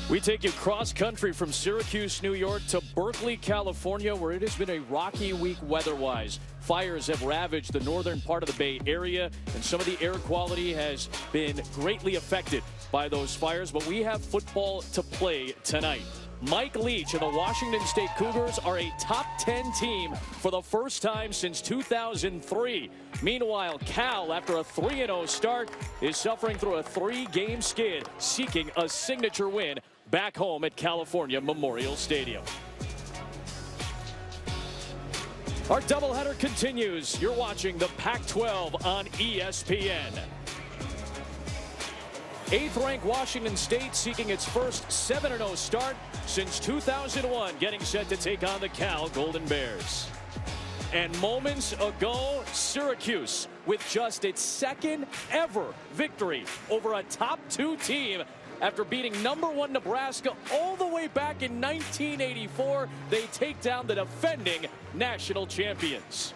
We take you cross-country from Syracuse, New York to Berkeley, California, where it has been a rocky week weather-wise. Fires have ravaged the northern part of the Bay Area, and some of the air quality has been greatly affected by those fires. But we have football to play tonight. Mike Leach and the Washington State Cougars are a top 10 team for the first time since 2003. Meanwhile, Cal, after a 3-0 start, is suffering through a 3-game skid, seeking a signature win back home at California Memorial Stadium. Our doubleheader continues. You're watching the Pac-12 on ESPN. 8th-ranked Washington State seeking its first 7-0 start since 2001, getting set to take on the Cal Golden Bears. And moments ago, Syracuse, with just its second ever victory over a top 2 team after beating #1 Nebraska all the way back in 1984, they take down the defending national champions.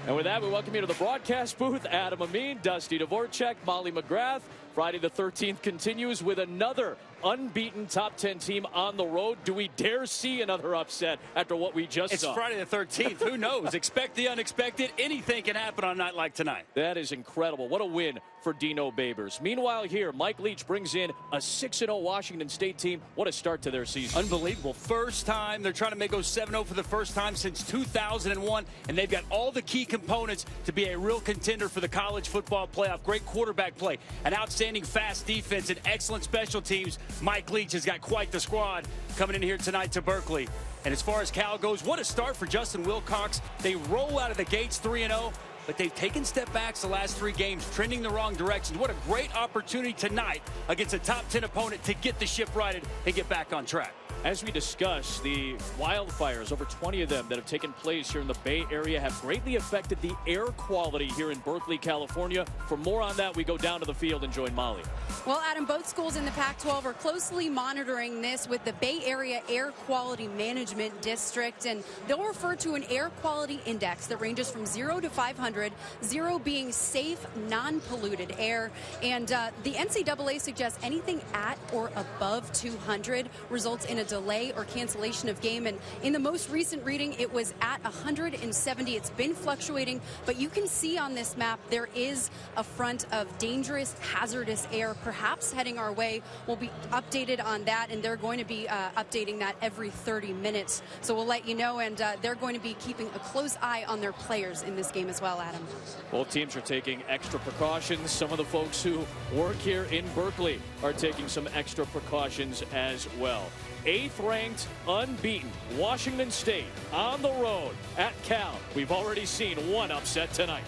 And with that, we welcome you to the broadcast booth. Adam Amin, Dusty Dvorak, Molly McGrath. Friday the 13th continues with another unbeaten top 10 team on the road. Do we dare see another upset after what we just saw? It's Friday the 13th. Who knows? Expect the unexpected. Anything can happen on a night like tonight. That is incredible. What a win for Dino Babers. Meanwhile here, Mike Leach brings in a 6-0 Washington State team. What a start to their season. Unbelievable. First time. They're trying to make go 7-0 for the first time since 2001, and they've got all the key components to be a real contender for the college football playoff. Great quarterback play, an outstanding fast defense, and excellent special teams. Mike Leach has got quite the squad coming in here tonight to Berkeley. And as far as Cal goes, what a start for Justin Wilcox. They roll out of the gates 3-0, but they've taken step backs the last 3 games, trending the wrong direction. What a great opportunity tonight against a top 10 opponent to get the ship righted and get back on track. As we discuss, the wildfires, over 20 of them that have taken place here in the Bay Area, have greatly affected the air quality here in Berkeley, California. For more on that, we go down to the field and join Molly. Well, Adam, both schools in the Pac-12 are closely monitoring this with the Bay Area Air Quality Management District, and they'll refer to an air quality index that ranges from 0 to 500, 0 being safe, non-polluted air. And the NCAA suggests anything at or above 200 results in a delay or cancellation of game. And in the most recent reading, it was at 170. It's been fluctuating, but you can see on this map there is a front of dangerous, hazardous air perhaps heading our way. We'll be updated on that, and they're going to be updating that every 30 minutes. So we'll let you know, and they're going to be keeping a close eye on their players in this game as well, Adam. Both teams are taking extra precautions. Some of the folks who work here in Berkeley are taking some extra precautions as well. 8th-ranked, unbeaten Washington State on the road at Cal. We've already seen one upset tonight.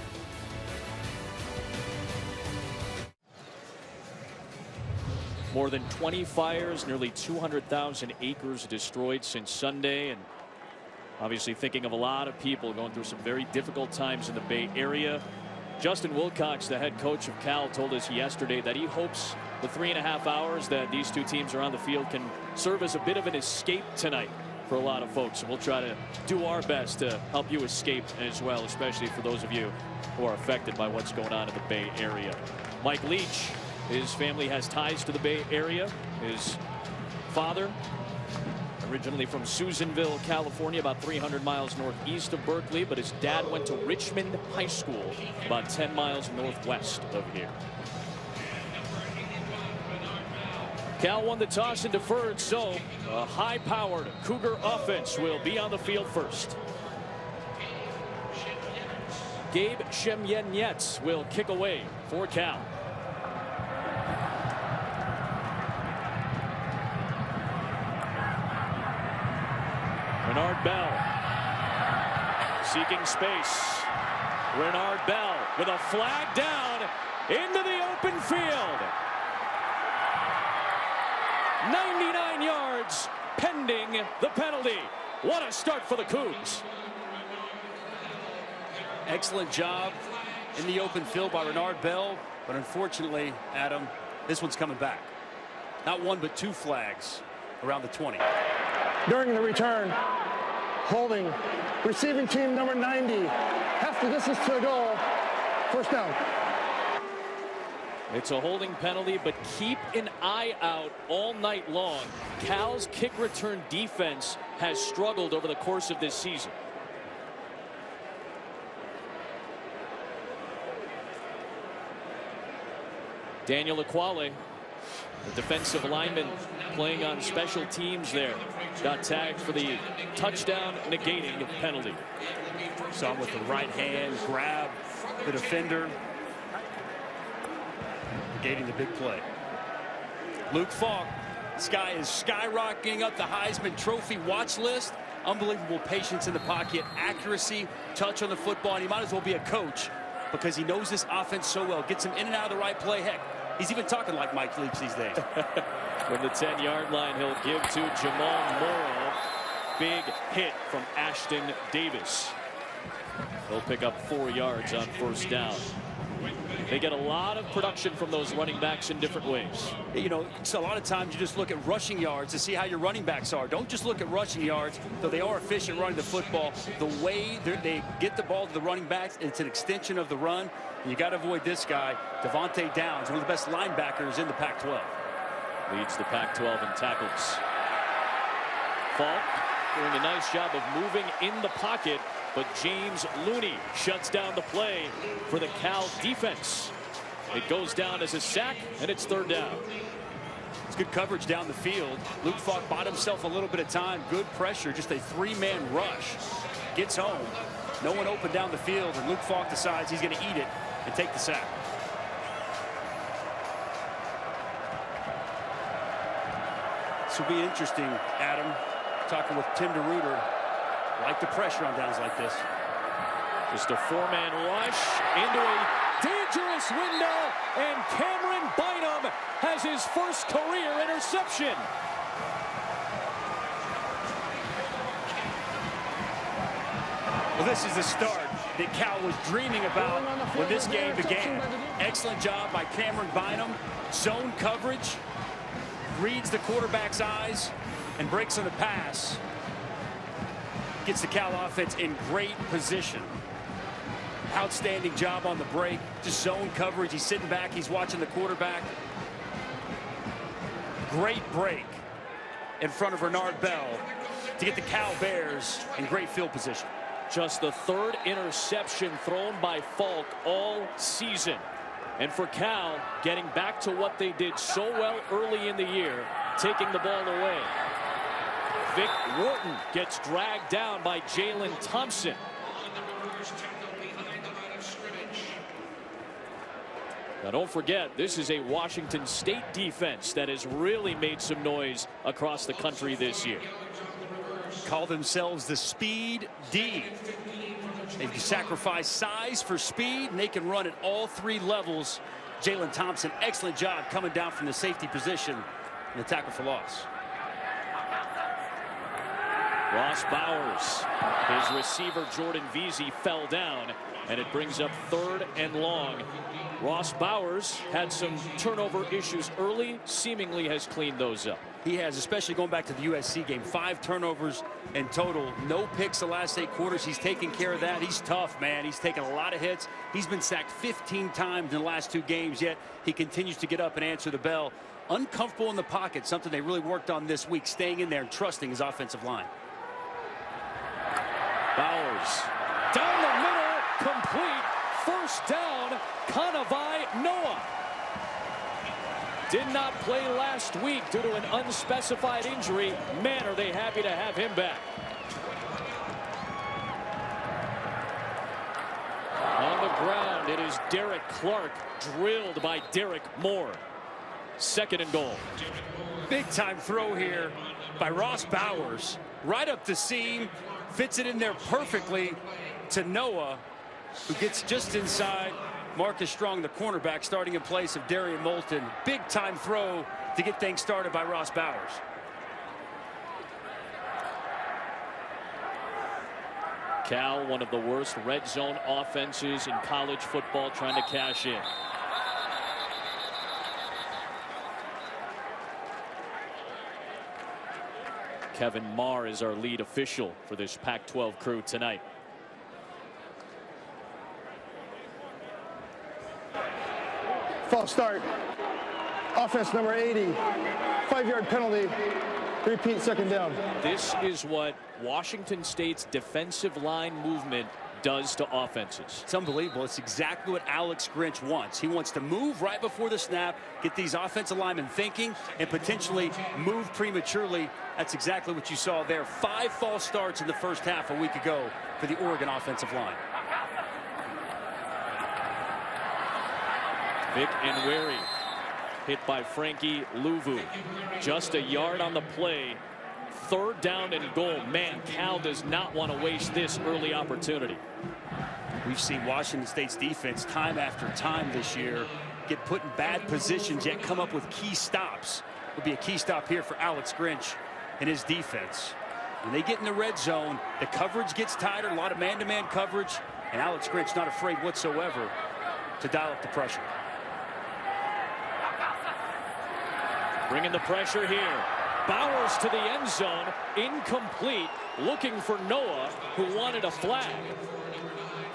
More than 20 fires, nearly 200,000 acres destroyed since Sunday, and obviously thinking of a lot of people going through some very difficult times in the Bay Area. Justin Wilcox, the head coach of Cal, told us yesterday that he hopes the 3.5 hours that these two teams are on the field can serve as a bit of an escape tonight for a lot of folks. And we'll try to do our best to help you escape as well, especially for those of you who are affected by what's going on in the Bay Area. Mike Leach, his family has ties to the Bay Area. His father, originally from Susanville, California, about 300 miles northeast of Berkeley, but his dad went to Richmond High School, about 10 miles northwest of here. Cal won the toss and deferred, so a high-powered Cougar offense will be on the field first. Gabe Shemyenyets will kick away for Cal. Renard Bell seeking space. Renard Bell with a flag down into the open field. 99 yards pending the penalty. What a start for the Cougs. Excellent job in the open field by Renard Bell, but unfortunately, Adam, this one's coming back. Not one but 2 flags around the 20. During the return, holding receiving team number 90, half the distance to the goal, first down. It's a holding penalty, but keep an eye out all night long. Cal's kick return defense has struggled over the course of this season. Daniel Ekuale, the defensive lineman playing on special teams there, got tagged for the touchdown negating penalty. Saw him with the right hand grab the defender, negating the big play. Luke Falk, this guy is skyrocketing up the Heisman Trophy watch list. Unbelievable patience in the pocket, accuracy, touch on the football, and he might as well be a coach because he knows this offense so well. Gets him in and out of the right play. Heck, he's even talking like Mike Leach these days. From the 10-yard line, he'll give to Jamal Morrow. Big hit from Ashton Davis. They'll pick up 4 yards on first down. They get a lot of production from those running backs in different ways. You know, so a lot of times you just look at rushing yards to see how your running backs are. Don't just look at rushing yards, though they are efficient running the football. The way they get the ball to the running backs, it's an extension of the run. And you got to avoid this guy, Devontae Downs, one of the best linebackers in the Pac-12. Leads the Pac-12 in tackles. Falk doing a nice job of moving in the pocket, but James Looney shuts down the play for the Cal defense. It goes down as a sack, and it's third down. It's good coverage down the field. Luke Falk bought himself a little bit of time. Good pressure, just a three-man rush. Gets home. No one open down the field, and Luke Falk decides he's going to eat it and take the sack. This will be interesting, Adam. Talking with Tim DeRuyter. Like the pressure on downs like this. Just a four-man rush into a dangerous window, and Cameron Bynum has his first career interception. Well, this is the start that Cal was dreaming about when this game began. Excellent job by Cameron Bynum. Zone coverage. Reads the quarterback's eyes and breaks on the pass. Gets the Cal offense in great position. Outstanding job on the break. Just zone coverage. He's sitting back. He's watching the quarterback. Great break in front of Renard Bell to get the Cal Bears in great field position. Just the third interception thrown by Falk all season. And for Cal, getting back to what they did so well early in the year, taking the ball away. Vic Wharton gets dragged down by Jalen Thompson. Now don't forget, this is a Washington State defense that has really made some noise across the country this year. Call themselves the Speed D. They sacrifice size for speed, and they can run at all three levels. Jalen Thompson, excellent job coming down from the safety position in the tackle for loss. Ross Bowers, his receiver Jordan Veazey fell down, and it brings up 3rd and long. Ross Bowers had some turnover issues early, seemingly has cleaned those up. He has, especially going back to the USC game. 5 turnovers in total. No picks the last 8 quarters. He's taking care of that. He's tough, man. He's taken a lot of hits. He's been sacked 15 times in the last 2 games, yet he continues to get up and answer the bell. Uncomfortable in the pocket, something they really worked on this week, staying in there and trusting his offensive line. Bowers down the middle, complete. First down, Kanawai Noah. Did not play last week due to an unspecified injury. Man, are they happy to have him back. On the ground, it is Derek Clark, drilled by Derek Moore. 2nd and goal. Big time throw here by Ross Bowers. Right up the seam, fits it in there perfectly to Noah, who gets just inside Marcus Strong, the cornerback, starting in place of Darian Moulton. Big time throw to get things started by Ross Bowers. Cal, one of the worst red zone offenses in college football, trying to cash in. Kevin Marr is our lead official for this Pac-12 crew tonight. False start. Offense number 80. 5-yard penalty. Repeat, second down. This is what Washington State's defensive line movement does to offenses. It's unbelievable. It's exactly what Alex Grinch wants. He wants to move right before the snap, get these offensive linemen thinking, and potentially move prematurely. That's exactly what you saw there. 5 false starts in the first half a week ago for the Oregon offensive line. Vic Enweri hit by Frankie Luvu. Just a yard on the play. 3rd down and goal. Man, Cal does not want to waste this early opportunity. We've seen Washington State's defense time after time this year get put in bad positions yet come up with key stops. Would be a key stop here for Alex Grinch and his defense. When they get in the red zone, the coverage gets tighter, a lot of man-to-man coverage, and Alex Grinch not afraid whatsoever to dial up the pressure. Bringing the pressure here. Bowers to the end zone, incomplete, looking for Noah, who wanted a flag.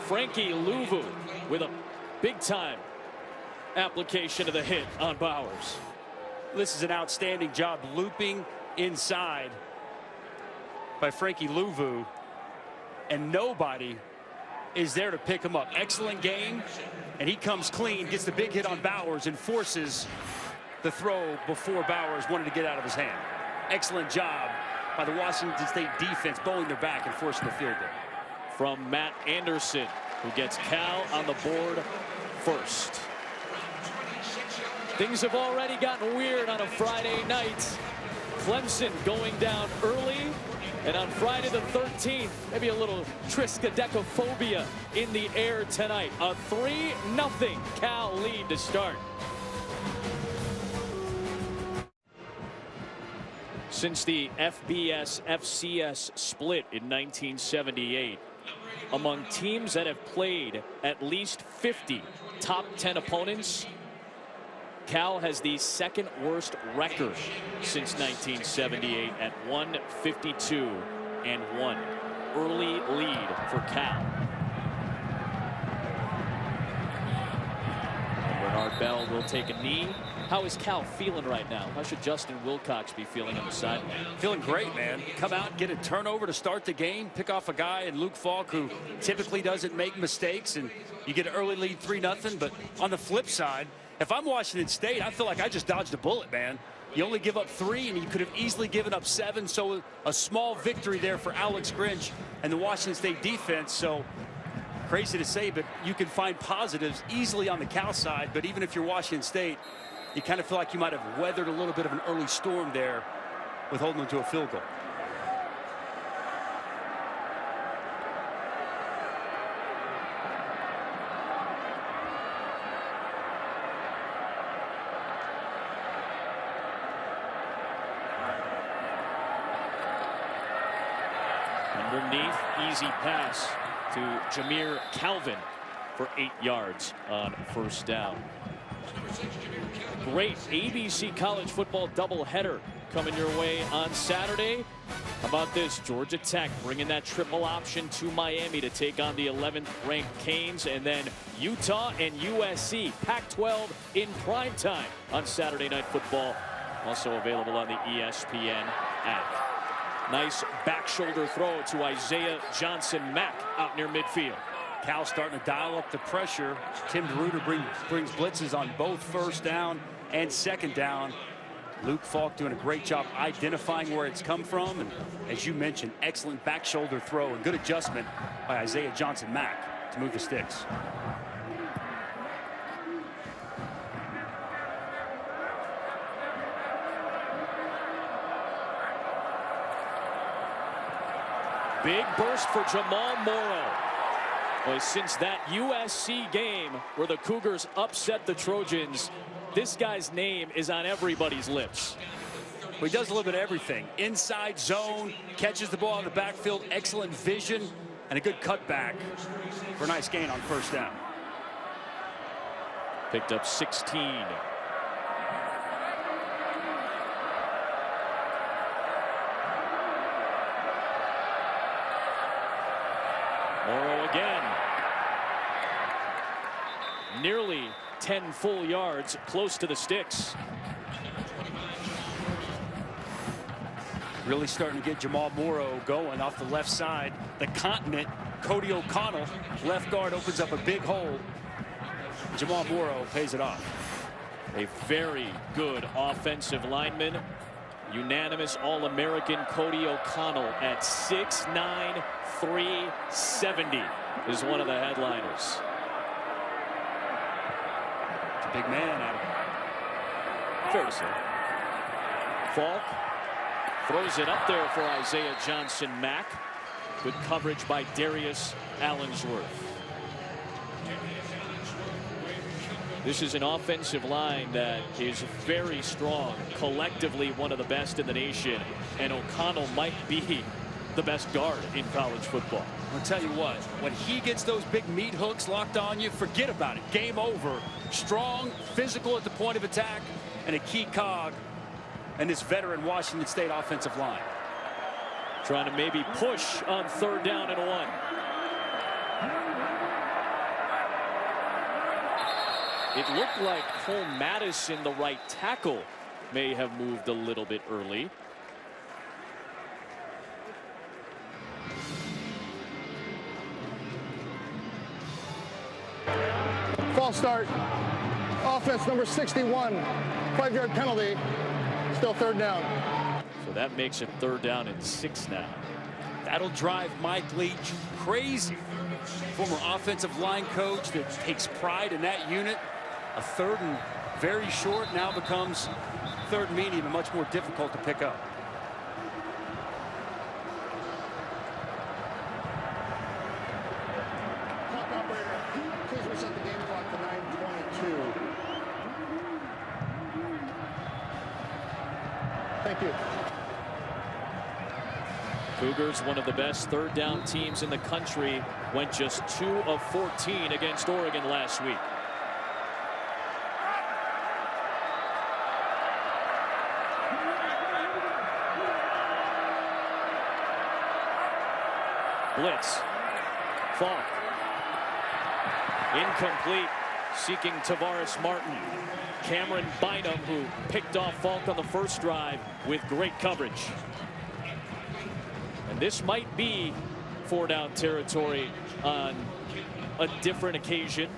Frankie Luvu with a big-time application of the hit on Bowers. This is an outstanding job looping inside by Frankie Luvu, and nobody is there to pick him up. Excellent game, and he comes clean, gets the big hit on Bowers, and forces the throw before Bowers wanted to get out of his hand. Excellent job by the Washington State defense, bowling their back and forcing the field goal. From Matt Anderson, who gets Cal on the board first. Things have already gotten weird on a Friday night. Clemson going down early, and on Friday the 13th, maybe a little triskaidekaphobia in the air tonight. A 3-0 Cal lead to start. Since the FBS-FCS split in 1978, among teams that have played at least 50 top 10 opponents, Cal has the 2nd worst record since 1978 at 152-1. Early lead for Cal. And Bernard Bell will take a knee. How is Cal feeling right now? How should Justin Wilcox be feeling on the sideline? Feeling great, man. Come out, get a turnover to start the game, pick off a guy in Luke Falk who typically doesn't make mistakes, and you get an early lead 3-0. But on the flip side, if I'm Washington State, I feel like I just dodged a bullet, man. You only give up 3, and you could have easily given up 7. So a small victory there for Alex Grinch and the Washington State defense. So crazy to say, but you can find positives easily on the Cal side. But even if you're Washington State, you kind of feel like you might have weathered a little bit of an early storm there with holding them to a field goal. Underneath, easy pass to Jameer Calvin for 8 yards on 1st down. Great ABC college football doubleheader coming your way on Saturday. How about this? Georgia Tech bringing that triple option to Miami to take on the 11th ranked Canes, and then Utah and USC. Pac-12 in prime time on Saturday Night Football. Also available on the ESPN app. Nice back shoulder throw to Isaiah Johnson-Mack out near midfield. Cal starting to dial up the pressure. Tim DeRuyter brings blitzes on both 1st down and 2nd down. Luke Falk doing a great job identifying where it's come from. And as you mentioned, excellent back shoulder throw and good adjustment by Isaiah Johnson-Mack to move the sticks. Big burst for Jamal Morrow. Well, since that USC game where the Cougars upset the Trojans, this guy's name is on everybody's lips. Well, he does a little bit of everything. Inside zone, catches the ball in the backfield, excellent vision, and a good cutback for a nice gain on 1st down. Picked up 16. Morrow again. Nearly 10 full yards close to the sticks. Really starting to get Jamal Morrow going off the left side. The continent, Cody O'Connell, left guard, opens up a big hole. Jamal Morrow pays it off. A very good offensive lineman. Unanimous All-American Cody O'Connell at 6'9", 370 is one of the headliners. It's a big man, Adam. Fair to say. Falk throws it up there for Isaiah Johnson-Mack. Good coverage by Darius Allensworth. This is an offensive line that is very strong, collectively one of the best in the nation, and O'Connell might be the best guard in college football. I'll tell you what, when he gets those big meat hooks locked on you, forget about it. Game over. Strong, physical at the point of attack, and a key cog in this veteran Washington State offensive line. Trying to maybe push on 3rd down and 1. It looked like Cole Madison, the right tackle, may have moved a little bit early. False start. Offense number 61. 5-yard penalty. Still 3rd down. So that makes it 3rd down and 6 now. That'll drive Mike Leach crazy. Former offensive line coach that takes pride in that unit. A 3rd and very short now becomes 3rd medium and much more difficult to pick up. Clock operator, please reset the game clock to 9:22. Thank you. Cougars, one of the best 3rd down teams in the country, went just 2 of 14 against Oregon last week. Blitz. Falk. Incomplete. Seeking Tavares Martin. Cameron Bynum, who picked off Falk on the first drive with great coverage. And this might be 4-down territory on a different occasion.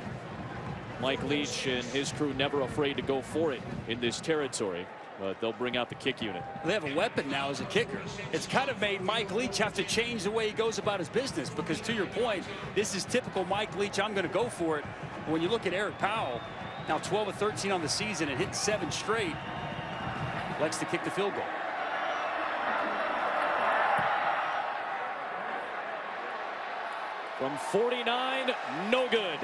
Mike Leach and his crew never afraid to go for it in this territory. But they'll bring out the kick unit. They have a weapon now as a kicker. It's kind of made Mike Leach have to change the way he goes about his business, because to your point, this is typical Mike Leach. I'm going to go for it. When you look at Eric Powell, now 12 of 13 on the season and hitting 7 straight, likes to kick the field goal. From 49, no good.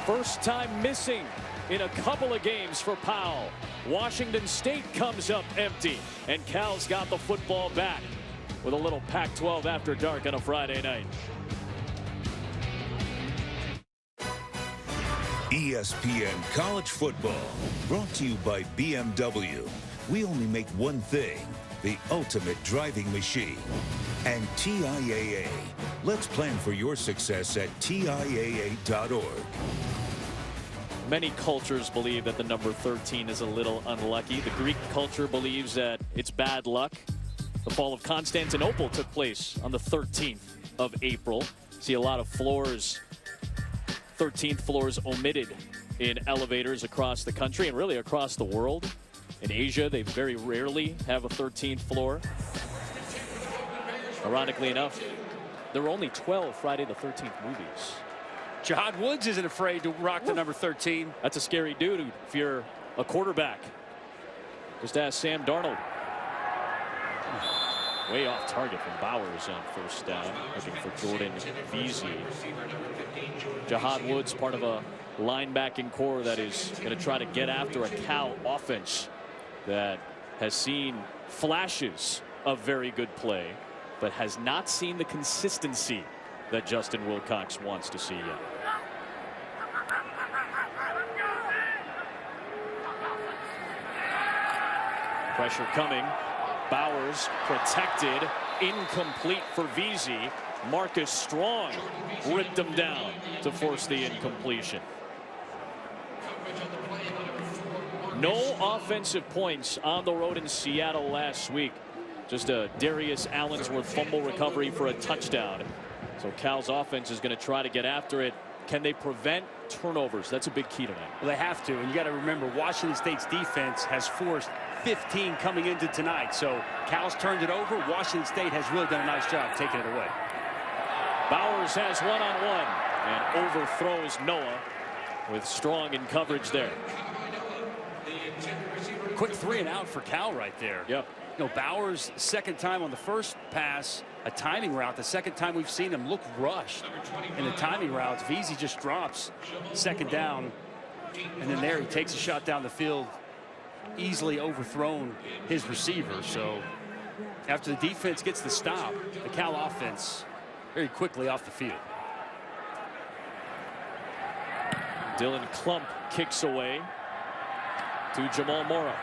First time missing in a couple of games for Powell. Washington State comes up empty, and Cal's got the football back with a little Pac-12 after dark on a Friday night. ESPN College Football, brought to you by BMW. We only make one thing, the ultimate driving machine. And TIAA. Let's plan for your success at TIAA.org. Many cultures believe that the number 13 is a little unlucky. The Greek culture believes that it's bad luck. The fall of Constantinople took place on the 13th of April. See a lot of floors, 13th floors omitted in elevators across the country and really across the world. In Asia, they very rarely have a 13th floor. Ironically enough, there were only 12 Friday the 13th movies. Jahad Woods isn't afraid to rock the number 13. That's a scary dude if you're a quarterback. Just ask Sam Darnold. Way off target from Bowers on 1st down. Looking for Jordan Veazey. Jahad Woods, part of a linebacking core that is going to try to get after a Cal offense that has seen flashes of very good play, but has not seen the consistency that Justin Wilcox wants to see yet. Pressure coming. Bowers protected. Incomplete for Veazey. Marcus Strong ripped him down to force the incompletion. No offensive points on the road in Seattle last week. Just a Darius Allensworth fumble recovery for a touchdown. So Cal's offense is going to try to get after it. Can they prevent turnovers? That's a big key tonight. Well, they have to. And you got to remember, Washington State's defense has forced 15 coming into tonight. So Cal's turned it over. Washington State has really done a nice job taking it away. Bowers has one-on-one and overthrows Noah with Strong in coverage there. Quick 3-and-out for Cal right there. Yep. You know, Bowers, second time on the first pass, a timing route. The second time we've seen him look rushed in the timing routes. Veazey just drops second down. And then there he takes a shot down the field, easily overthrown his receiver. So after the defense gets the stop, the Cal offense very quickly off the field. Dylan Klump kicks away to Jamal Mora.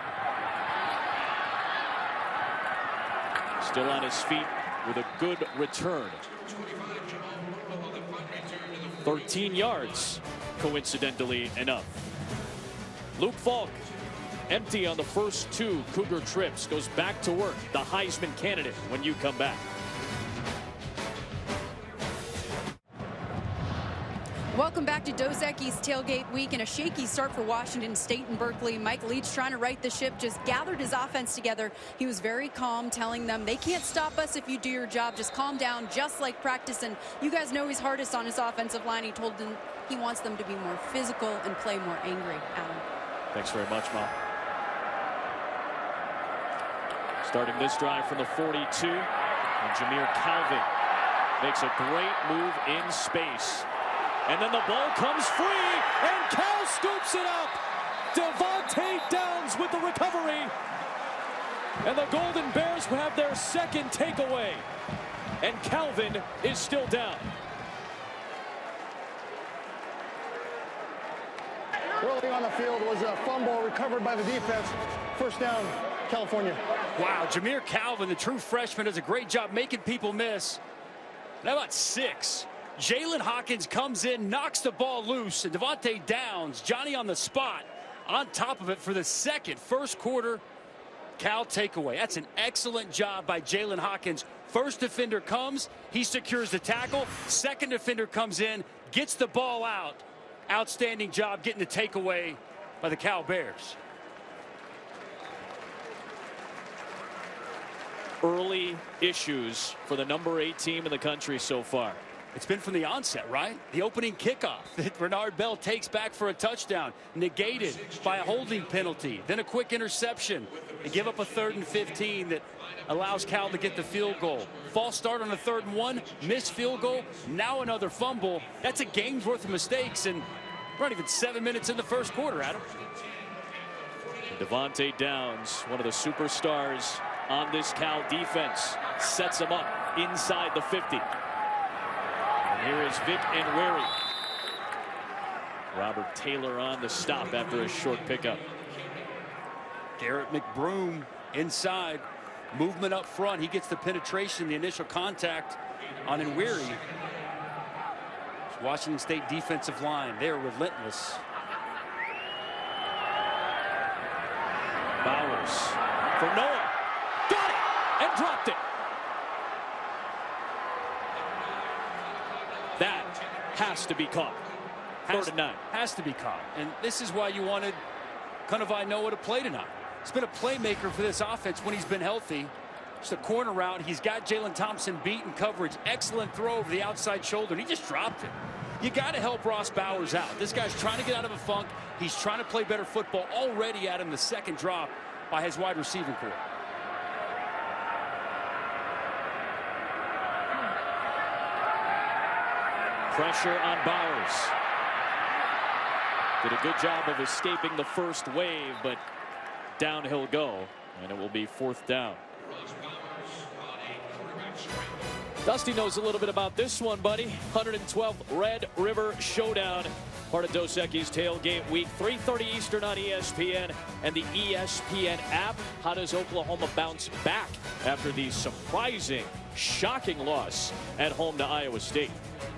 Still on his feet with a good return. 13 yards, coincidentally enough. Luke Falk, empty on the first 2 Cougar trips, goes back to work. The Heisman candidate when you come back. Welcome back to Dos Equis Tailgate Week, and a shaky start for Washington State and Berkeley. Mike Leach, trying to right the ship, just gathered his offense together. He was very calm, telling them they can't stop us if you do your job. Just calm down, just like practice. And you guys know he's hardest on his offensive line. He told them he wants them to be more physical and play more angry. Adam. Thanks very much, Mom. Starting this drive from the 42, and Jameer Calvin makes a great move in space. And then the ball comes free, and Cal scoops it up. Devontae Downs with the recovery. And the Golden Bears have their second takeaway. And Calvin is still down. Early on the field was a fumble recovered by the defense. First down, California. Wow, Jameer Calvin, the true freshman, does a great job making people miss. How about 6? Jalen Hawkins comes in, knocks the ball loose, and Devontae Downs, Johnny on the spot, on top of it for the first quarter Cal takeaway. That's an excellent job by Jalen Hawkins. First defender comes, he secures the tackle. Second defender comes in, gets the ball out. Outstanding job getting the takeaway by the Cal Bears. Early issues for the number 8 team in the country so far. It's been from the onset, right? The opening kickoff that Bernard Bell takes back for a touchdown, negated by a holding penalty, then a quick interception. They give up a 3rd and 15 that allows Cal to get the field goal. False start on a 3rd and 1, missed field goal, now another fumble. That's a game's worth of mistakes, and we're not even 7 minutes in the first quarter, Adam. Devontae Downs, one of the superstars on this Cal defense, sets him up inside the 50. Here is Vic Enweri. Robert Taylor on the stop after a short pickup. Garrett McBroom inside. Movement up front. He gets the penetration, the initial contact on Enweri. Washington State defensive line. They're relentless. Bowers for Noah. Got it and dropped it. That has to be caught. 3rd and 9. Has to be caught. And this is why you wanted Kunavai Noah to play tonight. He's been a playmaker for this offense when he's been healthy. Just a corner route. He's got Jalen Thompson beat in coverage. Excellent throw over the outside shoulder, and he just dropped it. You got to help Ross Bowers out. This guy's trying to get out of a funk. He's trying to play better football. Already at him the second drop by his wide receiving corps. Pressure on Bowers. Did a good job of escaping the first wave, but down he'll go, and it will be 4th down. Dusty knows a little bit about this one, buddy. 112th Red River Showdown Part of Dos Equis Tailgate Week, 3:30 Eastern on ESPN and the ESPN app. How does Oklahoma bounce back after the surprising, shocking loss at home to Iowa State?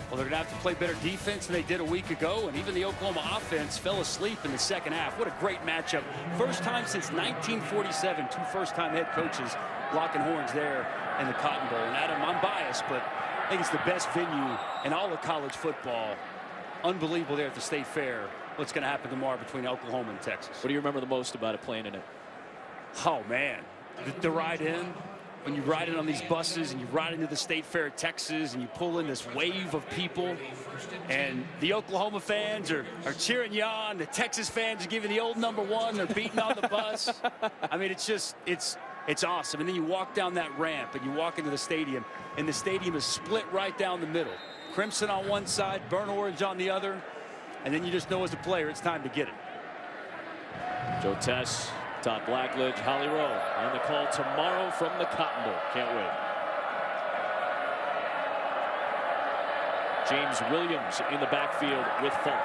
Well, they're going to have to play better defense than they did a week ago, and even the Oklahoma offense fell asleep in the second half. What a great matchup. First time since 1947, two first-time head coaches locking horns there in the Cotton Bowl. And Adam, I'm biased, but I think it's the best venue in all of college football. Unbelievable there at the State Fair. What's going to happen tomorrow between Oklahoma and Texas? What do you remember the most about it playing in it? Oh, man. The ride in. When you ride in on these buses and you ride into the State Fair at Texas and you pull in this wave of people and the Oklahoma fans are cheering you on. The Texas fans are giving the old number one. They're beating on the bus. I mean, it's just, it's awesome. And then you walk down that ramp and you walk into the stadium, and the stadium is split right down the middle. Crimson on one side, burnt orange on the other. And then you just know as a player, it's time to get it. Joe Tess, Todd Blackledge, Holly Rowe on the call tomorrow from the Cotton Bowl. Can't wait. James Williams in the backfield with Falk.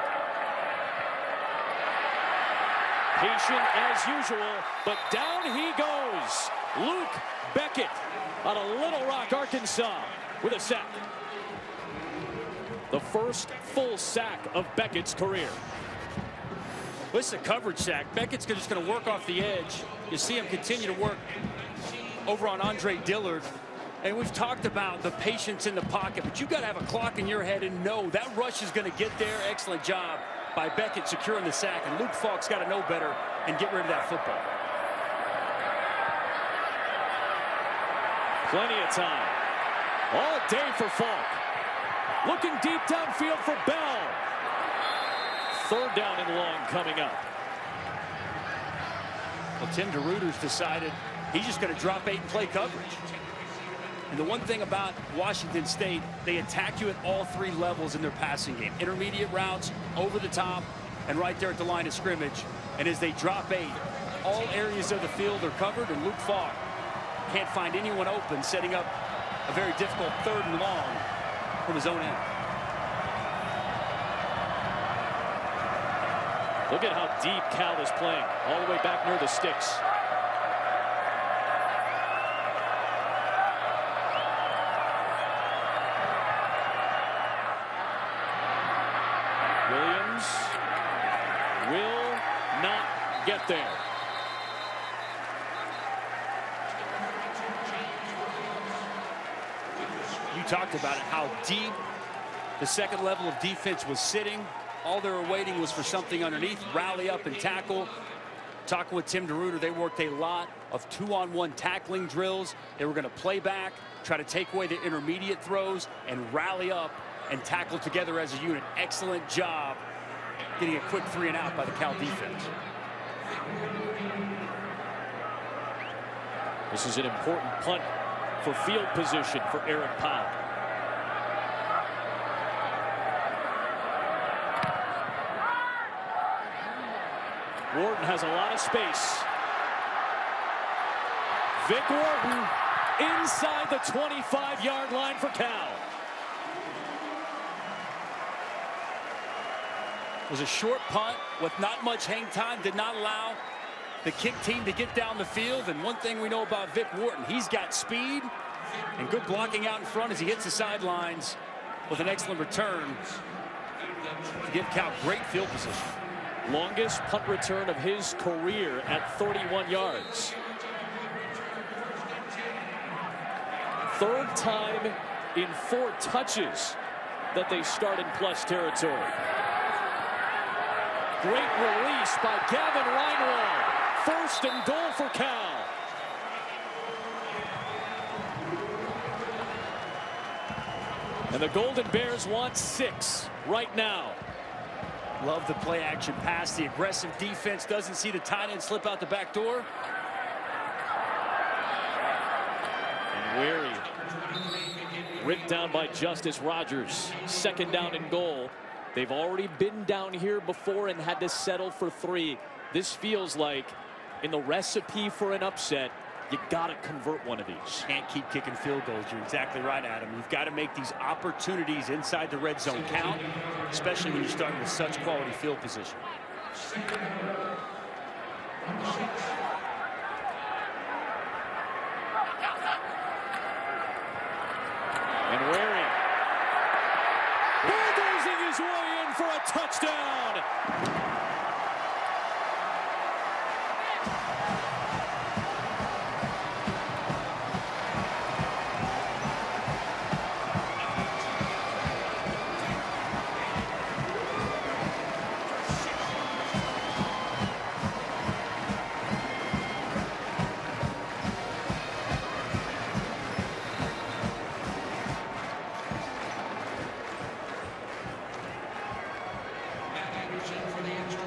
Patient as usual, but down he goes. Luke Beckett out of Little Rock, Arkansas, with a sack. The first full sack of Beckett's career. This is a coverage sack. Beckett's just going to work off the edge. You see him continue to work over on Andre Dillard. And we've talked about the patience in the pocket, but you've got to have a clock in your head and know that rush is going to get there. Excellent job by Beckett securing the sack. And Luke Falk's got to know better and get rid of that football. Plenty of time. All day for Falk. Looking deep downfield for Bell. Third down and long coming up. Well, Tim DeRuyter's decided he's just going to drop 8 and play coverage. And the one thing about Washington State, they attack you at all 3 levels in their passing game. Intermediate routes, over the top, and right there at the line of scrimmage. And as they drop 8, all areas of the field are covered, and Luke Falk can't find anyone open, setting up a very difficult 3rd and long from his own end. Look at how deep Cal is playing, all the way back near the sticks. Williams will not get there. You talked about it, how deep the second level of defense was sitting. All they were waiting was for something underneath, rally up and tackle. Talking with Tim DeRuyter, they worked a lot of 2-on-1 tackling drills. They were going to play back, try to take away the intermediate throws, and rally up and tackle together as a unit. Excellent job getting a quick 3 and out by the Cal defense. This is an important punt for field position for Eric Powell. Wharton has a lot of space. Vic Wharton inside the 25-yard line for Cal. It was a short punt with not much hang time, did not allow the kick team to get down the field. And one thing we know about Vic Wharton, he's got speed and good blocking out in front as he hits the sidelines with an excellent return to give Cal great field position. Longest punt return of his career at 31 yards. Third time in 4 touches that they start in plus territory. Great release by Gavin Reinwald. 1st and goal for Cal. And the Golden Bears want 6 right now. Love the play action pass. The aggressive defense doesn't see the tight end slip out the back door. And Wary ripped down by Justice Rogers. 2nd down and goal. They've already been down here before and had to settle for 3. This feels like in the recipe for an upset, you got to convert one of these. Can't keep kicking field goals. You're exactly right, Adam. You've got to make these opportunities inside the red zone count, especially when you're starting with such quality field position. And Waring bulldozing his way in for a touchdown.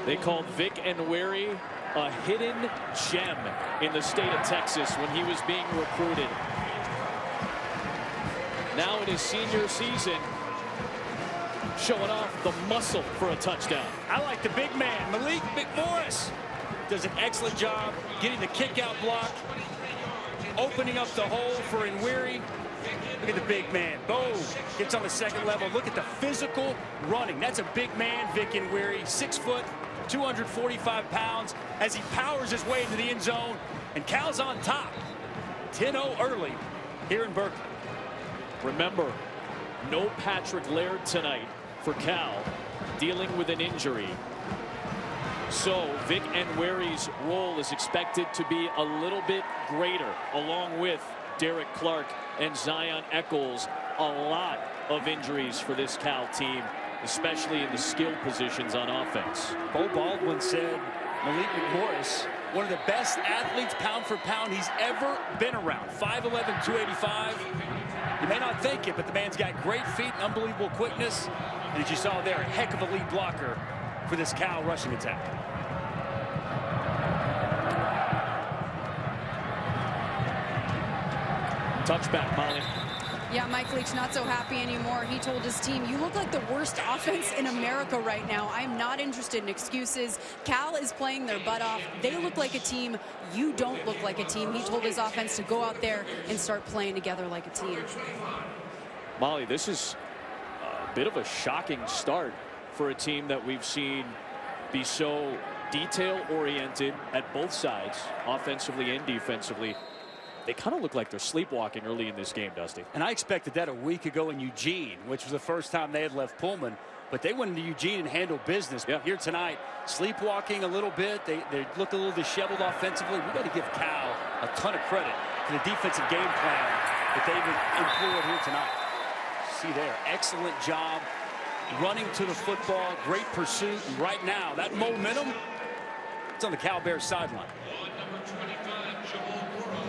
They called Vic Enweri a hidden gem in the state of Texas when he was being recruited. Now in his senior season, showing off the muscle for a touchdown. I like the big man. Malik McMorris does an excellent job getting the kick-out block, opening up the hole for Enweri. Look at the big man. Boom. Gets on the second level. Look at the physical running. That's a big man, Vic Enweri. 6 foot, 245 pounds as he powers his way into the end zone. And Cal's on top. 10-0 early here in Berkeley. Remember, no Patrick Laird tonight for Cal, dealing with an injury. So Vic Enweri's role is expected to be a little bit greater, along with Derek Clark and Zion Echols. A lot of injuries for this Cal team, especially in the skill positions on offense. Bo Baldwin said Malik McMorris, one of the best athletes pound for pound he's ever been around. 5'11", 285. You may not think it, but the man's got great feet and unbelievable quickness. And as you saw there, a heck of a lead blocker for this Cal rushing attack. Touchback, Molly. Yeah, Mike Leach not so happy anymore. He told his team, you look like the worst offense in America right now. I'm not interested in excuses. Cal is playing their butt off. They look like a team. You don't look like a team. He told his offense to go out there and start playing together like a team. Molly, this is a bit of a shocking start for a team that we've seen be so detail-oriented at both sides, offensively and defensively. They kind of look like they're sleepwalking early in this game, Dusty. And I expected that a week ago in Eugene, which was the first time they had left Pullman. But they went into Eugene and handled business. Yeah. But here tonight, sleepwalking a little bit. They look a little disheveled offensively. We got to give Cal a ton of credit for the defensive game plan that they've employed here tonight. See there, excellent job running to the football, great pursuit. And right now, that momentum, it's on the Cal Bears sideline. Number 25, Jamal Burrow.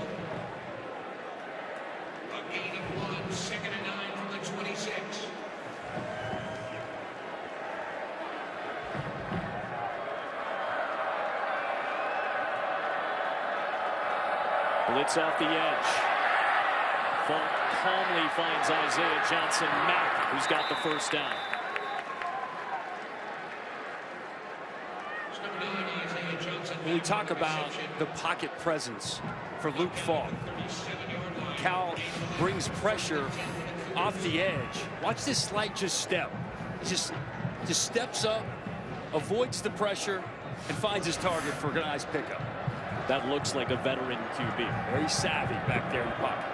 A gain of 1, 2nd and 9 from the 26. Blitz off the edge. Funk calmly finds Isaiah Johnson Mack, who's got the first down. When we talk about the pocket presence for Luke Falk, Cal brings pressure off the edge. Watch this slight step. Just steps up, avoids the pressure, and finds his target for a nice pickup. That looks like a veteran QB. Very savvy back there in the pocket.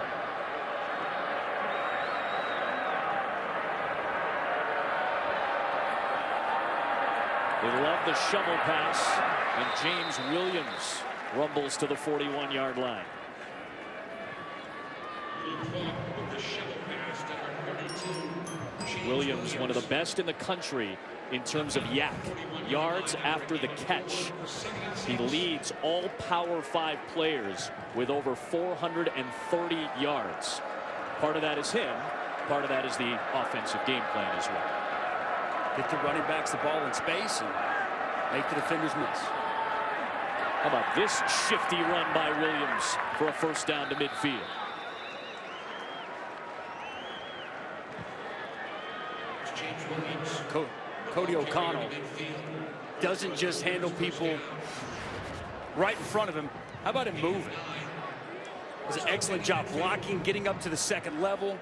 They love the shovel pass, and James Williams rumbles to the 41-yard line. Williams, one of the best in the country in terms of yak, yards after the catch. He leads all Power 5 players with over 430 yards. Part of that is him. Part of that is the offensive game plan as well. Get the running backs the ball in space and make the defenders miss. How about this shifty run by Williams for a first down to midfield? Cody O'Connell doesn't just handle people right in front of him. How about him moving? Does an excellent job blocking, getting up to the second level,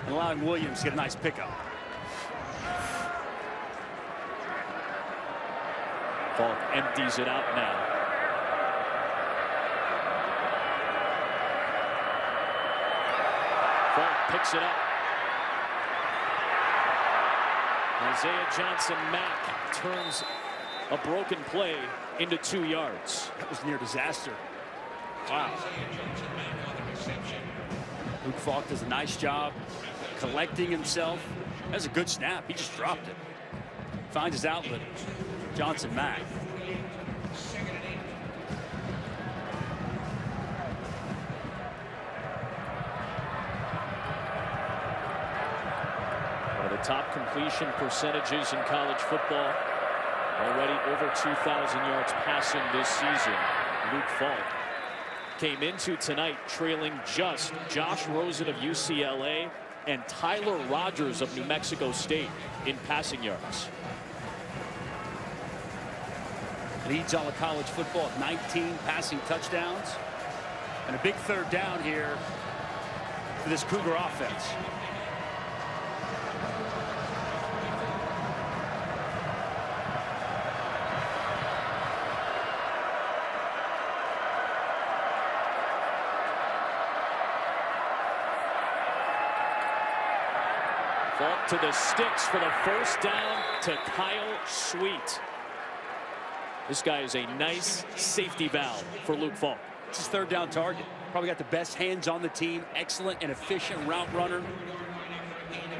and allowing Williams to get a nice pickup. Falk empties it out now. Falk picks it up. Isaiah Johnson-Mack turns a broken play into 2 yards. That was near disaster. Wow. Luke Falk does a nice job collecting himself. That's a good snap. He just dropped it. Finds his outlet. Johnson-Mack. One of the top completion percentages in college football. Already over 2,000 yards passing this season. Luke Falk came into tonight trailing just Josh Rosen of UCLA and Tyler Rogers of New Mexico State in passing yards. Leads all of college football with 19 passing touchdowns. And a big third down here for this Cougar offense. Falk to the sticks for the first down to Kyle Sweet. This guy is a nice safety valve for Luke Falk. It's his third down target. Probably got the best hands on the team. Excellent and efficient route runner.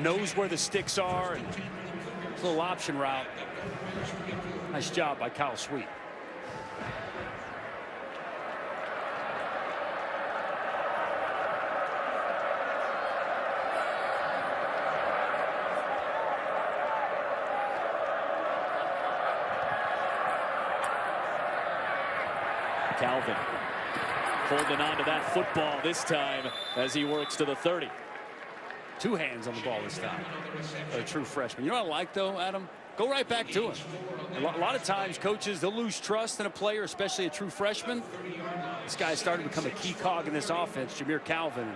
Knows where the sticks are. And a little option route. Nice job by Kyle Sweet. Calvin holding on to that football this time as he works to the 30. Two hands on the ball this time. A true freshman. You know what I like, though, Adam? Go right back to him. A lot of times, coaches, they'll lose trust in a player, especially a true freshman. This guy started to become a key cog in this offense, Jameer Calvin.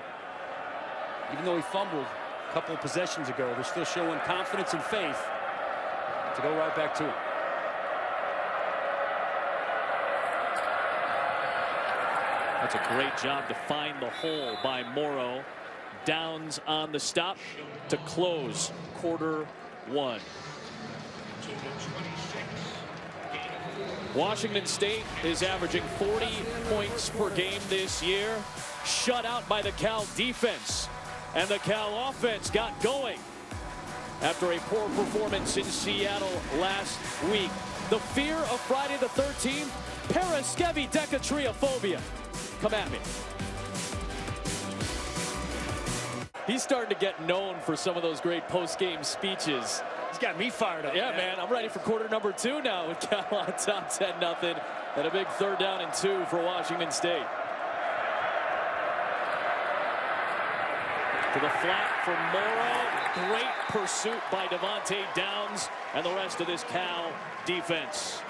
Even though he fumbled a couple of possessions ago, they're still showing confidence and faith to go right back to him. That's a great job to find the hole by Morrow. Downs on the stop to close quarter one. Washington State is averaging 40 points per game this year. Shut out by the Cal defense. And the Cal offense got going after a poor performance in Seattle last week. The fear of Friday the 13th, paraskevidecatriophobia. Come at me. He's starting to get known for some of those great post-game speeches. He's got me fired up. Yeah, man, I'm ready for quarter number 2 now with Cal on top 10-0 and a big third down and 2 for Washington State. To the flat for Morrow. Great pursuit by Devontae Downs and the rest of this Cal defense.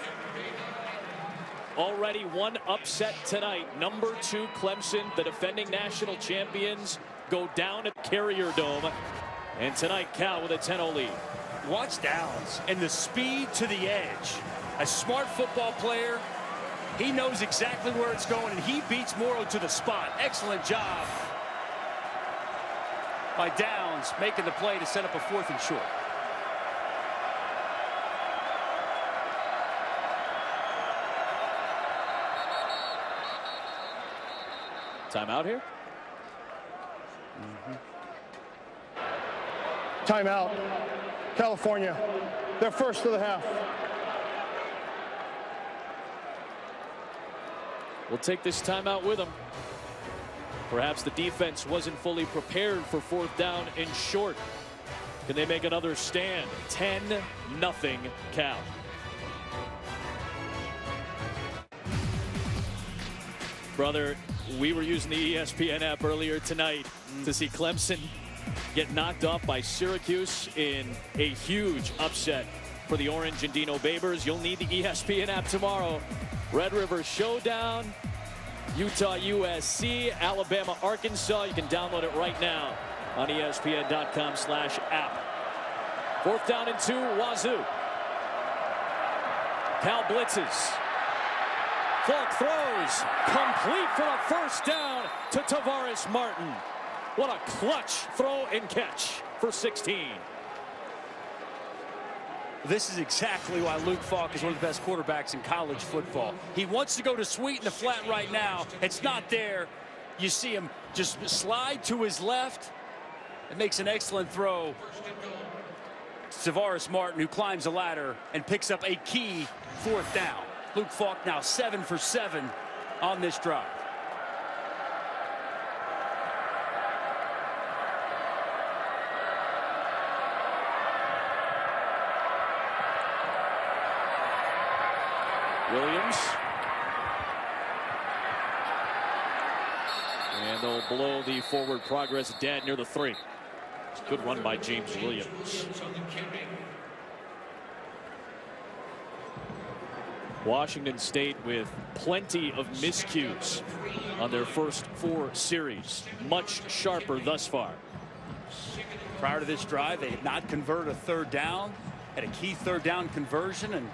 Already one upset tonight. Number 2 Clemson, the defending national champions, go down at Carrier Dome. And tonight Cal with a 10-0 lead. Watch Downs and the speed to the edge. A smart football player. He knows exactly where it's going, and he beats Morrow to the spot. Excellent job by Downs making the play to set up a 4th and short. Timeout here. Timeout. California. They're first of the half. We'll take this timeout with them. Perhaps the defense wasn't fully prepared for 4th down and short. Can they make another stand? 10-0 Cal. Brother, we were using the ESPN app earlier tonight to see Clemson get knocked off by Syracuse in a huge upset for the Orange and Dino Babers. You'll need the ESPN app tomorrow. Red River Showdown. Utah, USC, Alabama, Arkansas. You can download it right now on ESPN.com/app. 4th down and 2, Wazoo. Cal blitzes. Falk throws. Complete for a 1st down to Tavares Martin. What a clutch throw and catch for 16. This is exactly why Luke Falk is one of the best quarterbacks in college football. He wants to go to sweet in the flat right now. It's not there. You see him just slide to his left. It makes an excellent throw. Tavares Martin, who climbs the ladder and picks up a key 4th down. Luke Falk now 7 for 7 on this drive. Williams. And they'll blow the forward progress dead near the 3. Good run by James Williams. Washington State with plenty of miscues on their first 4 series. Much sharper thus far. Prior to this drive, they had not converted a 3rd down. Had a key 3rd down conversion, and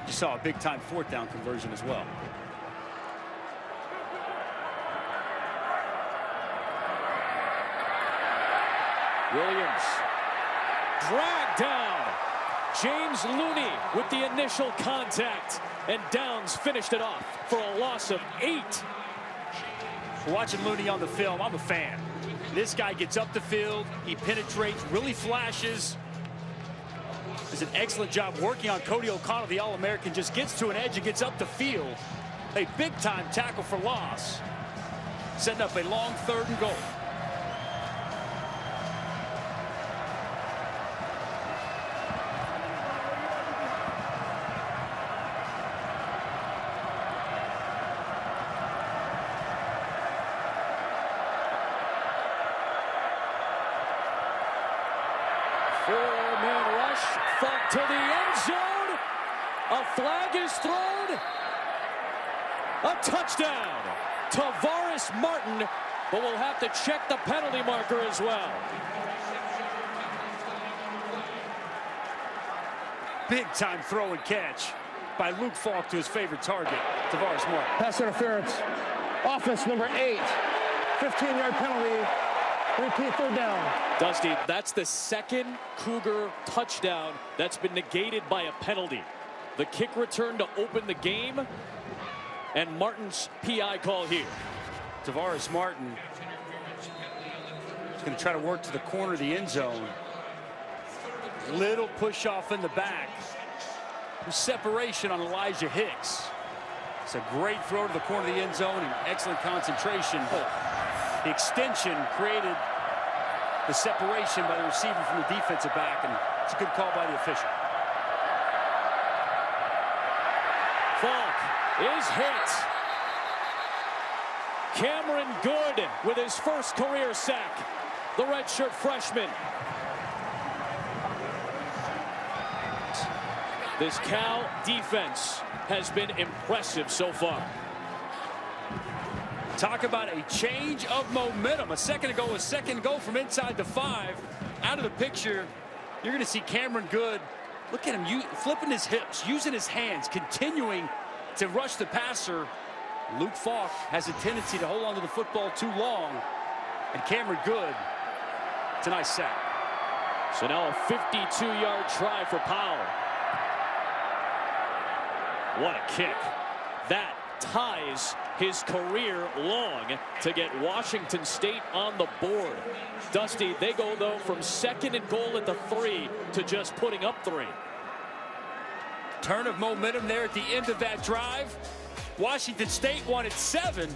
you saw a big-time 4th down conversion as well. Williams dragged down. James Looney with the initial contact, and Downs finished it off for a loss of 8. Watching Looney on the film, I'm a fan. This guy gets up the field, he penetrates, really flashes. Does an excellent job working on Cody O'Connell, the All-American. Just gets to an edge and gets up the field. A big-time tackle for loss, setting up a long 3rd and goal. Four-man rush. Falk to the end zone. A flag is thrown. A touchdown. Tavares Martin, but we'll have to check the penalty marker as well. Big-time throw and catch by Luke Falk to his favorite target, Tavares Martin. Pass interference. Offense number 8. 15-yard penalty. Repeat 3rd down. Dusty, that's the 2nd Cougar touchdown that's been negated by a penalty. The kick return to open the game, and Martin's PI call here. Tavares Martin is going to try to work to the corner of the end zone. Little push off in the back. Separation on Elijah Hicks. It's a great throw to the corner of the end zone and excellent concentration. The extension created the separation by the receiver from the defensive back, and it's a good call by the official. Falk is hit. Cameron Good with his first career sack. The redshirt freshman. This Cal defense has been impressive so far. Talk about a change of momentum. A second ago from inside the 5. Out of the picture, you're going to see Cameron Good. Look at him flipping his hips, using his hands, continuing to rush the passer. Luke Falk has a tendency to hold on to the football too long. And Cameron Good, it's a nice sack. So now a 52-yard try for Powell. What a kick. That ties his career long to get Washington State on the board. Dusty, they go, though, from 2nd and goal at the 3 to just putting up 3. Turn of momentum there at the end of that drive. Washington State wanted 7,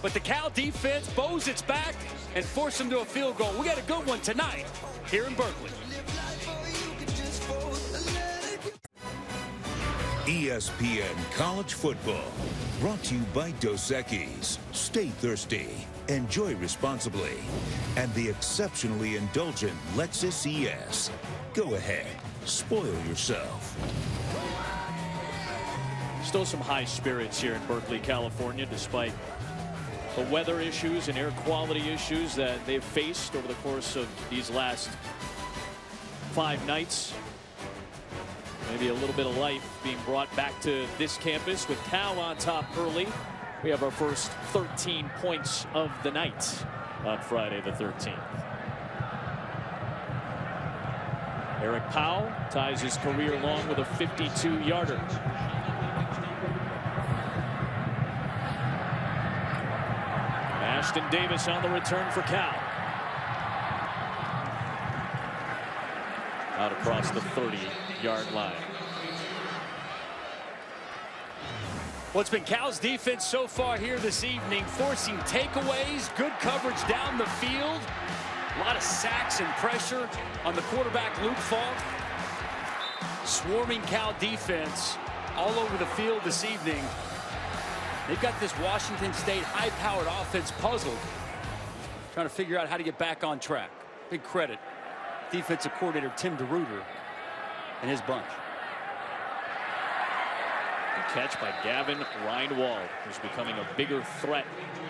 but the Cal defense bows its back and forced them to a field goal. We got a good one tonight here in Berkeley. ESPN College Football, brought to you by Dos Equis. Stay thirsty, enjoy responsibly, and the exceptionally indulgent Lexus ES. Go ahead, spoil yourself. Still some high spirits here in Berkeley, California, despite the weather issues and air quality issues that they've faced over the course of these last 5 nights. Maybe a little bit of life being brought back to this campus with Cal on top early. We have our first 13 points of the night on Friday the 13th. Eric Powell ties his career long with a 52-yarder. Ashton Davis on the return for Cal. Out across the 30-yard line. Well, it's been Cal's defense so far here this evening, forcing takeaways, good coverage down the field. A lot of sacks and pressure on the quarterback, Luke Falk. Swarming Cal defense all over the field this evening. They've got this Washington State high-powered offense puzzled, trying to figure out how to get back on track. Big credit, defensive coordinator Tim DeRuyter and his bunch. Good catch by Gavin Reinwald, who's becoming a bigger threat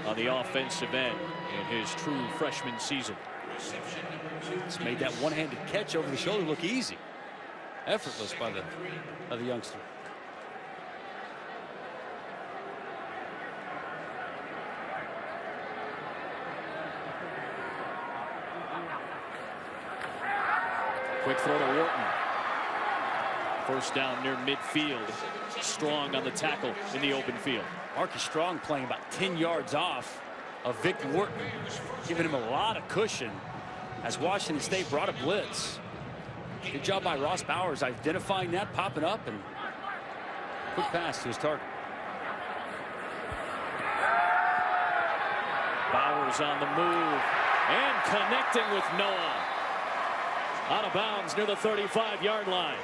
on the offensive end in his true freshman season. It's made that one-handed catch over the shoulder look easy. Effortless by the youngster. Quick throw to Wharton. First down near midfield. Strong on the tackle in the open field. Marcus Strong playing about 10 yards off of Vic Wharton, giving him a lot of cushion as Washington State brought a blitz. Good job by Ross Bowers identifying that, popping up, and quick pass to his target. Bowers on the move and connecting with Noah. Out of bounds near the 35-yard line.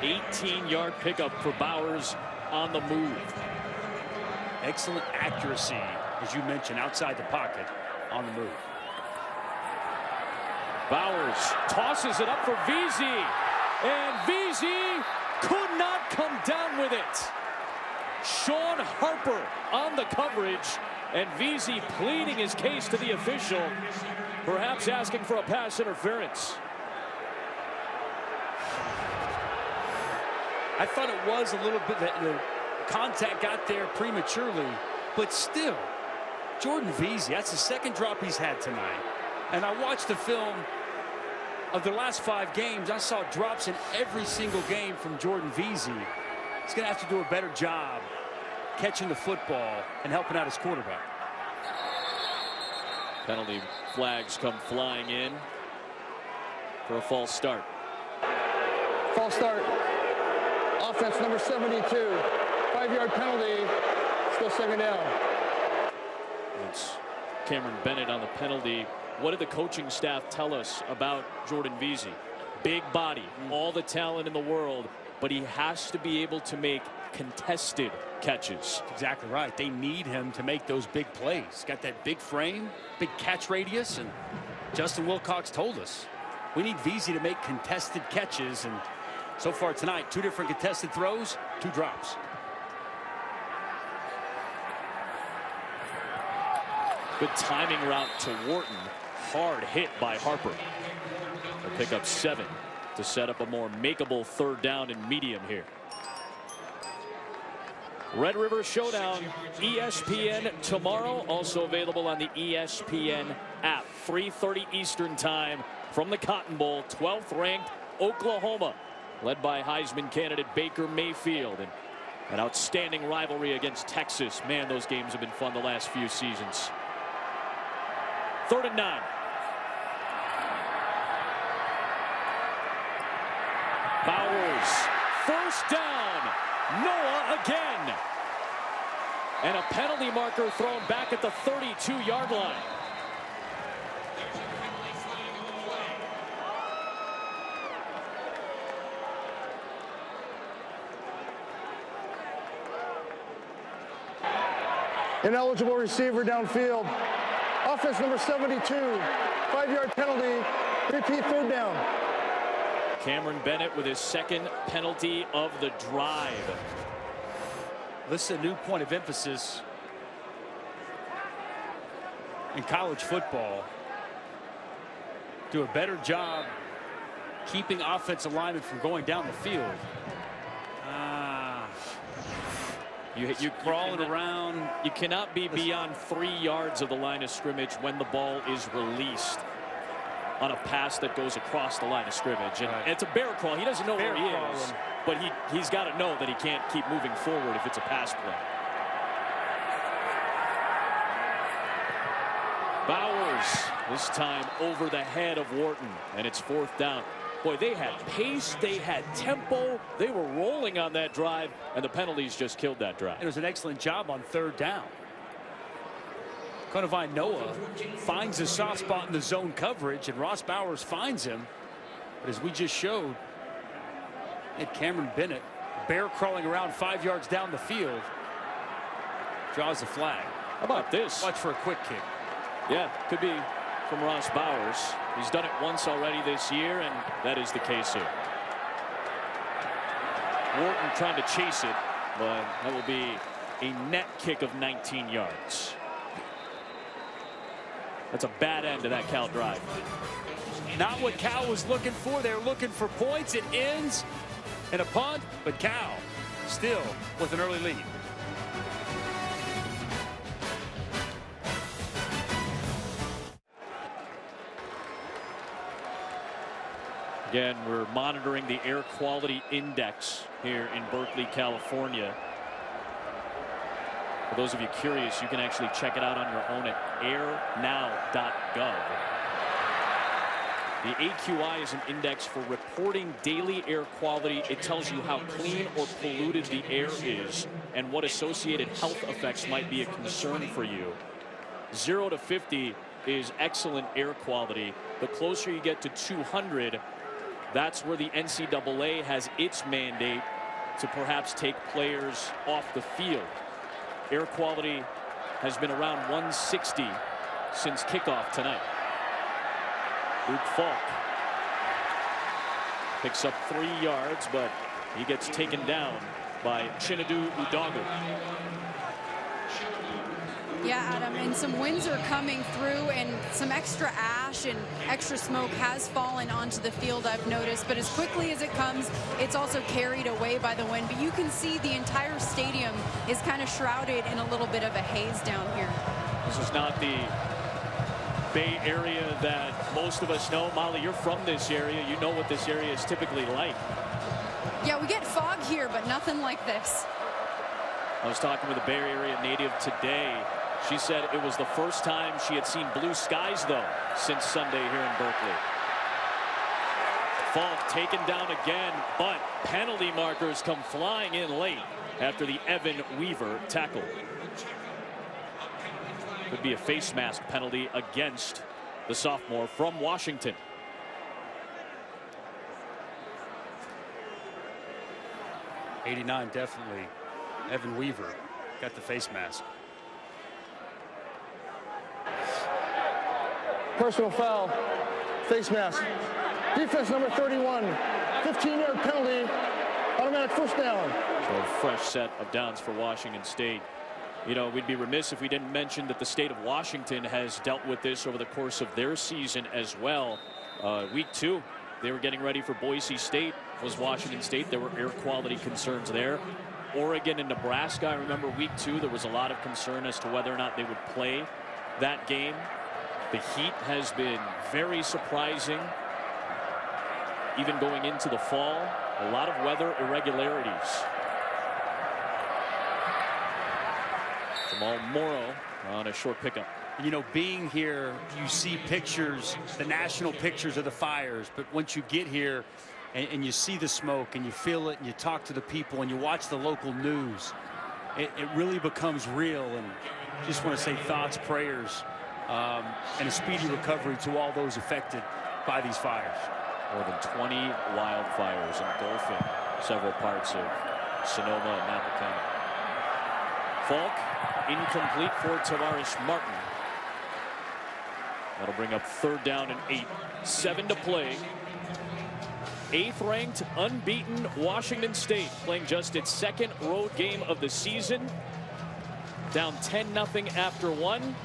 $18-yard pickup for Bowers on the move. Excellent accuracy, as you mentioned, outside the pocket on the move. Bowers tosses it up for Veazey, and Veazey could not come down with it. Sean Harper on the coverage, and Veazey pleading his case to the official, perhaps asking for a pass interference. I thought it was a little bit that the contact got there prematurely, but still, Jordan Veazey, that's the second drop he's had tonight. And I watched the film of the last 5 games. I saw drops in every single game from Jordan Veazey. He's going to have to do a better job catching the football and helping out his quarterback. Penalty flags come flying in for a false start. False start. Offense number 72. 5-yard penalty. Still second down. It's Cameron Bennett on the penalty. What did the coaching staff tell us about Jordan Veazey? Big body, all the talent in the world, but he has to be able to make contested catches. Exactly right. They need him to make those big plays. He's got that big frame, big catch radius, and Justin Wilcox told us we need Veazey to make contested catches, and so far tonight, 2 different contested throws, 2 drops. Good timing route to Wharton. Hard hit by Harper. They'll pick up 7 to set up a more makeable 3rd down and medium here. Red River Showdown, ESPN tomorrow, also available on the ESPN app. 3:30 Eastern time from the Cotton Bowl. 12th ranked Oklahoma, led by Heisman candidate Baker Mayfield, and an outstanding rivalry against Texas. Man, those games have been fun the last few seasons. 3rd and 9. Bowers, first down. Noah again. And a penalty marker thrown back at the 32-yard line. Ineligible receiver downfield. Offense number 72. 5-yard penalty. Repeat 3rd down. Cameron Bennett with his second penalty of the drive. This is a new point of emphasis in college football. Do a better job keeping offensive linemen from going down the field. You crawling around. You cannot be beyond 3 yards of the line of scrimmage when the ball is released on a pass that goes across the line of scrimmage. And it's a bear crawl. He doesn't know where he is, but he's got to know that he can't keep moving forward if it's a pass play. Bowers this time over the head of Wharton, and it's 4th down. Boy, they had pace, they had tempo, they were rolling on that drive, and the penalties just killed that drive. It was an excellent job on 3rd down. Conavine Noah finds a soft spot in the zone coverage, and Ross Bowers finds him. But as we just showed, Cameron Bennett bear crawling around 5 yards down the field, draws the flag. How about this? Watch for a quick kick. Yeah, could be from Ross Bowers. He's done it once already this year, and that is the case here. Wharton trying to chase it, but that will be a net kick of 19 yards. That's a bad end to that Cal drive. Not what Cal was looking for. They're looking for points. It ends in a punt, but Cal still with an early lead. Again, we're monitoring the air quality index here in Berkeley, California. For those of you curious, you can actually check it out on your own at airnow.gov. The AQI is an index for reporting daily air quality. It tells you how clean or polluted the air is and what associated health effects might be a concern for you. 0 to 50 is excellent air quality. The closer you get to 200, that's where the NCAA has its mandate to perhaps take players off the field. Air quality has been around 160 since kickoff tonight. Luke Falk picks up 3 yards, but he gets taken down by Chinedu Udogu. Yeah, Adam, and some winds are coming through, and some extra ash and extra smoke has fallen onto the field, I've noticed. But as quickly as it comes, it's also carried away by the wind. But you can see the entire stadium is kind of shrouded in a little bit of a haze down here. This is not the Bay Area that most of us know. Molly, you're from this area. You know what this area is typically like. Yeah, we get fog here, but nothing like this. I was talking with a Bay Area native today. She said it was the first time she had seen blue skies, though, since Sunday here in Berkeley. Falk taken down again, but penalty markers come flying in late after the Evan Weaver tackle. Could be a face mask penalty against the sophomore from Washington. '89, definitely. Evan Weaver got the face mask. Personal foul, face mask. Defense number 31, 15-yard penalty, automatic 1st down. So a fresh set of downs for Washington State. You know, we'd be remiss if we didn't mention that the state of Washington has dealt with this over the course of their season as well. Week 2, they were getting ready for Boise State. Was Washington State. There were air quality concerns there. Oregon and Nebraska, I remember week 2, there was a lot of concern as to whether or not they would play that game. The heat has been very surprising, even going into the fall. A lot of weather irregularities. Jamal Morrow on a short pickup. You know, being here, you see pictures, the national pictures of the fires, but once you get here and you see the smoke and you feel it and you talk to the people and you watch the local news, it really becomes real. And just want to say thoughts, prayers, and a speedy recovery to all those affected by these fires. More than 20 wildfires engulfing several parts of Sonoma and Napa County. Falk incomplete for Tavares Martin. That'll bring up 3rd down and 8. 7 to play. 8th-ranked, unbeaten Washington State playing just its second road game of the season. Down 10-0 after one.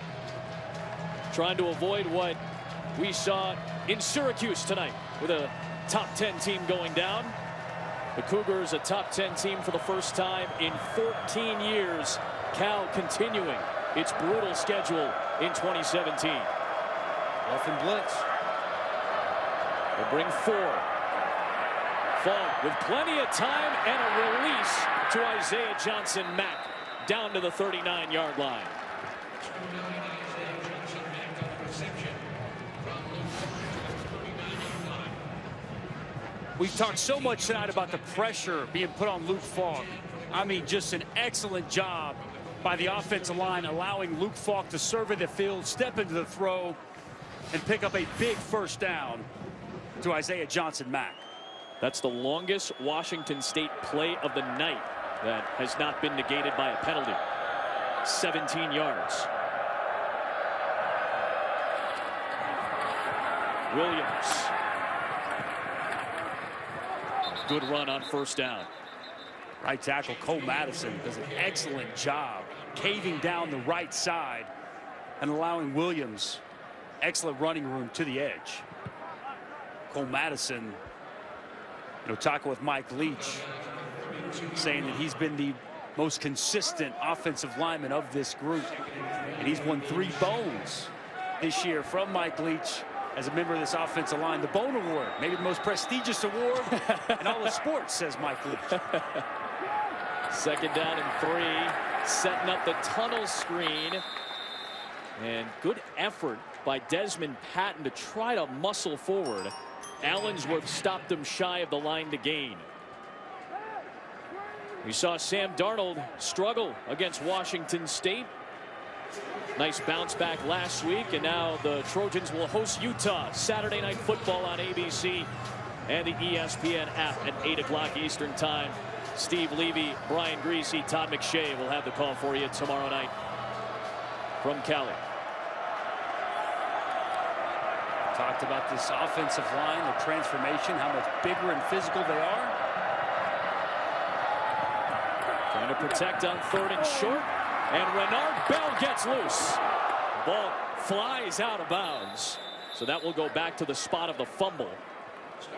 Trying to avoid what we saw in Syracuse tonight with a top 10 team going down. The Cougars a top 10 team for the first time in 14 years. Cal continuing its brutal schedule in 2017. Off and blitz. They'll bring 4. Falk with plenty of time and a release to Isaiah Johnson-Mack down to the 39-yard line. We've talked so much tonight about the pressure being put on Luke Falk. I mean, just an excellent job by the offensive line, allowing Luke Falk to survey the field, step into the throw, and pick up a big first down to Isaiah Johnson-Mack. That's the longest Washington State play of the night that has not been negated by a penalty. 17 yards. Williams. Good run on first down. Right tackle Cole Madison does an excellent job caving down the right side and allowing Williams excellent running room to the edge. Cole Madison, talking with Mike Leach, saying that he's been the most consistent offensive lineman of this group, and he's won 3 bones this year from Mike Leach as a member of this offensive line. The Bone Award, maybe the most prestigious award in all of sports, says Mike Leach. Second down and 3, setting up the tunnel screen, and good effort by Desmond Patton to try to muscle forward. Allensworth stopped him shy of the line to gain. We saw Sam Darnold struggle against Washington State. Nice bounce back last week, and now the Trojans will host Utah Saturday Night Football on ABC and the ESPN app at 8 o'clock Eastern Time. Steve Levy, Brian Griese, Todd McShay will have the call for you tomorrow night from Cali. Talked about this offensive line, the transformation, how much bigger and physical they are. Trying to protect on 3rd and short, and Renard Bell gets loose. Ball flies out of bounds, so that will go back to the spot of the fumble.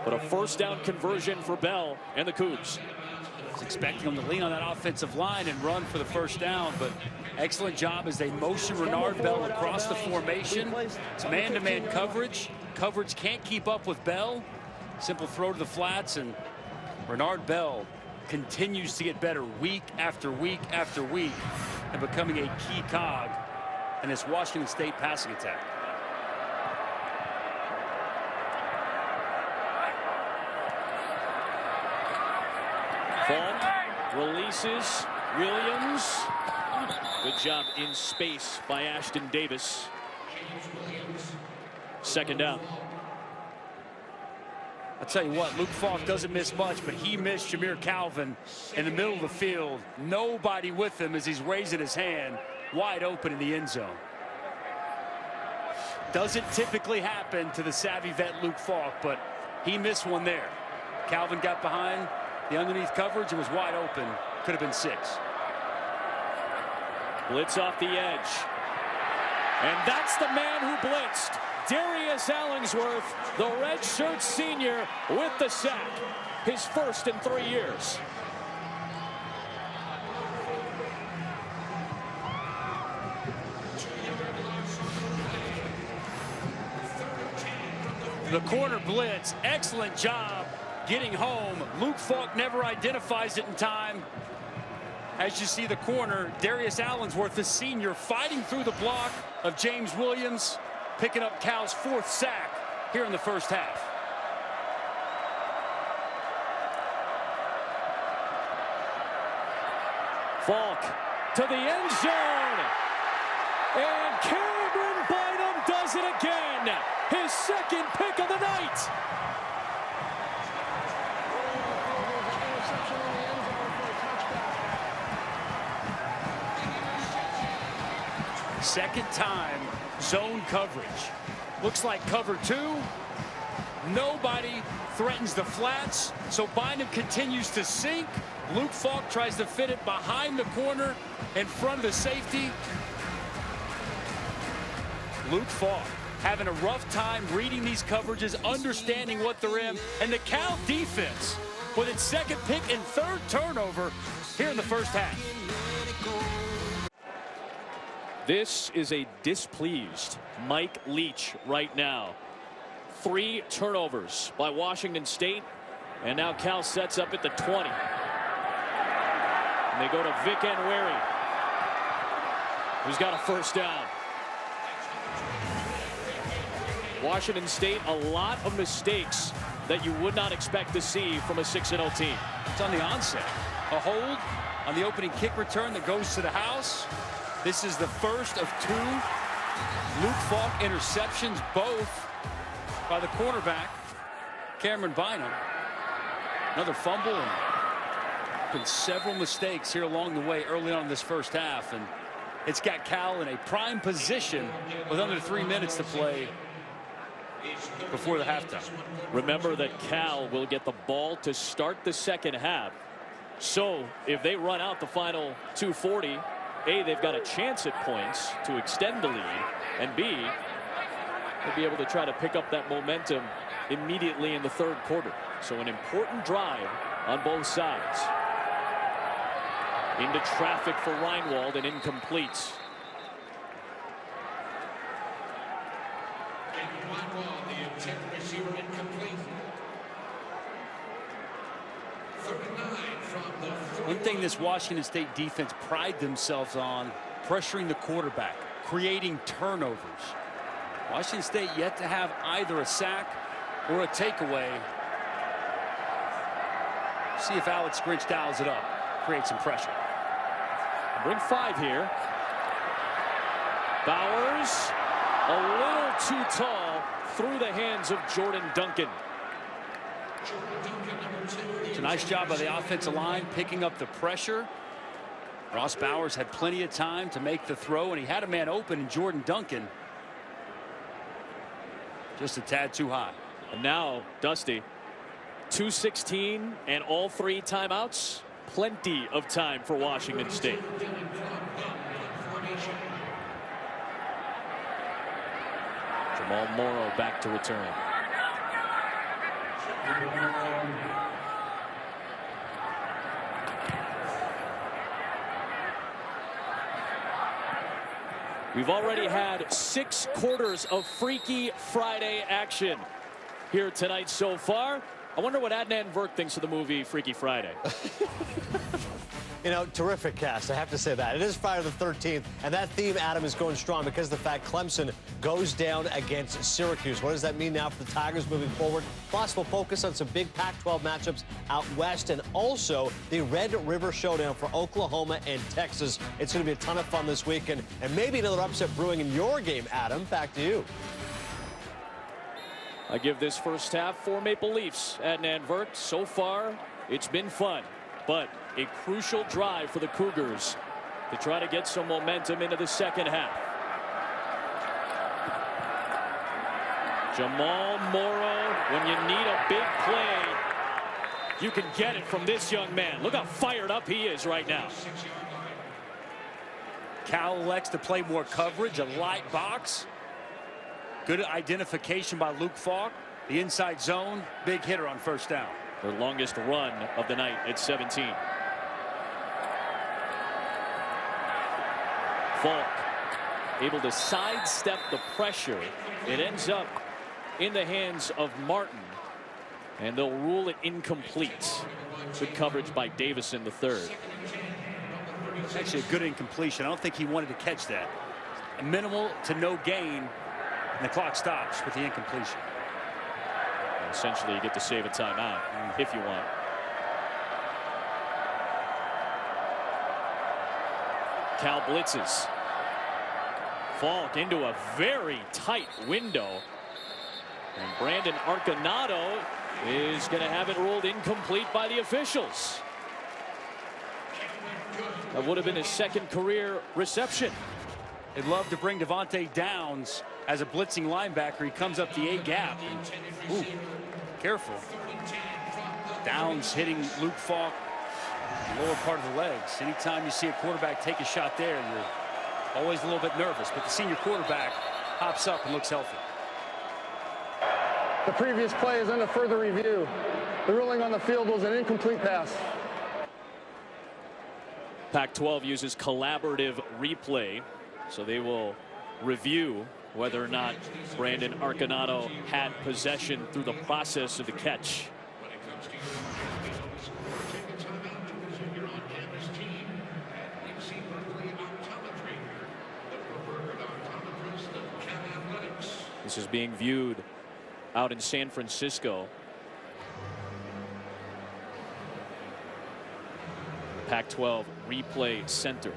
But a first down conversion for Bell and the Cougs. I was expecting them to lean on that offensive line and run for the first down, but excellent job as they motion Renard Bell across the formation. It's man-to-man coverage. Coverage can't keep up with Bell. Simple throw to the flats, and Renard Bell continues to get better week after week after week and becoming a key cog in this Washington State passing attack. Falk releases Williams. Good job in space by Ashton Davis. Second down. I'll tell you what, Luke Falk doesn't miss much, but he missed Jameer Calvin in the middle of the field. Nobody with him as he's raising his hand wide open in the end zone. Doesn't typically happen to the savvy vet Luke Falk, but he missed one there. Calvin got behind the underneath coverage and was wide open. Could have been 6. Blitz off the edge. And that's the man who blitzed. Darius Allensworth, the redshirt senior, with the sack. His first in 3 years. The corner blitz, excellent job getting home. Luke Falk never identifies it in time. As you see the corner, Darius Allensworth, the senior, fighting through the block of James Williams, picking up Cal's 4th sack here in the first half. Falk to the end zone. And Cameron Bynum does it again. His 2nd pick of the night. Second time zone coverage. Looks like cover 2. Nobody threatens the flats, so Bynum continues to sink. Luke Falk tries to fit it behind the corner in front of the safety. Luke Falk having a rough time reading these coverages, understanding what they're in, and the Cal defense with its second pick and third turnover here in the first half. This is a displeased Mike Leach right now. 3 turnovers by Washington State, and now Cal sets up at the 20. And they go to Vic Enweri, who's got a first down. Washington State, a lot of mistakes that you would not expect to see from a 6-0 team. It's on the onset. A hold on the opening kick return that goes to the house. This is the first of 2 Luke Falk interceptions, both by the cornerback, Cameron Bynum. Another fumble, and been several mistakes here along the way early on in this first half, and it's got Cal in a prime position with under 3 minutes to play before the halftime. Remember that Cal will get the ball to start the second half. So if they run out the final 2:40, A, they've got a chance at points to extend the lead, and B, they'll be able to try to pick up that momentum immediately in the third quarter. So an important drive on both sides. Into traffic for Reinwald and incomplete. The intended receiver incomplete. 39 from the 40. One thing this Washington State defense pride themselves on, pressuring the quarterback, creating turnovers. Washington State yet to have either a sack or a takeaway. See if Alex Grinch dials it up, create some pressure. Bring 5 here. Bowers, a little too tall, through the hands of Jordan Duncan. It's a nice job by the offensive line picking up the pressure. Ross Bowers had plenty of time to make the throw, and he had a man open in Jordan Duncan. Just a tad too high. And now, Dusty, 2:16 and all 3 timeouts. Plenty of time for Washington State. Jamal Morrow back to return. We've already had 6 quarters of Freaky Friday action here tonight so far. I wonder what Adnan Virk thinks of the movie Freaky Friday. You know, terrific cast, I have to say that. It is Friday the 13th, and that theme, Adam, is going strong because of the fact Clemson goes down against Syracuse. What does that mean now for the Tigers moving forward? Plus, we'll focus on some big Pac-12 matchups out west, and also the Red River Showdown for Oklahoma and Texas. It's going to be a ton of fun this weekend, and maybe another upset brewing in your game, Adam. Back to you. I give this first half for Maple Leafs. Adnan Virk, so far, it's been fun, but a crucial drive for the Cougars to try to get some momentum into the second half. Jamal Morrow, when you need a big play, you can get it from this young man. Look how fired up he is right now. Cal elects to play more coverage, a light box. Good identification by Luke Falk. The inside zone, big hitter on first down. Their longest run of the night at 17. Falk able to sidestep the pressure. It ends up in the hands of Martin, and they'll rule it incomplete. Good coverage by Davison the third. Actually a good incompletion. I don't think he wanted to catch that. A minimal to no gain, and the clock stops with the incompletion. And essentially, you get to save a timeout if you want. Cal blitzes. Falk into a very tight window. And Brandon Arconado is going to have it ruled incomplete by the officials. That would have been his second career reception. They'd love to bring Devontae Downs as a blitzing linebacker. He comes up the A gap. Ooh, careful. Downs hitting Luke Falk in the lower part of the legs. Anytime you see a quarterback take a shot there, you're always a little bit nervous. But the senior quarterback hops up and looks healthy. The previous play is under further review. The ruling on the field was an incomplete pass. Pac-12 uses collaborative replay, so they will review whether or not Brandon Arconato had possession through the process of the catch. This is being viewed out in San Francisco. Pac-12 replay center.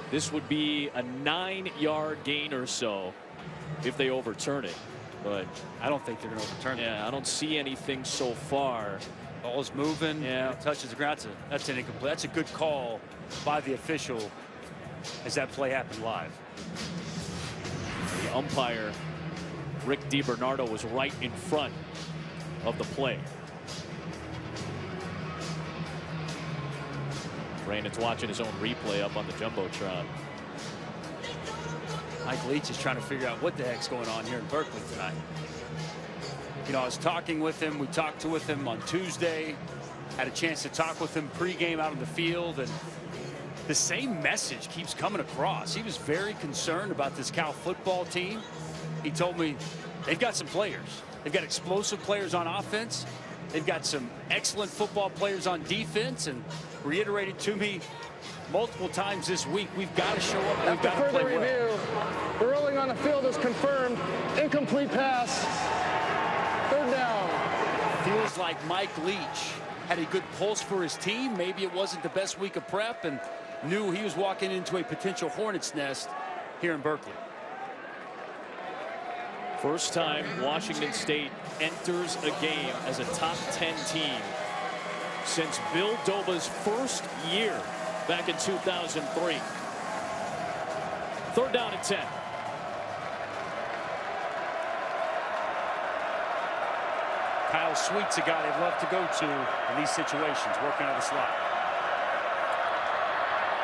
This would be a 9-yard gain or so if they overturn it, but I don't think they're going to overturn it. Yeah, I don't see anything so far. Ball's moving. Yeah, it touches the ground. That's an incomplete. That's a good call by the official as that play happened live. The umpire, Rick DiBernardo, was right in front of the play. Brandon's watching his own replay up on the Jumbotron. Mike Leach is trying to figure out what the heck's going on here in Berkeley tonight. You know, I was talking with him. We talked with him on Tuesday. Had a chance to talk with him pregame out on the field, and the same message keeps coming across. He was very concerned about this Cal football team. He told me they've got some players. They've got explosive players on offense. They've got some excellent football players on defense, and reiterated to me multiple times this week, we've got to show up and we've got to play well. After further review, the ruling on the field is confirmed. Incomplete pass. Third down. Feels like Mike Leach had a good pulse for his team. Maybe it wasn't the best week of prep and knew he was walking into a potential hornet's nest here in Berkeley. First time Washington State enters a game as a top 10 team since Bill Doba's first year back in 2003. Third down and 10. Kyle Sweet's a guy they'd love to go to in these situations, working out of the slot.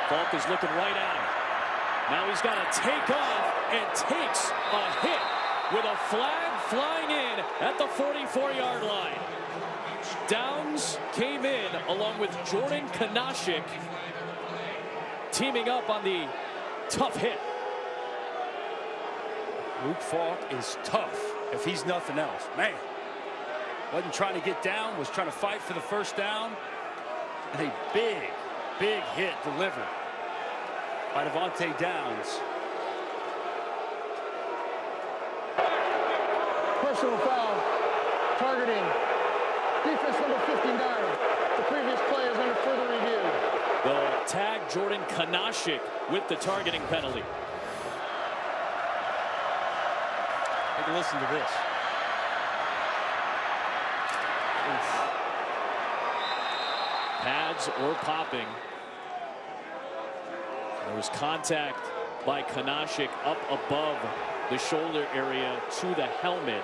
Falk is looking right at him. Now he's got to take off and takes a hit with a flag flying in at the 44-yard line. Downs came in along with Jordan Kanashik, teaming up on the tough hit. Luke Falk is tough if he's nothing else. Man, wasn't trying to get down, was trying to fight for the first down. And a big, big hit delivered by Devontae Downs. Personal foul. Targeting. Defense number 59. The previous play is under further review. They'll tag Jordan Kanashik with the targeting penalty. Take a listen to this. Oof. Pads or popping. There was contact by Kanashik up above the shoulder area to the helmet.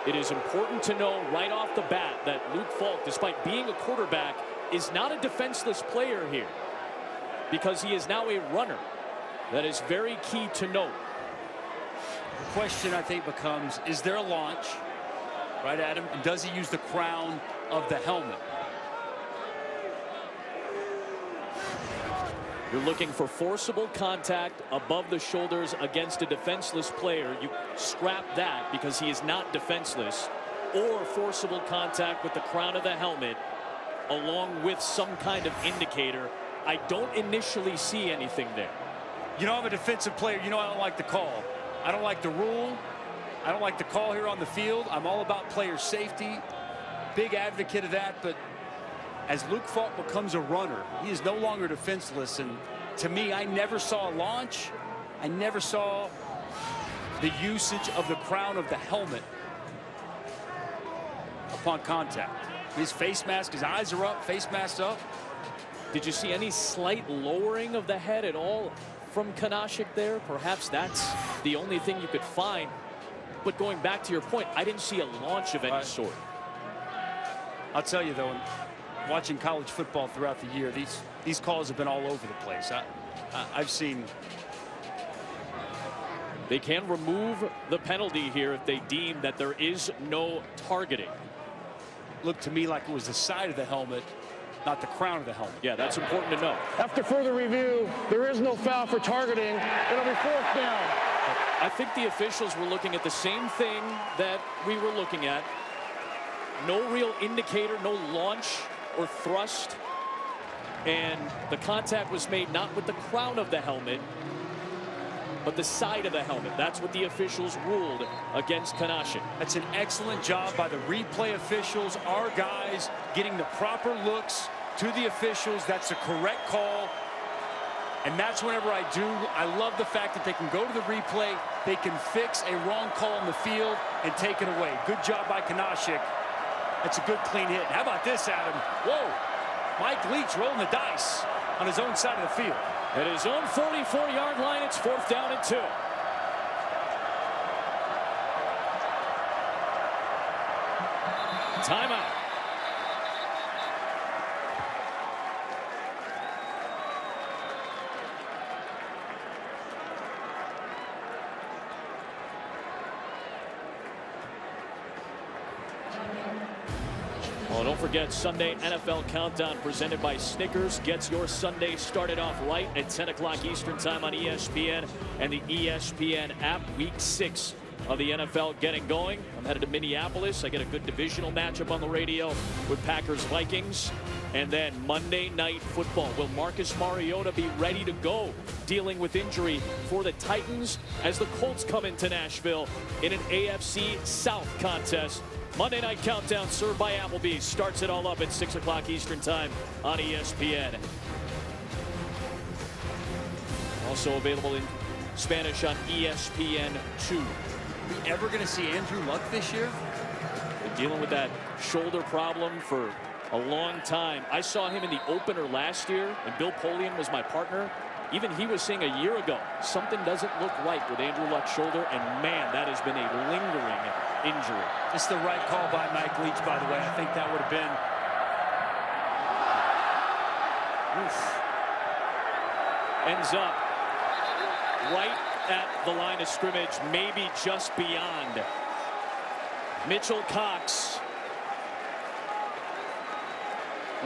It is important to know right off the bat that Luke Falk, despite being a quarterback, is not a defenseless player here, because he is now a runner. That is very key to note. The question, I think, becomes, is there a launch, right, Adam? And does he use the crown of the helmet? You're looking for forcible contact above the shoulders against a defenseless player. You scrap that because he is not defenseless, or forcible contact with the crown of the helmet along with some kind of indicator. I don't initially see anything there. You know, I'm a defensive player. You know, I don't like the call. I don't like the rule. I don't like the call here on the field. I'm all about player safety. Big advocate of that. But as Luke Falk becomes a runner, he is no longer defenseless. And to me, I never saw a launch. I never saw the usage of the crown of the helmet upon contact. His face mask, his eyes are up, face mask up. Did you see any slight lowering of the head at all from Kanashik there? Perhaps that's the only thing you could find. But going back to your point, I didn't see a launch of any sort. I'll tell you, though, watching college football throughout the year, these calls have been all over the place. I've seen. They can remove the penalty here if they deem that there is no targeting. Looked to me like it was the side of the helmet, not the crown of the helmet. Yeah, that's important to know. After further review, there is no foul for targeting. It'll be 4th down. I think the officials were looking at the same thing that we were looking at. No real indicator, no launch or thrust. And the contact was made not with the crown of the helmet, but the side of the helmet. That's what the officials ruled against Khanashian. That's an excellent job by the replay officials. Our guys getting the proper looks to the officials. That's a correct call. And that's whenever I do. I love the fact that they can go to the replay. They can fix a wrong call on the field and take it away. Good job by Khanashian. That's a good clean hit. How about this, Adam? Whoa. Mike Leach rolling the dice on his own side of the field. At his own 44-yard line, it's 4th down and 2. Timeout. Oh, don't forget Sunday NFL Countdown presented by Snickers gets your Sunday started off right at 10 o'clock Eastern time on ESPN and the ESPN app. Week 6 of the NFL getting going. I'm headed to Minneapolis. I get a good divisional matchup on the radio with Packers Vikings. And then Monday Night Football. Will Marcus Mariota be ready to go dealing with injury for the Titans as the Colts come into Nashville in an AFC South contest? Monday Night Countdown served by Applebee's starts it all up at 6 o'clock Eastern time on ESPN. Also available in Spanish on ESPN2. Are we ever going to see Andrew Luck this year? Been dealing with that shoulder problem for a long time. I saw him in the opener last year, and Bill Polian was my partner. Even he was saying a year ago, something doesn't look right with Andrew Luck's shoulder, and man, that has been a lingering injury. It's the right call by Mike Leach, by the way. I think that would have been. Oof. Ends up right at the line of scrimmage, maybe just beyond. Mitchell Cox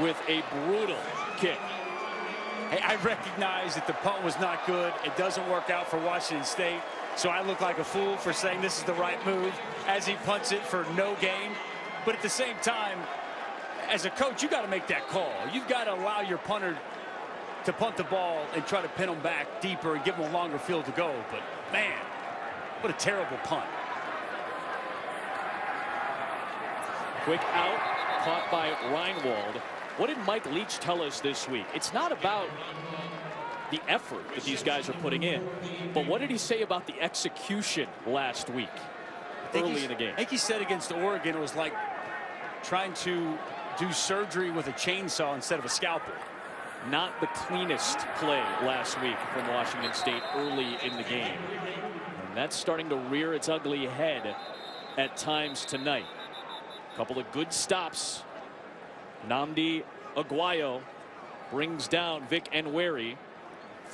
with a brutal kick. Hey, I recognize that the punt was not good. It doesn't work out for Washington State. So I look like a fool for saying this is the right move as he punts it for no gain. But at the same time, as a coach, you got to make that call. You've got to allow your punter to punt the ball and try to pin them back deeper and give them a longer field to go. But, man, what a terrible punt. Quick out, caught by Reinwald. What did Mike Leach tell us this week? It's not about the effort that these guys are putting in, but what did he say about the execution last week, early in the game? I think he said against Oregon it was like trying to do surgery with a chainsaw instead of a scalpel. Not the cleanest play last week from Washington State early in the game. And that's starting to rear its ugly head at times tonight. A couple of good stops. Nnamdi Aguayo brings down Vic Enweri.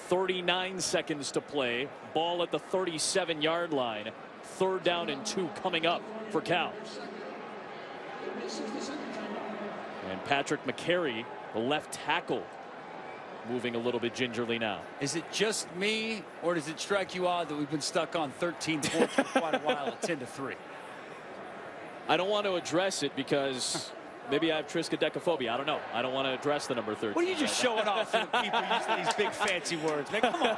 39 seconds to play. Ball at the 37-yard line. 3rd down and 2 coming up for Cal. And Patrick McCary, the left tackle, moving a little bit gingerly now. Is it just me, or does it strike you odd that we've been stuck on 13 points for quite a while at 10-3? I don't want to address it because maybe I have triskaidekaphobia. I don't know. I don't want to address the number 13. What are you just showing off for the people using these big fancy words, man? Come on.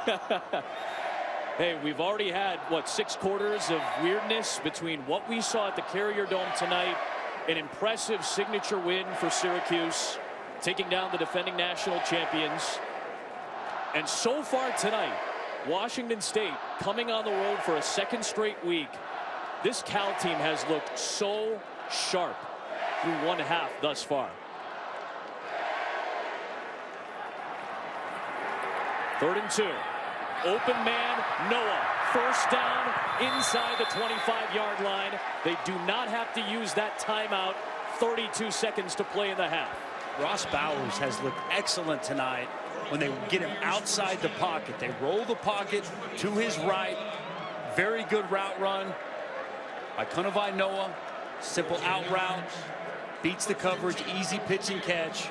Hey, we've already had, what, 6 quarters of weirdness between what we saw at the Carrier Dome tonight, an impressive signature win for Syracuse, taking down the defending national champions. And so far tonight, Washington State coming on the road for a 2nd straight week. This Cal team has looked so sharp through 1/2 thus far. 3rd and 2. Open man, Noah. 1st down inside the 25-yard line. They do not have to use that timeout. 32 seconds to play in the half. Ross Bowers has looked excellent tonight when they get him outside the pocket. They roll the pocket to his right. Very good route run by Kunavai Noah. Simple out route. Beats the coverage. Easy pitch and catch.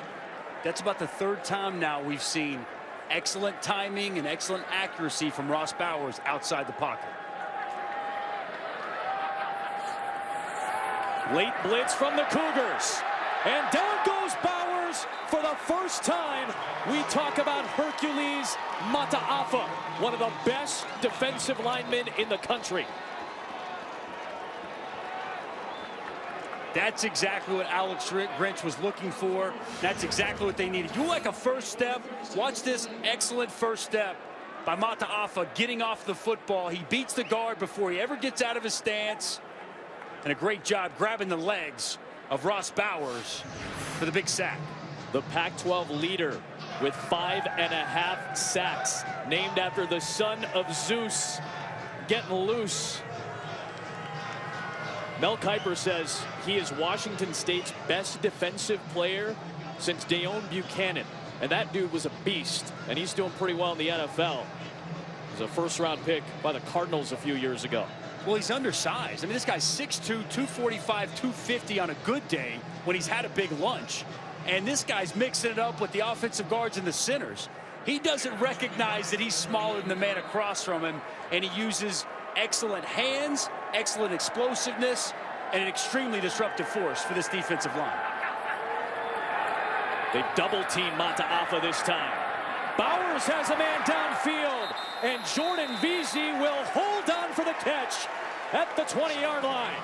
That's about the third time now we've seen excellent timing and excellent accuracy from Ross Bowers outside the pocket. Late blitz from the Cougars. And down goes Bowers for the first time. We talk about Hercules Mata'afa, one of the best defensive linemen in the country. That's exactly what Alex Grinch was looking for. That's exactly what they needed. You like a first step? Watch this excellent first step by Mata'afa getting off the football. He beats the guard before he ever gets out of his stance. And a great job grabbing the legs of Ross Bowers for the big sack. The Pac-12 leader with 5.5 sacks, named after the son of Zeus, getting loose. Mel Kiper says he is Washington State's best defensive player since Deone Buchanan. And that dude was a beast, and he's doing pretty well in the NFL. He was a first-round pick by the Cardinals a few years ago. Well, he's undersized. I mean, this guy's 6'2", 245, 250 on a good day when he's had a big lunch. And this guy's mixing it up with the offensive guards and the centers. He doesn't recognize that he's smaller than the man across from him, and he uses excellent hands, excellent explosiveness, and an extremely disruptive force for this defensive line. They double-team Mata'afa this time. Bowers has a man downfield, and Jordan Veazey will hold on for the catch at the 20-yard line.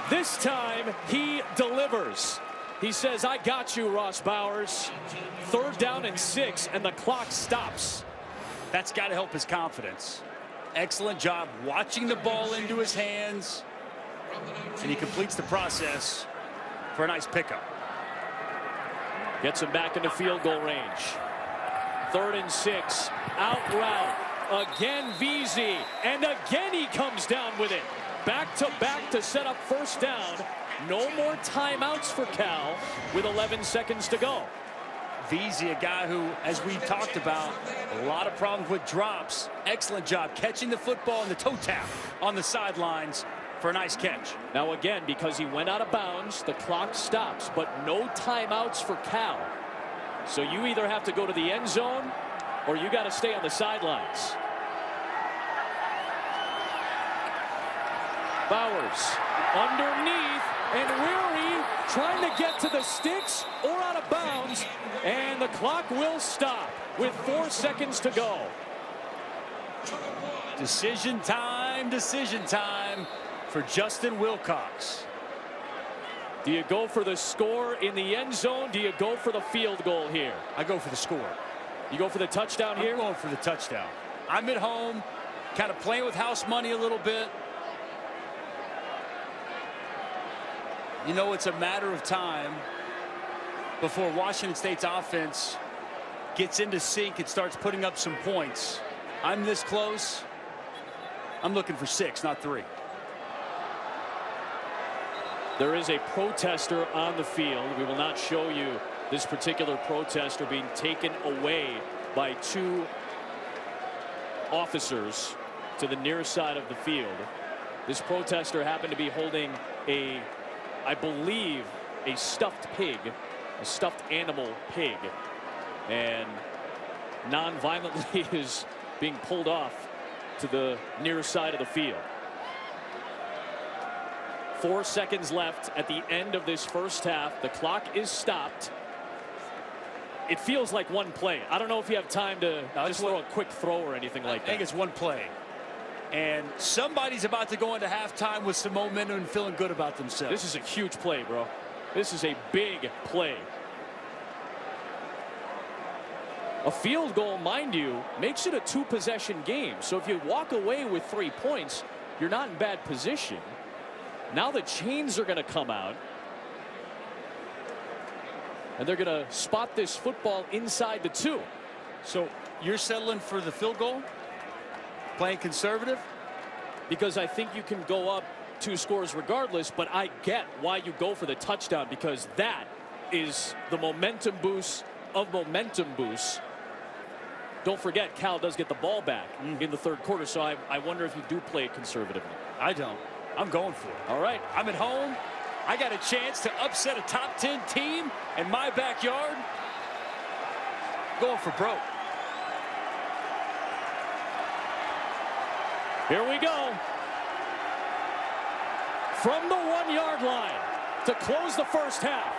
This time, he delivers. He says, I got you, Ross Bowers. 3rd down and 6, and the clock stops. That's got to help his confidence. Excellent job watching the ball into his hands, and he completes the process for a nice pickup. Gets him back into field goal range. 3rd and 6, out route. Again Veazey, and again he comes down with it. Back to back to set up 1st down. No more timeouts for Cal with 11 seconds to go. Veazey, a guy who, as we talked about, a lot of problems with drops. Excellent job catching the football and the toe tap on the sidelines for a nice catch. Now again, because he went out of bounds, the clock stops, but no timeouts for Cal. So you either have to go to the end zone or you got to stay on the sidelines. Bowers underneath, and Weary trying to get to the sticks or out of bounds, and the clock will stop with 4 seconds to go. Decision time for Justin Wilcox. Do you go for the score in the end zone? Do you go for the field goal here? I go for the score. You go for the touchdown here? I'm going for the touchdown. I'm at home, kind of playing with house money a little bit. You know, it's a matter of time before Washington State's offense gets into sync and starts putting up some points. I'm this close. I'm looking for 6, not 3. There is a protester on the field. We will not show you this particular protester being taken away by 2 officers to the near side of the field. This protester happened to be holding I believe, a stuffed pig, a stuffed animal pig, and non-violently is being pulled off to the near side of the field. 4 seconds left at the end of this first half. The clock is stopped. It feels like one play. I don't know if you have time to just throw a quick throw or anything like that. I think it's one play. And somebody's about to go into halftime with some momentum and feeling good about themselves. This is a huge play, bro. This is a big play. A field goal, mind you, makes it a 2-possession game. So if you walk away with 3 points, you're not in bad position. Now the chains are going to come out. And they're going to spot this football inside the 2. So you're settling for the field goal? Playing conservative? Because I think you can go up 2 scores regardless, but I get why you go for the touchdown, because that is the momentum boost of momentum boosts. Don't forget, Cal does get the ball back in the 3rd quarter, so I wonder if you do play it conservatively. I don't. I'm going for it. All right. I'm at home. I got a chance to upset a top 10 team in my backyard. Going for broke. Here we go. From the 1-yard line to close the first half.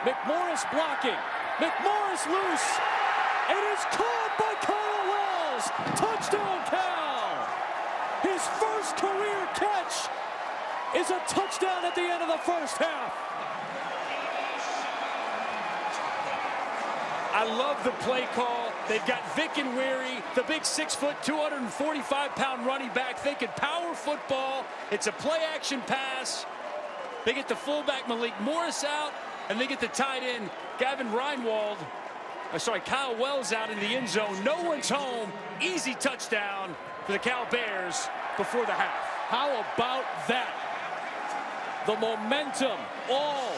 McMorris blocking. McMorris loose. It is caught by Kyle Wells. Touchdown, Cal. His first career catch is a touchdown at the end of the first half. I love the play call. They've got Vic and Weary, the big 6', 245-pound running back, thinking power football. It's a play-action pass. They get the fullback Malik Morris out, and they get the tight end Kyle Wells out in the end zone. No one's home. Easy touchdown for the Cal Bears before the half. How about that? The momentum all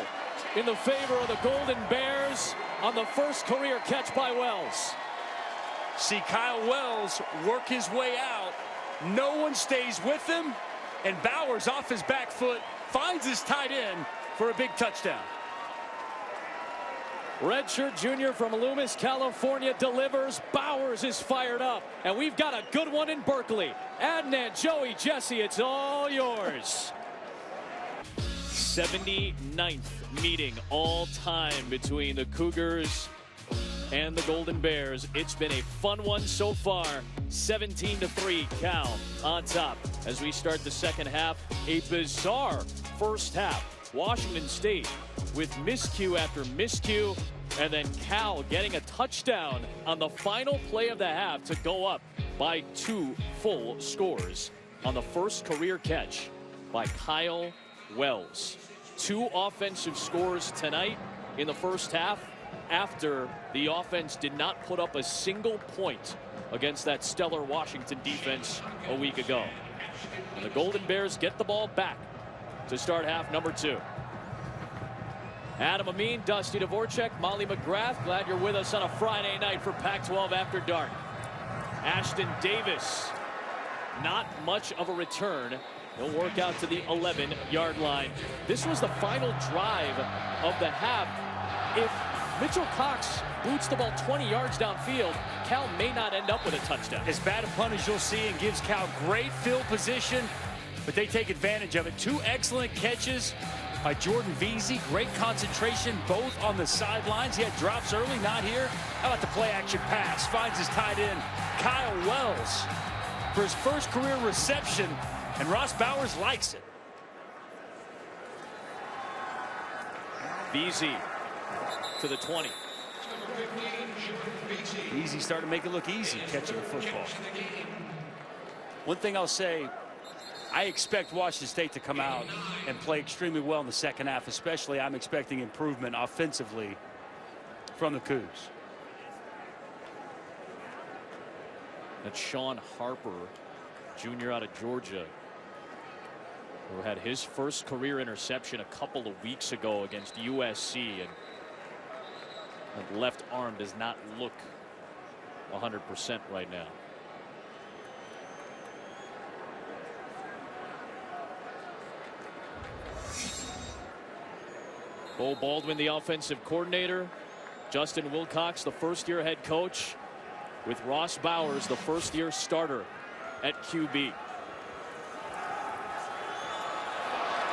in the favor of the Golden Bears on the first career catch by Wells. See Kyle Wells work his way out. No one stays with him, and Bowers off his back foot finds his tight end for a big touchdown. Redshirt junior from Loomis, California delivers. Bowers is fired up, and we've got a good one in Berkeley. Adnan, Joey, Jesse, it's all yours. 79th meeting all time between the Cougars and the Golden Bears. It's been a fun one so far. 17-3, Cal on top. As we start the second half, a bizarre first half. Washington State with miscue after miscue, and then Cal getting a touchdown on the final play of the half to go up by 2 full scores on the first career catch by Kyle Wells. 2 offensive scores tonight in the first half after the offense did not put up a single point against that stellar Washington defense a week ago. And the Golden Bears get the ball back to start half number 2. Adam Amin, Dusty Dvorak, Molly McGrath, glad you're with us on a Friday night for Pac-12 After Dark. Ashton Davis, not much of a return. He'll work out to the 11-yard line. This was the final drive of the half. If Mitchell Cox boots the ball 20 yards downfield, Cal may not end up with a touchdown. As bad a punt as you'll see, and gives Cal great field position, but they take advantage of it. 2 excellent catches by Jordan Veazey. Great concentration both on the sidelines. He had drops early, not here. How about the play-action pass? Finds his tight end, Kyle Wells, for his first career reception, and Ross Bowers likes it. Veazey to the 20. Veazey started to make it look easy catching the football. One thing I'll say, I expect Washington State to come out and play extremely well in the second half. Especially, I'm expecting improvement offensively from the Cougs. That's Sean Harper, junior out of Georgia, who had his first career interception a couple of weeks ago against USC, and that left arm does not look 100% right now. Bo Baldwin, the offensive coordinator. Justin Wilcox, the first-year head coach, with Ross Bowers, the first-year starter at QB.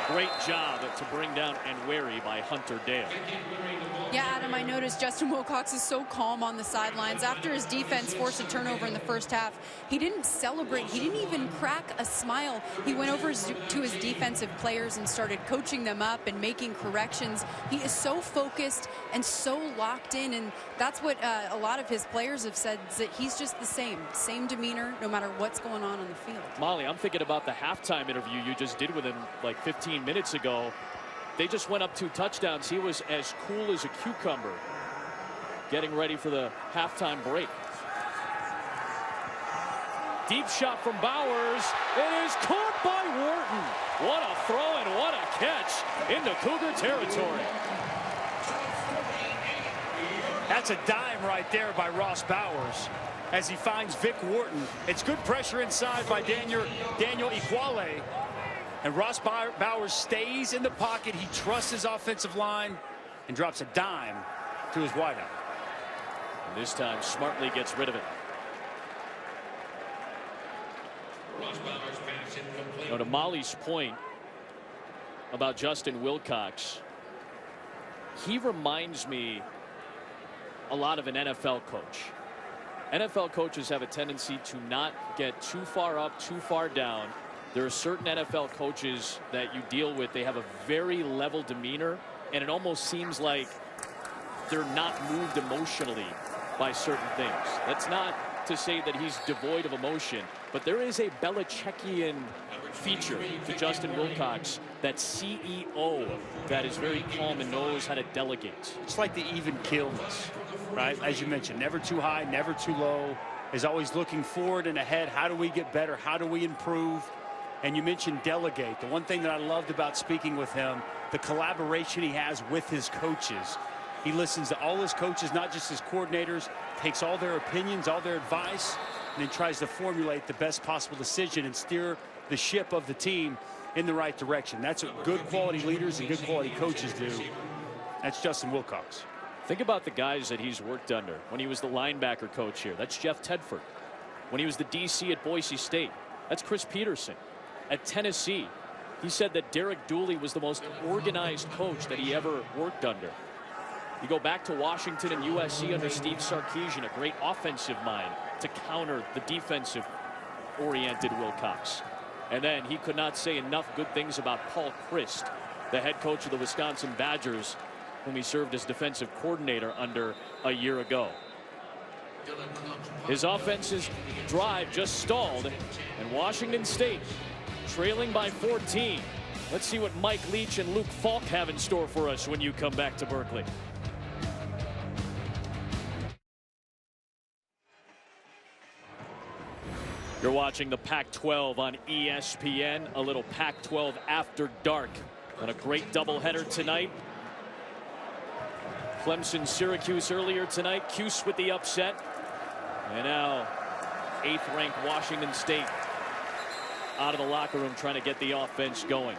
Great job to bring down Nwaneri by Hunter Dale. Yeah, Adam, I noticed Justin Wilcox is so calm on the sidelines. After his defense forced a turnover in the first half, he didn't celebrate. He didn't even crack a smile. He went over to his defensive players and started coaching them up and making corrections. He is so focused and so locked in, and that's what a lot of his players have said, is that he's just the same demeanor no matter what's going on the field. Molly, I'm thinking about the halftime interview you just did with him like 15 minutes ago. They just went up 2 touchdowns. He was as cool as a cucumber getting ready for the halftime break. Deep shot from Bowers. It is caught by Wharton. What a throw and what a catch into Cougar territory. That's a dime right there by Ross Bowers as he finds Vic Wharton. It's good pressure inside by Daniel Ekuale. And Ross Bowers stays in the pocket. He trusts his offensive line and drops a dime to his wideout. And this time smartly gets rid of it. You know, to Molly's point about Justin Wilcox, he reminds me a lot of an NFL coach. NFL coaches have a tendency to not get too far up, too far down. There are certain NFL coaches that you deal with, they have a very level demeanor, and it almost seems like they're not moved emotionally by certain things. That's not to say that he's devoid of emotion, but there is a Belichickian feature to Justin Wilcox, that CEO that is very calm and knows how to delegate. It's like the even keelness, right? As you mentioned, never too high, never too low, is always looking forward and ahead. How do we get better? How do we improve? And you mentioned delegate. The one thing that I loved about speaking with him, the collaboration he has with his coaches. He listens to all his coaches, not just his coordinators, takes all their opinions, all their advice, and then tries to formulate the best possible decision and steer the ship of the team in the right direction. That's what good quality leaders and good quality coaches do. That's Justin Wilcox. Think about the guys that he's worked under when he was the linebacker coach here. That's Jeff Tedford. When he was the DC at Boise State, that's Chris Peterson. At Tennessee, he said that Derek Dooley was the most organized coach that he ever worked under. You go back to Washington and USC under Steve Sarkisian, a great offensive mind to counter the defensive-oriented Wilcox. And then he could not say enough good things about Paul Chryst, the head coach of the Wisconsin Badgers, whom he served as defensive coordinator under a year ago. His offense's drive just stalled, and Washington State trailing by 14. Let's see what Mike Leach and Luke Falk have in store for us when you come back to Berkeley. You're watching the Pac-12 on ESPN, a little Pac-12 after dark, and a great doubleheader tonight. Clemson, Syracuse earlier tonight, Cuse with the upset, and now 8th-ranked Washington State out of the locker room trying to get the offense going.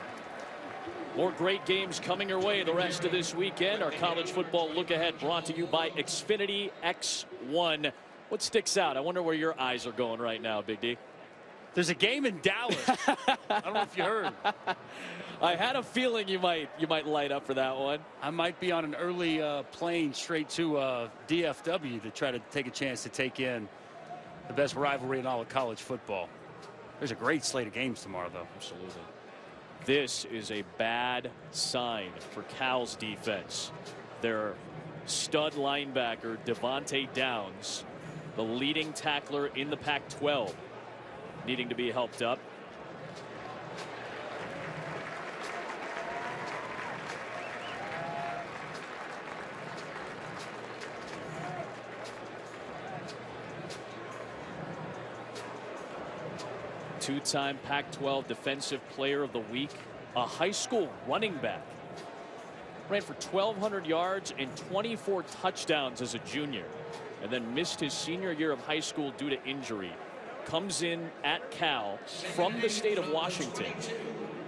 More great games coming your way the rest of this weekend. Our college football look ahead brought to you by Xfinity X1. What sticks out? I wonder where your eyes are going right now, Big D. There's a game in Dallas. I don't know if you heard. I had a feeling you might light up for that one. I might be on an early plane straight to DFW to try to take a chance to take in the best rivalry in all of college football. There's a great slate of games tomorrow, though. Absolutely. This is a bad sign for Cal's defense. Their stud linebacker, Devontae Downs, the leading tackler in the Pac-12, needing to be helped up. Two-time Pac-12 Defensive Player of the Week, a high school running back. Ran for 1,200 yards and 24 touchdowns as a junior, and then missed his senior year of high school due to injury. Comes in at Cal from the state of Washington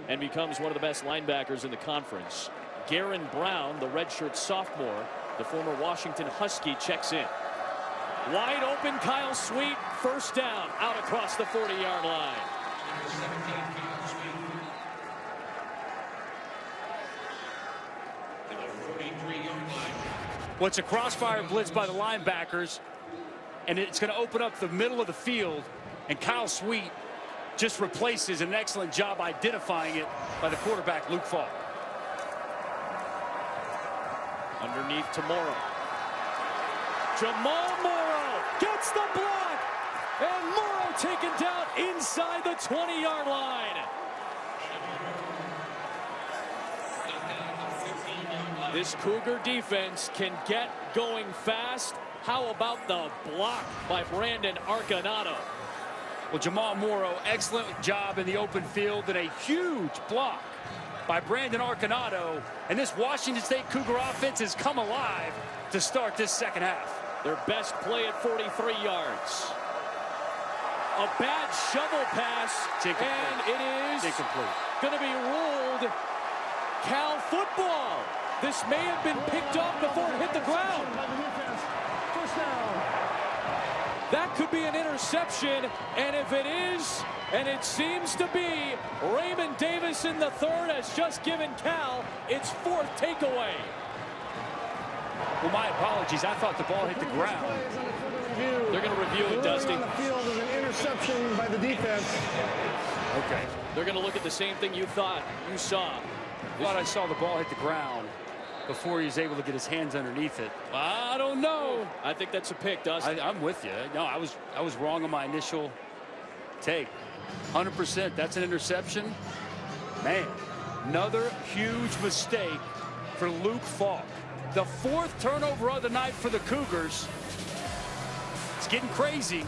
and becomes one of the best linebackers in the conference. Garen Brown, the redshirt sophomore, the former Washington Husky, checks in. Wide open Kyle Sweet, first down, out across the 40-yard line. What's a crossfire blitz by the linebackers, and it's going to open up the middle of the field, and Kyle Sweet just replaces an excellent job identifying it by the quarterback, Luke Falk. Underneath to Morrow. Jamal Morrow gets the block, and Morrow taken down inside the 20-yard line. This Cougar defense can get going fast. How about the block by Brandon Arconato? Well, Jamal Morrow, excellent job in the open field and a huge block by Brandon Arconado. And this Washington State Cougar offense has come alive to start this second half. Their best play at 43 yards. A bad shovel pass, and it is going to be ruled Cal football. This may have been picked up before it hit the ground. First down. That could be an interception, and if it is, and it seems to be, Raymond Davison III has just given Cal its 4th takeaway. Well, my apologies. I thought the ball hit the ground. They're going to review it, Dusty. On the field is an interception by the defense. Okay. They're going to look at the same thing you thought you saw. I thought I saw the ball hit the ground before he was able to get his hands underneath it. I don't know. I think that's a pick, Dusty. I'm with you. No, I was wrong on my initial take. 100%. That's an interception. Man, another huge mistake for Luke Falk. The 4th turnover of the night for the Cougars. It's getting crazy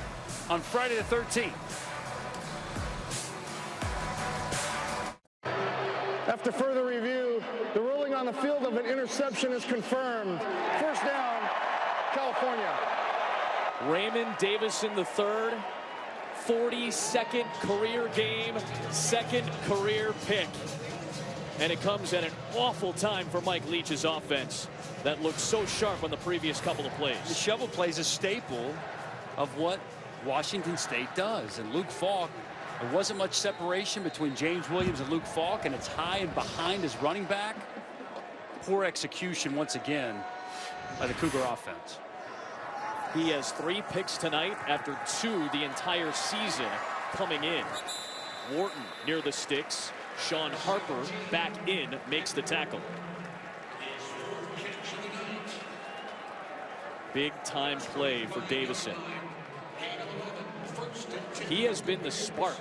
on Friday the 13th. After further review, the ruling on the field of an interception is confirmed. First down, California. Raymond Davison III, 42nd career game, 2nd career pick. And it comes at an awful time for Mike Leach's offense that looked so sharp on the previous couple of plays. The shovel play is a staple of what Washington State does. And Luke Falk, there wasn't much separation between James Williams and Luke Falk, and it's high and behind his running back. Poor execution once again by the Cougar offense. He has 3 picks tonight after 2 the entire season coming in. Wharton near the sticks. Sean Harper back in, makes the tackle. Big time play for Davison. He has been the spark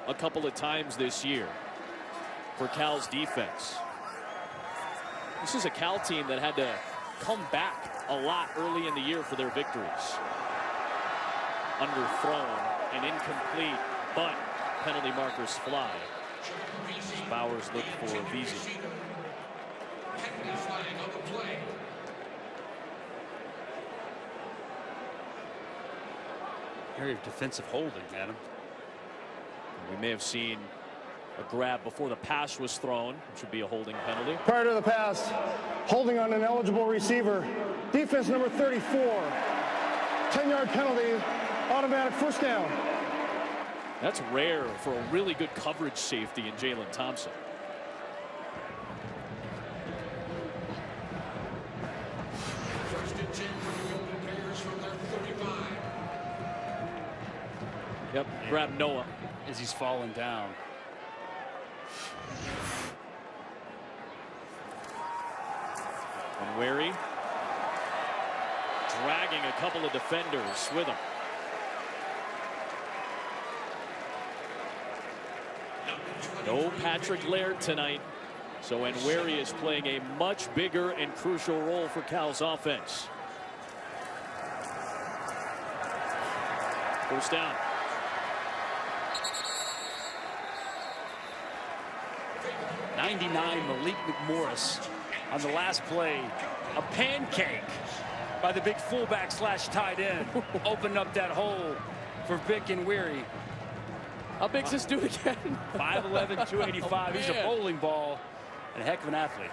a couple of times this year for Cal's defense. This is a Cal team that had to come back a lot early in the year for their victories. Underthrown and incomplete, but penalty markers fly. Bowers looked for Veazey. Area of defensive holding, Adam. We may have seen a grab before the pass was thrown, which would be a holding penalty. Prior to the pass, holding on an eligible receiver. Defense number 34. 10-yard penalty, automatic first down. That's rare for a really good coverage safety in Jalen Thompson. First and 10 for the Golden Bears from their 35. Yep, grab Noah as he's falling down. And Wary dragging a couple of defenders with him. No Patrick Laird tonight. So Nweri is playing a much bigger and crucial role for Cal's offense. First down. '99 Malik McMorris on the last play. A pancake by the big fullback / tight end. Opened up that hole for Vic Nweri. How big's this dude again? 5'11", 285. He's a bowling ball and a heck of an athlete.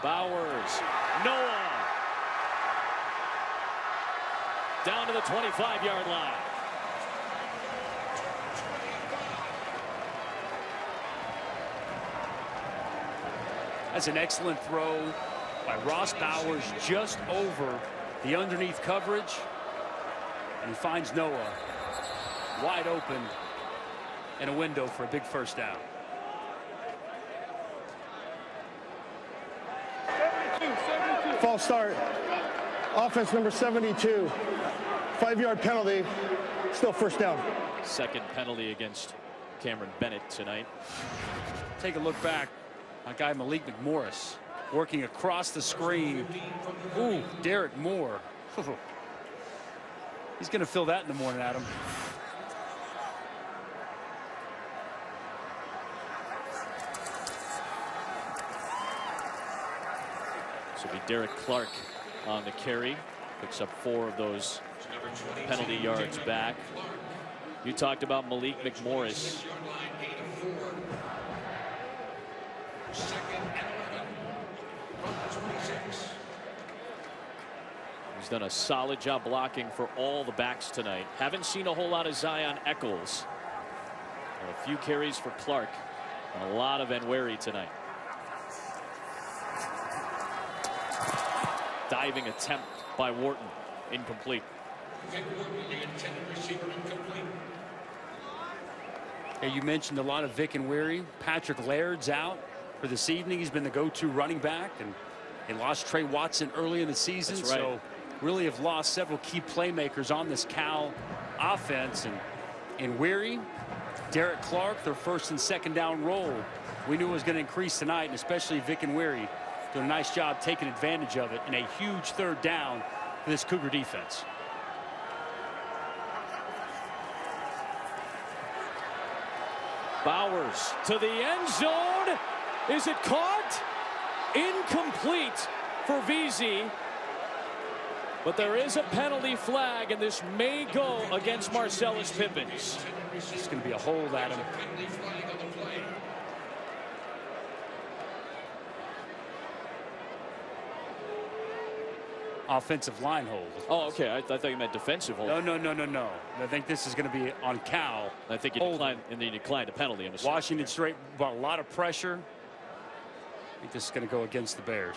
Bowers. Noah. Down to the 25-yard line. That's an excellent throw by Ross Bowers just over the underneath coverage. And he finds Noah wide open in a window for a big first down. False start. Offense number 72. 5-yard penalty. Still first down. Second penalty against Cameron Bennett tonight. Take a look back. My guy Malik McMorris working across the screen. Ooh, Derek Moore. He's going to feel that in the morning, Adam. So it'll be Derek Clark on the carry. Picks up 4 of those penalty yards back. You talked about Malik McMorris. He's done a solid job blocking for all the backs tonight. Haven't seen a whole lot of Zion Eccles. And a few carries for Clark and a lot of Enweri tonight. Diving attempt by Wharton, incomplete. Yeah, you mentioned a lot of Vic Enweri. Patrick Laird's out for this evening. He's been the go-to running back, and they lost Trey Watson early in the season. That's right. So really have lost several key playmakers on this Cal offense. And Enweri, Derek Clark, their first and second down role, we knew it was going to increase tonight, and especially Vic Enweri doing a nice job taking advantage of it in a huge third down for this Cougar defense. Bowers to the end zone. Is it caught? Incomplete for VZ. But there is a penalty flag, and this may go against Marcellus Pippins. It's going to be a hold, Adam. Offensive line hold. Oh, okay. I thought you meant defensive hold. No. I think this is going to be on Cal. I think you declined a penalty. Washington State brought a lot of pressure. I think this is going to go against the Bears.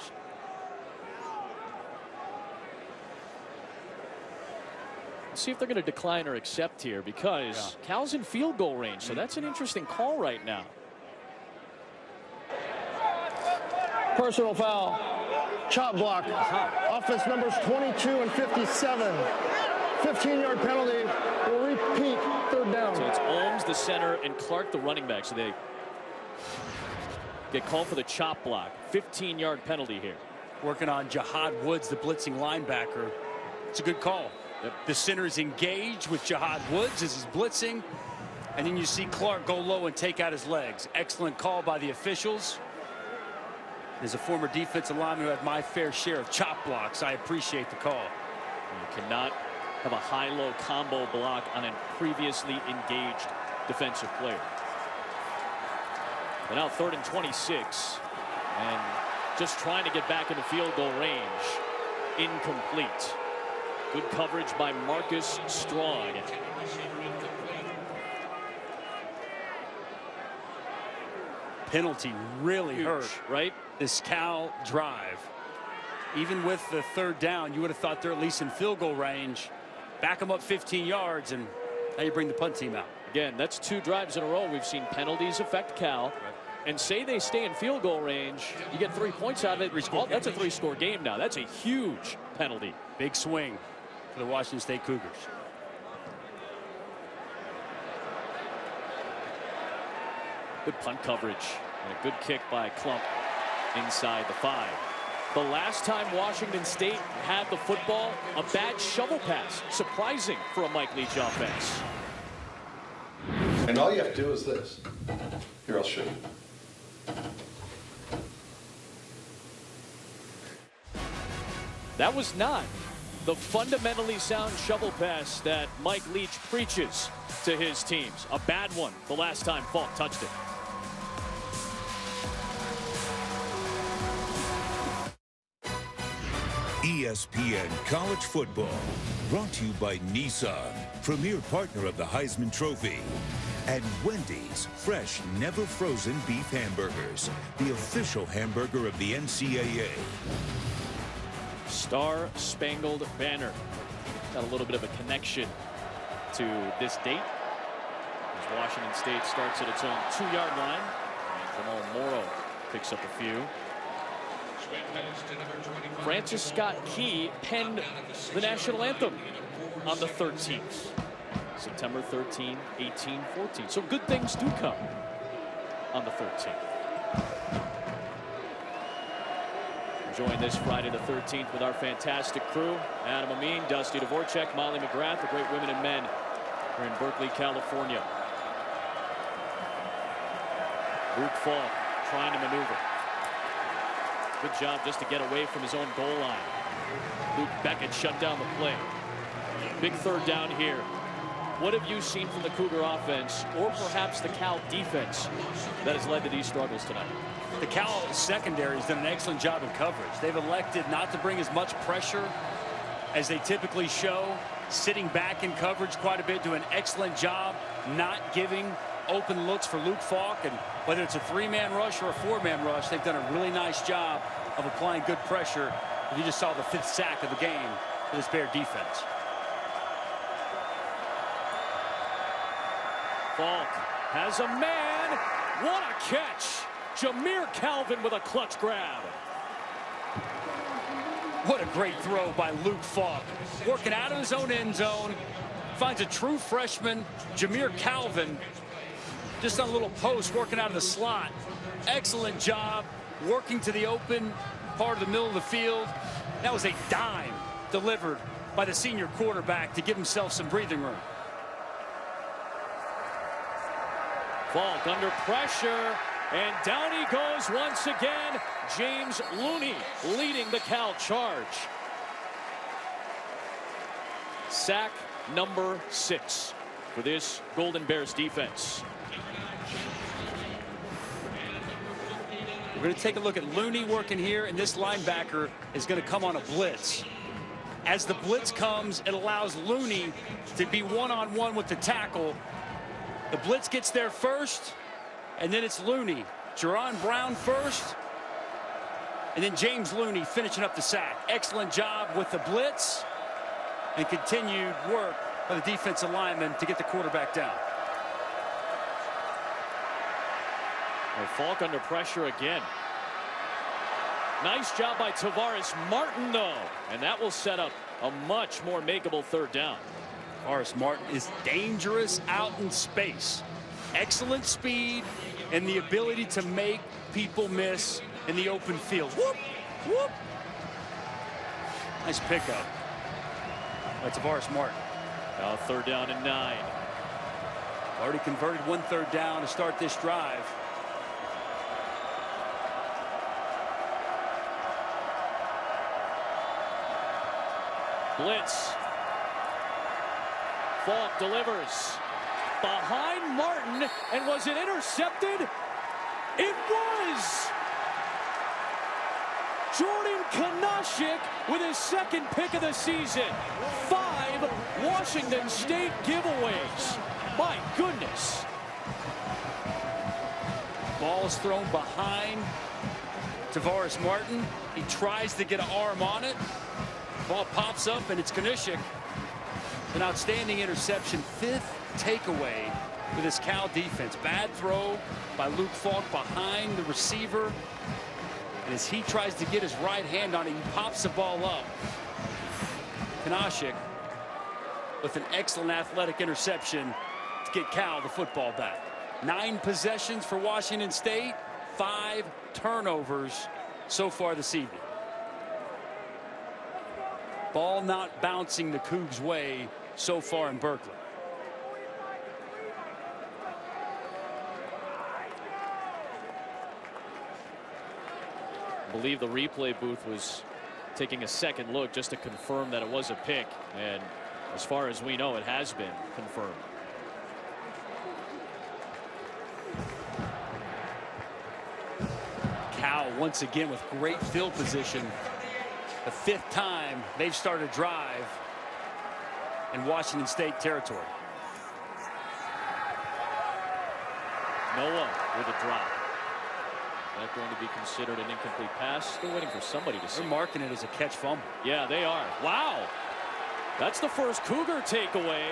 Let's see if they're going to decline or accept here, because Cal's in field goal range, so that's an interesting call right now. Personal foul. Chop block. Offense numbers 22 and 57. 15-yard penalty. Will repeat third down. So it's Ohms, the center, and Clark, the running back. So they get called for the chop block. 15-yard penalty here. Working on Jihad Woods, the blitzing linebacker. It's a good call. Yep. The center is engaged with Jihad Woods as he's blitzing. And then you see Clark go low and take out his legs. Excellent call by the officials. As a former defensive lineman who had my fair share of chop blocks, I appreciate the call. You cannot have a high-low combo block on a previously engaged defensive player. And now 3rd and 26. And just trying to get back into field goal range. Incomplete. Good coverage by Marcus Strong. Penalty really hurt, right? This Cal drive. Even with the third down, you would have thought they're at least in field goal range. Back them up 15 yards, and now you bring the punt team out. Again, that's 2 drives in a row. We've seen penalties affect Cal. And say they stay in field goal range, you get 3 points out of it. That's a 3-score game now. That's a huge penalty. Big swing for the Washington State Cougars. Good punt coverage and a good kick by Klump inside the 5. The last time Washington State had the football, a bad shovel pass. Surprising for a Mike Leach offense. And all you have to do is this. Here, I'll show you. That was not the fundamentally sound shovel pass that Mike Leach preaches to his teams. A bad one the last time Falk touched it. ESPN College Football, brought to you by Nissan, premier partner of the Heisman Trophy, and Wendy's fresh, never frozen beef hamburgers, the official hamburger of the NCAA. Star-Spangled Banner. Got a little bit of a connection to this date, as Washington State starts at its own 2-yard line. Jamal Morrow picks up a few. Francis Scott Key penned the national anthem on the 13th. September 13, 1814. So good things do come on the 13th. join this Friday the 13th with our fantastic crew. Adam Amin, Dusty Dvorak, Molly McGrath, the great women and men here in Berkeley, California. Luke Falk trying to maneuver. Good job just to get away from his own goal line. Luke Beckett shut down the play. Big third down here. What have you seen from the Cougar offense, or perhaps the Cal defense, that has led to these struggles tonight? The Cal secondary has done an excellent job in coverage. They've elected not to bring as much pressure as they typically show, sitting back in coverage quite a bit, do an excellent job not giving open looks for Luke Falk. And whether it's a 3-man rush or a 4-man rush, they've done a really nice job of applying good pressure. You just saw the 5th sack of the game for this Bear defense. Falk has a man. What a catch. Jameer Calvin with a clutch grab. What a great throw by Luke Falk. Working out of his own end zone. Finds a true freshman, Jameer Calvin, just on a little post, working out of the slot. Excellent job working to the open part of the middle of the field. That was a dime delivered by the senior quarterback to give himself some breathing room. Falk under pressure, and down he goes once again. James Looney leading the Cal charge. Sack number 6 for this Golden Bears defense. We're going to take a look at Looney working here, and this linebacker is going to come on a blitz. As the blitz comes, it allows Looney to be one-on-one with the tackle. The blitz gets there first, and then it's Looney. Jerron Brown first, and then James Looney finishing up the sack. Excellent job with the blitz and continued work by the defensive lineman to get the quarterback down. Falk under pressure again. Nice job by Tavares Martin, though, and that will set up a much more makeable third down. Tavares Martin is dangerous out in space. Excellent speed and the ability to make people miss in the open field. Whoop, whoop. Nice pickup by Tavares Martin. Now 3rd down and 9. Already converted 1 3rd down to start this drive. Blitz. Falk delivers behind Martin, and was it intercepted? It was! Jordan Kanashik with his 2nd pick of the season. 5 Washington State giveaways. My goodness. Ball is thrown behind Tavares Martin. He tries to get an arm on it. Ball pops up, and it's Kanashik. An outstanding interception. 5th takeaway for this Cal defense. Bad throw by Luke Falk behind the receiver. And as he tries to get his right hand on it, he pops the ball up. Kanashik with an excellent athletic interception to get Cal the football back. 9 possessions for Washington State. 5 turnovers so far this evening. Ball not bouncing the Cougs' way so far in Berkeley. I believe the replay booth was taking a second look just to confirm that it was a pick, and as far as we know, it has been confirmed. Cal once again with great field position. The 5th time they've started a drive in Washington State territory. Noah with a drop. Is that going to be considered an incomplete pass? Still waiting for somebody to see. They're marking it as a catch fumble. Yeah, they are. Wow. That's the first Cougar takeaway.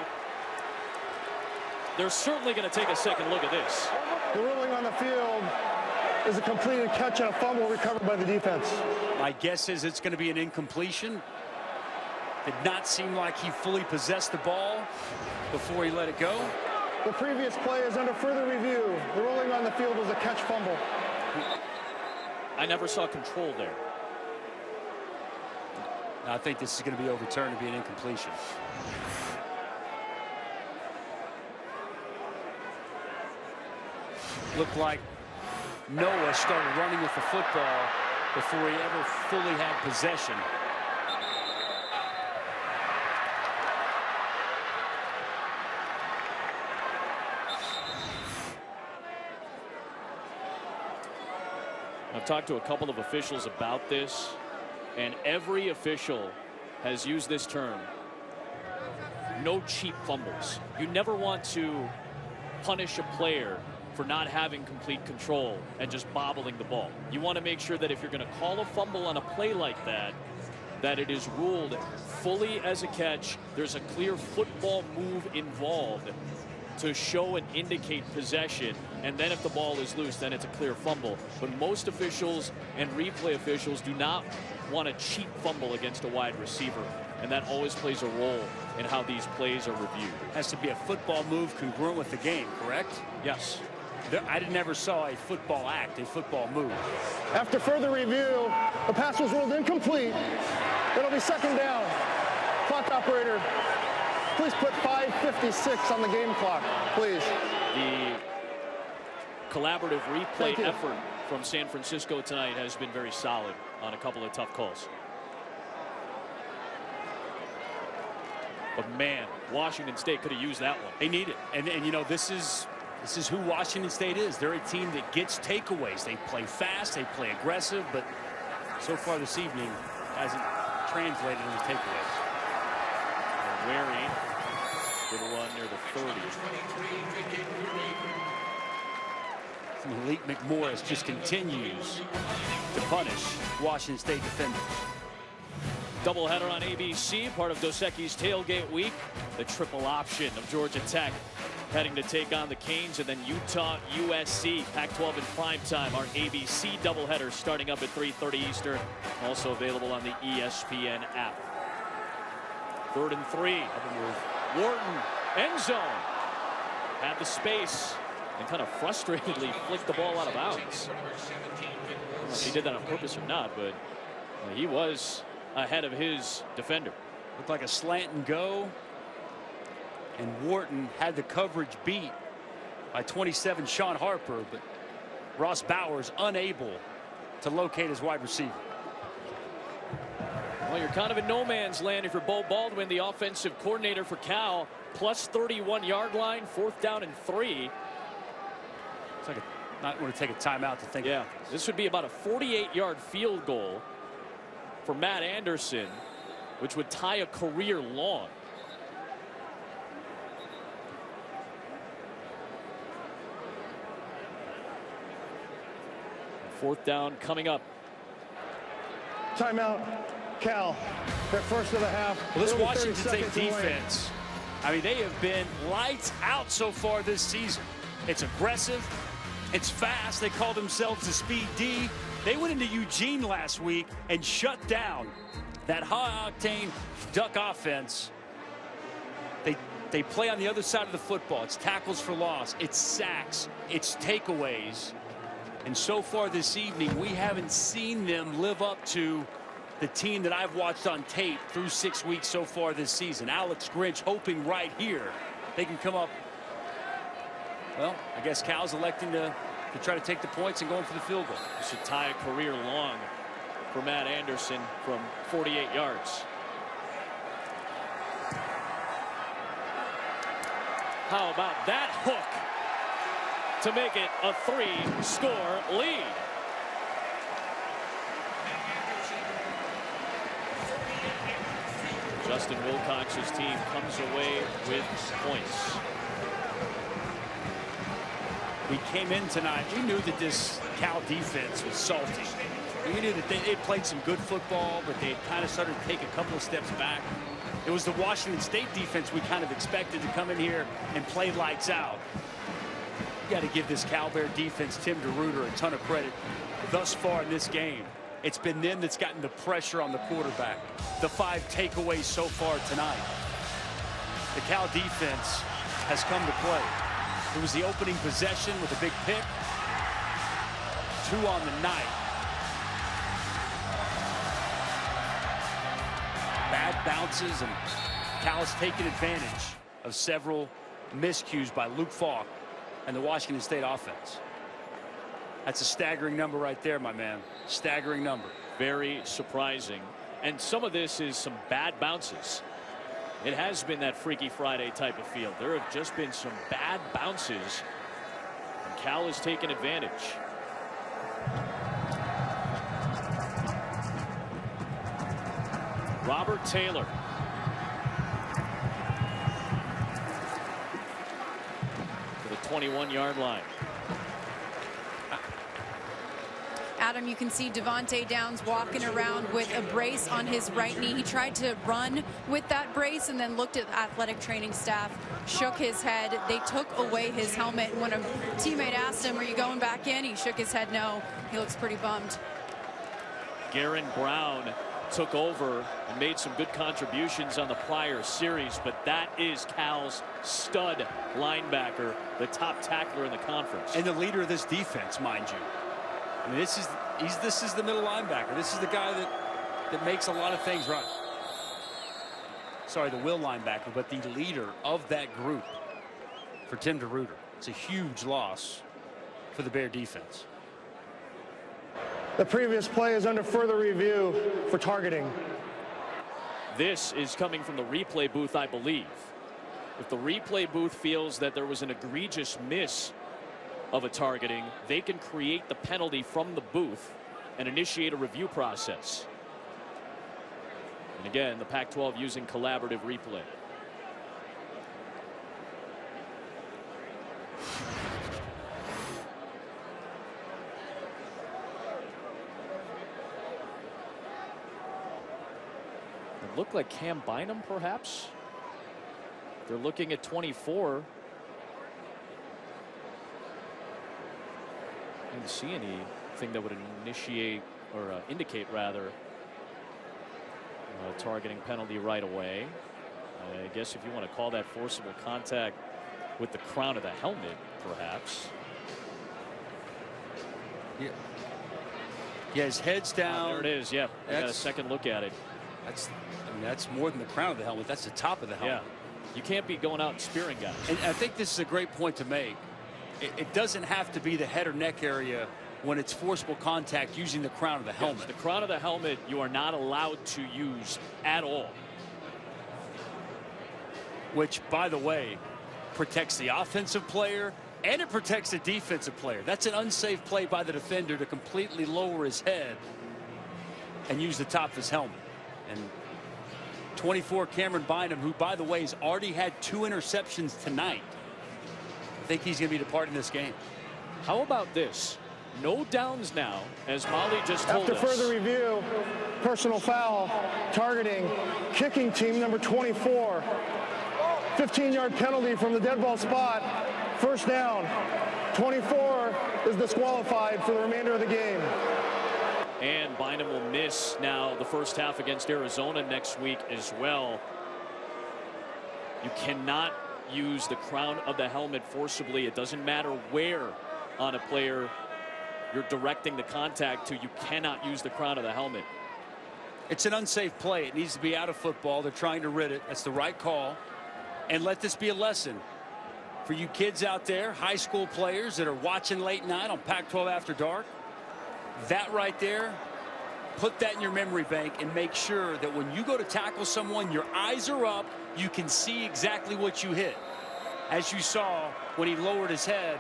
They're certainly going to take a second look at this. The ruling on the field is a completed catch and a fumble recovered by the defense. My guess is it's going to be an incompletion. Did not seem like he fully possessed the ball before he let it go. The previous play is under further review. The ruling on the field was a catch fumble. I never saw control there. I think this is going to be overturned to be an incompletion. Looked like Noah started running with the football before he ever fully had possession. I've talked to a couple of officials about this, and every official has used this term: no cheap fumbles. You never want to punish a player for not having complete control and just bobbling the ball. You want to make sure that if you're going to call a fumble on a play like that, that it is ruled fully as a catch. There's a clear football move involved to show and indicate possession, and then if the ball is loose, then it's a clear fumble. But most officials and replay officials do not want a cheap fumble against a wide receiver, and that always plays a role in how these plays are reviewed. Has to be a football move congruent with the game, correct? Yes. I never saw a football act, a football move. After further review, the pass was ruled incomplete. It'll be second down. Clock operator, please put 5:56 on the game clock, please. The collaborative replay effort from San Francisco tonight has been very solid on a couple of tough calls. But man, Washington State could have used that one. They need it. And you know, this is who Washington State is. They're a team that gets takeaways. They play fast, they play aggressive, but so far this evening hasn't translated into takeaways. And Waring did a run near the 30. Malik McMorris just continues to punish Washington State defenders. Doubleheader on ABC, part of Dos Equis Tailgate Week. The triple option of Georgia Tech heading to take on the Canes, and then Utah USC, Pac-12 in prime time. Our ABC doubleheader starting up at 3:30 Eastern, also available on the ESPN app. 3rd and 3. Wharton, end zone. Had the space and kind of frustratedly flicked the ball out of bounds. I don't know if he did that on purpose or not, but he was ahead of his defender. Looked like a slant and go. And Wharton had the coverage beat by 27 Sean Harper, but Ross Bowers unable to locate his wide receiver. Well, you're kind of in no man's land if you're Bo Baldwin, the offensive coordinator for Cal. Plus 31-yard line, 4th down and 3. It's like not want to take a timeout to think. Yeah, this would be about a 48-yard field goal for Matt Anderson, which would tie a career long. Fourth down coming up. Timeout, Cal. Their first of the half. Well, this Washington State defense, I mean, they have been lights out so far this season. It's aggressive. It's fast. They call themselves the Speed D. They went into Eugene last week and shut down that high-octane Duck offense. They play on the other side of the football. It's tackles for loss. It's sacks. It's takeaways. And so far this evening, we haven't seen them live up to the team that I've watched on tape through 6 weeks so far this season. Alex Grinch hoping right here they can come up. Well, I guess Cal's electing to try to take the points and going for the field goal. This should tie a career long for Matt Anderson from 48 yards. How about that hook to make it a 3-score lead? Justin Wilcox's team comes away with points. We came in tonight, we knew that this Cal defense was salty. We knew that they played some good football, but they had kind of started to take a couple of steps back. It was the Washington State defense we kind of expected to come in here and play lights out. You got to give this Cal Bear defense, Tim DeRuyter, a ton of credit thus far in this game. It's been them that's gotten the pressure on the quarterback. The 5 takeaways so far tonight. The Cal defense has come to play. It was the opening possession with a big pick. 2 on the night. bad bounces, and Cal has taken advantage of several miscues by Luke Falk and the Washington State offense. That's a staggering number right there, my man. Staggering number. Very surprising. And some of this is some bad bounces. It has been that Freaky Friday type of field. There have just been some bad bounces, and Cal has taken advantage. Robert Taylor. To the 21-yard line. Adam, you can see Devontae Downs walking around with a brace on his right knee. He tried to run with that brace and then looked at the athletic training staff, shook his head. They took away his helmet. And when a teammate asked him, are you going back in? He shook his head no. He looks pretty bummed. Garen Brown took over and made some good contributions on the prior series, but that is Cal's stud linebacker, the top tackler in the conference. And the leader of this defense, mind you. I mean, this is the middle linebacker. This is the guy that makes a lot of things right. Sorry, the will linebacker, but the leader of that group for Tim DeRuyter. It's a huge loss for the Bear defense. The previous play is under further review for targeting. This is coming from the replay booth, I believe. If the replay booth feels that there was an egregious miss of a targeting, they can create the penalty from the booth and initiate a review process. And again, the Pac-12 using collaborative replay. It looked like Cam Bynum, perhaps. They're looking at 24. I didn't see anything that would initiate or indicate rather a targeting penalty right away. I guess if you want to call that forcible contact with the crown of the helmet, perhaps. Yeah, his head's down. There it is. Yeah, I got a second look at it. That's more than the crown of the helmet. That's the top of the helmet. Yeah, you can't be going out and spearing guys. And I think this is a great point to make. It doesn't have to be the head or neck area when it's forcible contact using the crown of the helmet. Yes, the crown of the helmet you are not allowed to use at all. Which, by the way, protects the offensive player and it protects the defensive player. That's an unsafe play by the defender to completely lower his head and use the top of his helmet. And 24 Cameron Bynum, who, by the way, has already had 2 interceptions tonight. I think he's going to be departing this game. How about this? No downs now, as Molly just told us. After further review, personal foul, targeting, kicking team number 24. 15-yard penalty from the dead ball spot. First down. 24 is disqualified for the remainder of the game. And Bynum will miss now the first half against Arizona next week as well. You cannot use the crown of the helmet forcibly. It doesn't matter where on a player you're directing the contact to. You cannot use the crown of the helmet. It's an unsafe play. It needs to be out of football. They're trying to rid it. That's the right call. And let this be a lesson for you kids out there, high school players that are watching late night on Pac-12 After Dark. That right there, put that in your memory bank and make sure that when you go to tackle someone, your eyes are up. You can see exactly what you hit. As you saw when he lowered his head,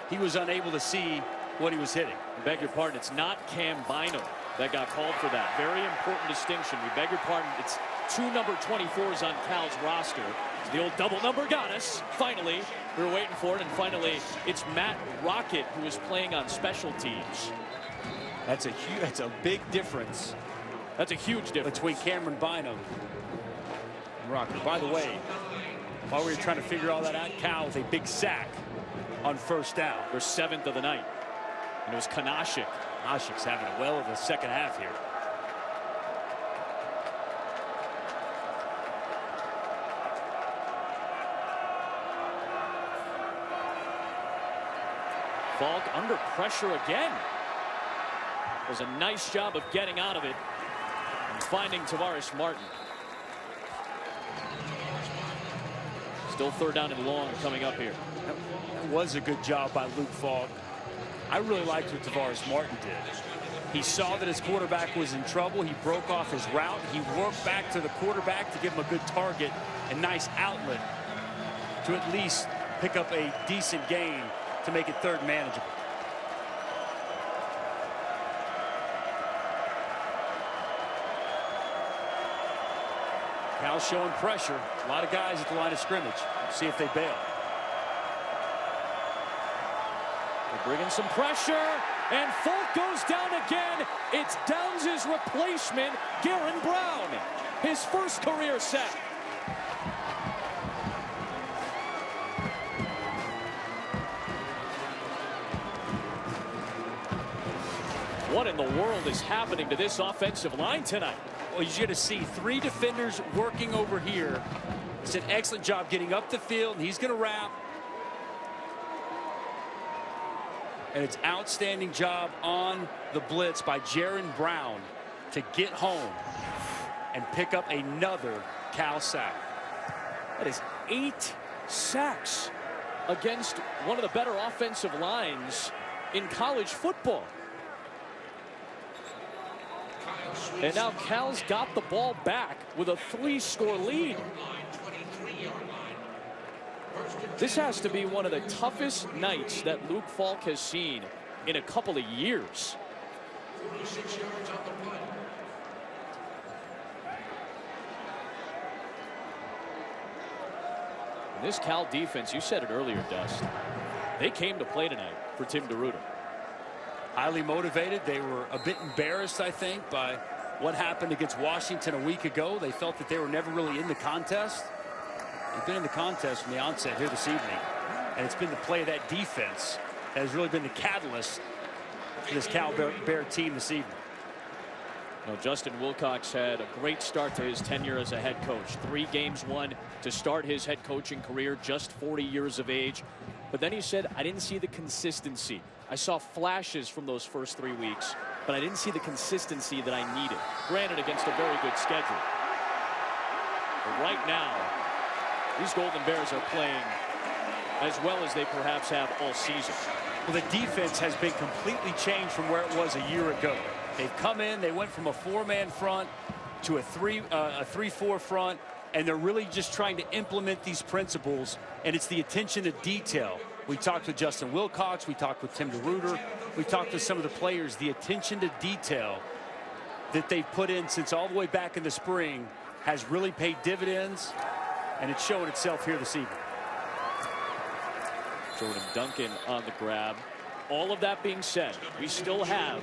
he was unable to see what he was hitting. I beg your pardon, it's not Cam Bynum that got called for that. Very important distinction. We beg your pardon, it's 2 number 24s on Cal's roster. The old double number got us. Finally, we were waiting for it, and finally, it's Matt Rocket who is playing on special teams. That's a big difference. That's a huge difference between Cameron Bynum and Rocket. By the way, while we were trying to figure all that out, Cal with a big sack on first down. Their 7th of the night. And it was Kanashik. Kanashik's having a well of the second half here. Falk under pressure again. Does a nice job of getting out of it. And finding Tavares Martin. Still 3rd down and long coming up here. That was a good job by Luke Falk. I really liked what Tavares Martin did. He saw that his quarterback was in trouble. He broke off his route. He worked back to the quarterback to give him a good target and nice outlet to at least pick up a decent gain to make it 3rd manageable. Cal showing pressure. A lot of guys at the line of scrimmage. See if they bail. They're bringing some pressure, and Falk goes down again. It's Downs' replacement, Garen Brown. His first career sack. What in the world is happening to this offensive line tonight? Well, you're going to see 3 defenders working over here. It's an excellent job getting up the field, and he's going to wrap. And it's outstanding job on the blitz by Jaron Brown to get home and pick up another Cal sack. That is 8 sacks against one of the better offensive lines in college football. And now Cal's got the ball back with a 3-score lead. This has to be one of the toughest nights that Luke Falk has seen in a couple of years. 46 yards on the punt. And this Cal defense, you said it earlier, Dust, they came to play tonight for Tim DeRuyter. Highly motivated. They were a bit embarrassed, I think, by what happened against Washington a week ago. They felt that they were never really in the contest. They've been in the contest from the onset here this evening, and it's been the play of that defense that has really been the catalyst for this Cal Bear team this evening. Well, Justin Wilcox had a great start to his tenure as a head coach. 3 games won to start his head coaching career, just 40 years of age. But then he said, I didn't see the consistency. I saw flashes from those first 3 weeks, but I didn't see the consistency that I needed. Granted, against a very good schedule. But right now, these Golden Bears are playing as well as they perhaps have all season. Well, the defense has been completely changed from where it was a year ago. They've come in, they went from a 4-man front to a 3-4 front, and they're really just trying to implement these principles, and it's the attention to detail. We talked with Justin Wilcox, we talked with Tim DeRuyter, we talked with some of the players. The attention to detail that they've put in since all the way back in the spring has really paid dividends, and it's showing itself here this evening. Jordan Duncan on the grab. All of that being said, we still have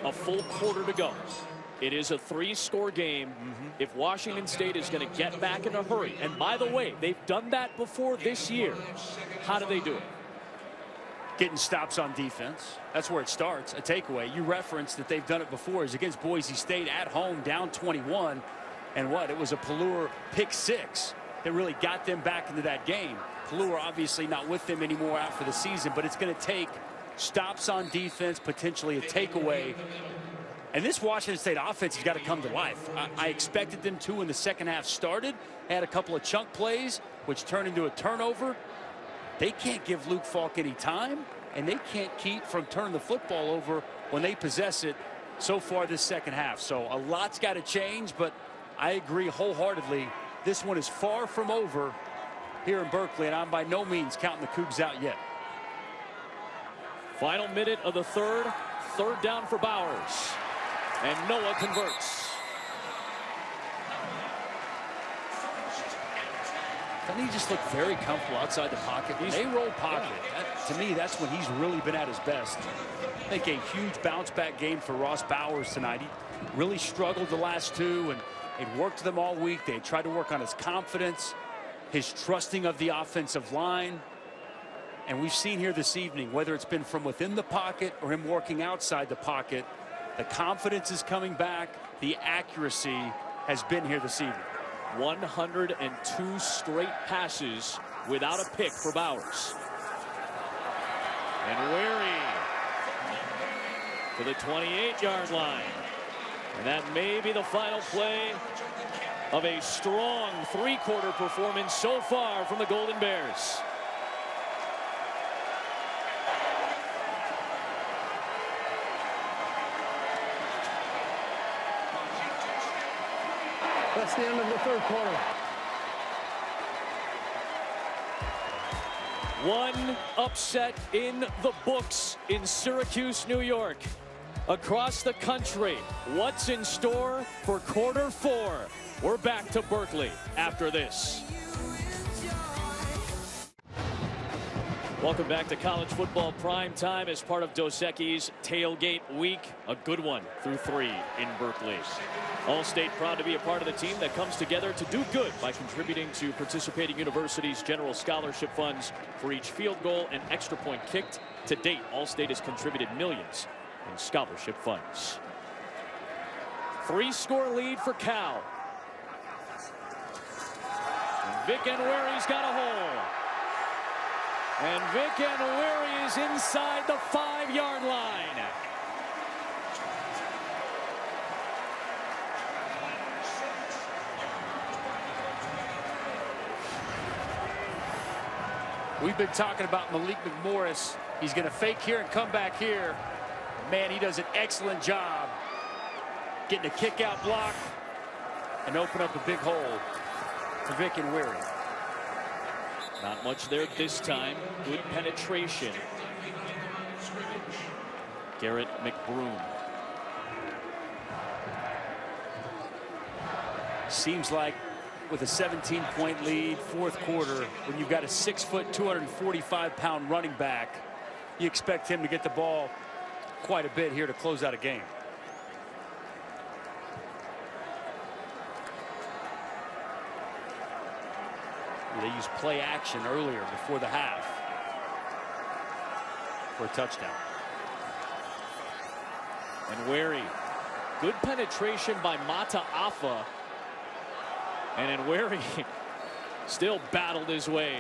a full quarter to go. It is a 3-score game. If Washington State is going to get back in a hurry, and by the way, they've done that before this year, how do they do it? Getting stops on defense. That's where it starts. A takeaway. You referenced that they've done it before is against Boise State at home, down 21. And what? It was a Pelluer pick 6 that really got them back into that game. Pelluer obviously not with them anymore after the season, but it's going to take stops on defense, potentially a takeaway. And this Washington State offense has got to come to life. I expected them to when the second half started. Had a couple of chunk plays, which turned into a turnover. They can't give Luke Falk any time, and they can't keep from turning the football over when they possess it so far this second half. So a lot's got to change, but I agree wholeheartedly. This one is far from over here in Berkeley, and I'm by no means counting the Cougs out yet. Final minute of the third. 3rd down for Bowers. And Noah converts. Doesn't he just look very comfortable outside the pocket? They roll pocket. To me, that's when he's really been at his best. I think a huge bounce-back game for Ross Bowers tonight. He really struggled the last 2, and it worked them all week. They tried to work on his confidence, his trusting of the offensive line. And we've seen here this evening, whether it's been from within the pocket or him working outside the pocket, the confidence is coming back. The accuracy has been here this evening. 102 straight passes without a pick for Bowers. And Wary to the 28-yard line. And that may be the final play of a strong three-quarter performance so far from the Golden Bears. That's the end of the third quarter. One upset in the books in Syracuse, New York. Across the country, what's in store for quarter four? We're back to Berkeley after this. Welcome back to college football prime time as part of Dos Equis Tailgate Week. A good one through 3 in Berkeley. All-State proud to be a part of the team that comes together to do good by contributing to participating universities' general scholarship funds for each field goal and extra point kicked. To date, All-State has contributed millions in scholarship funds. 3-score lead for Cal. Vic Enweri's got a hole. And Vic Enweri is inside the 5-yard line. We've been talking about Malik McMorris. He's going to fake here and come back here. Man, he does an excellent job getting a kick-out block and open up a big hole for Vic Enweri. Not much there this time. Good penetration. Garrett McBroom. Seems like with a 17-point lead, fourth quarter, when you've got a 6-foot, 245-pound running back, you expect him to get the ball quite a bit here to close out a game. They used play action earlier before the half for a touchdown. Enweri. Good penetration by Mata Afa. And Enweri still battled his way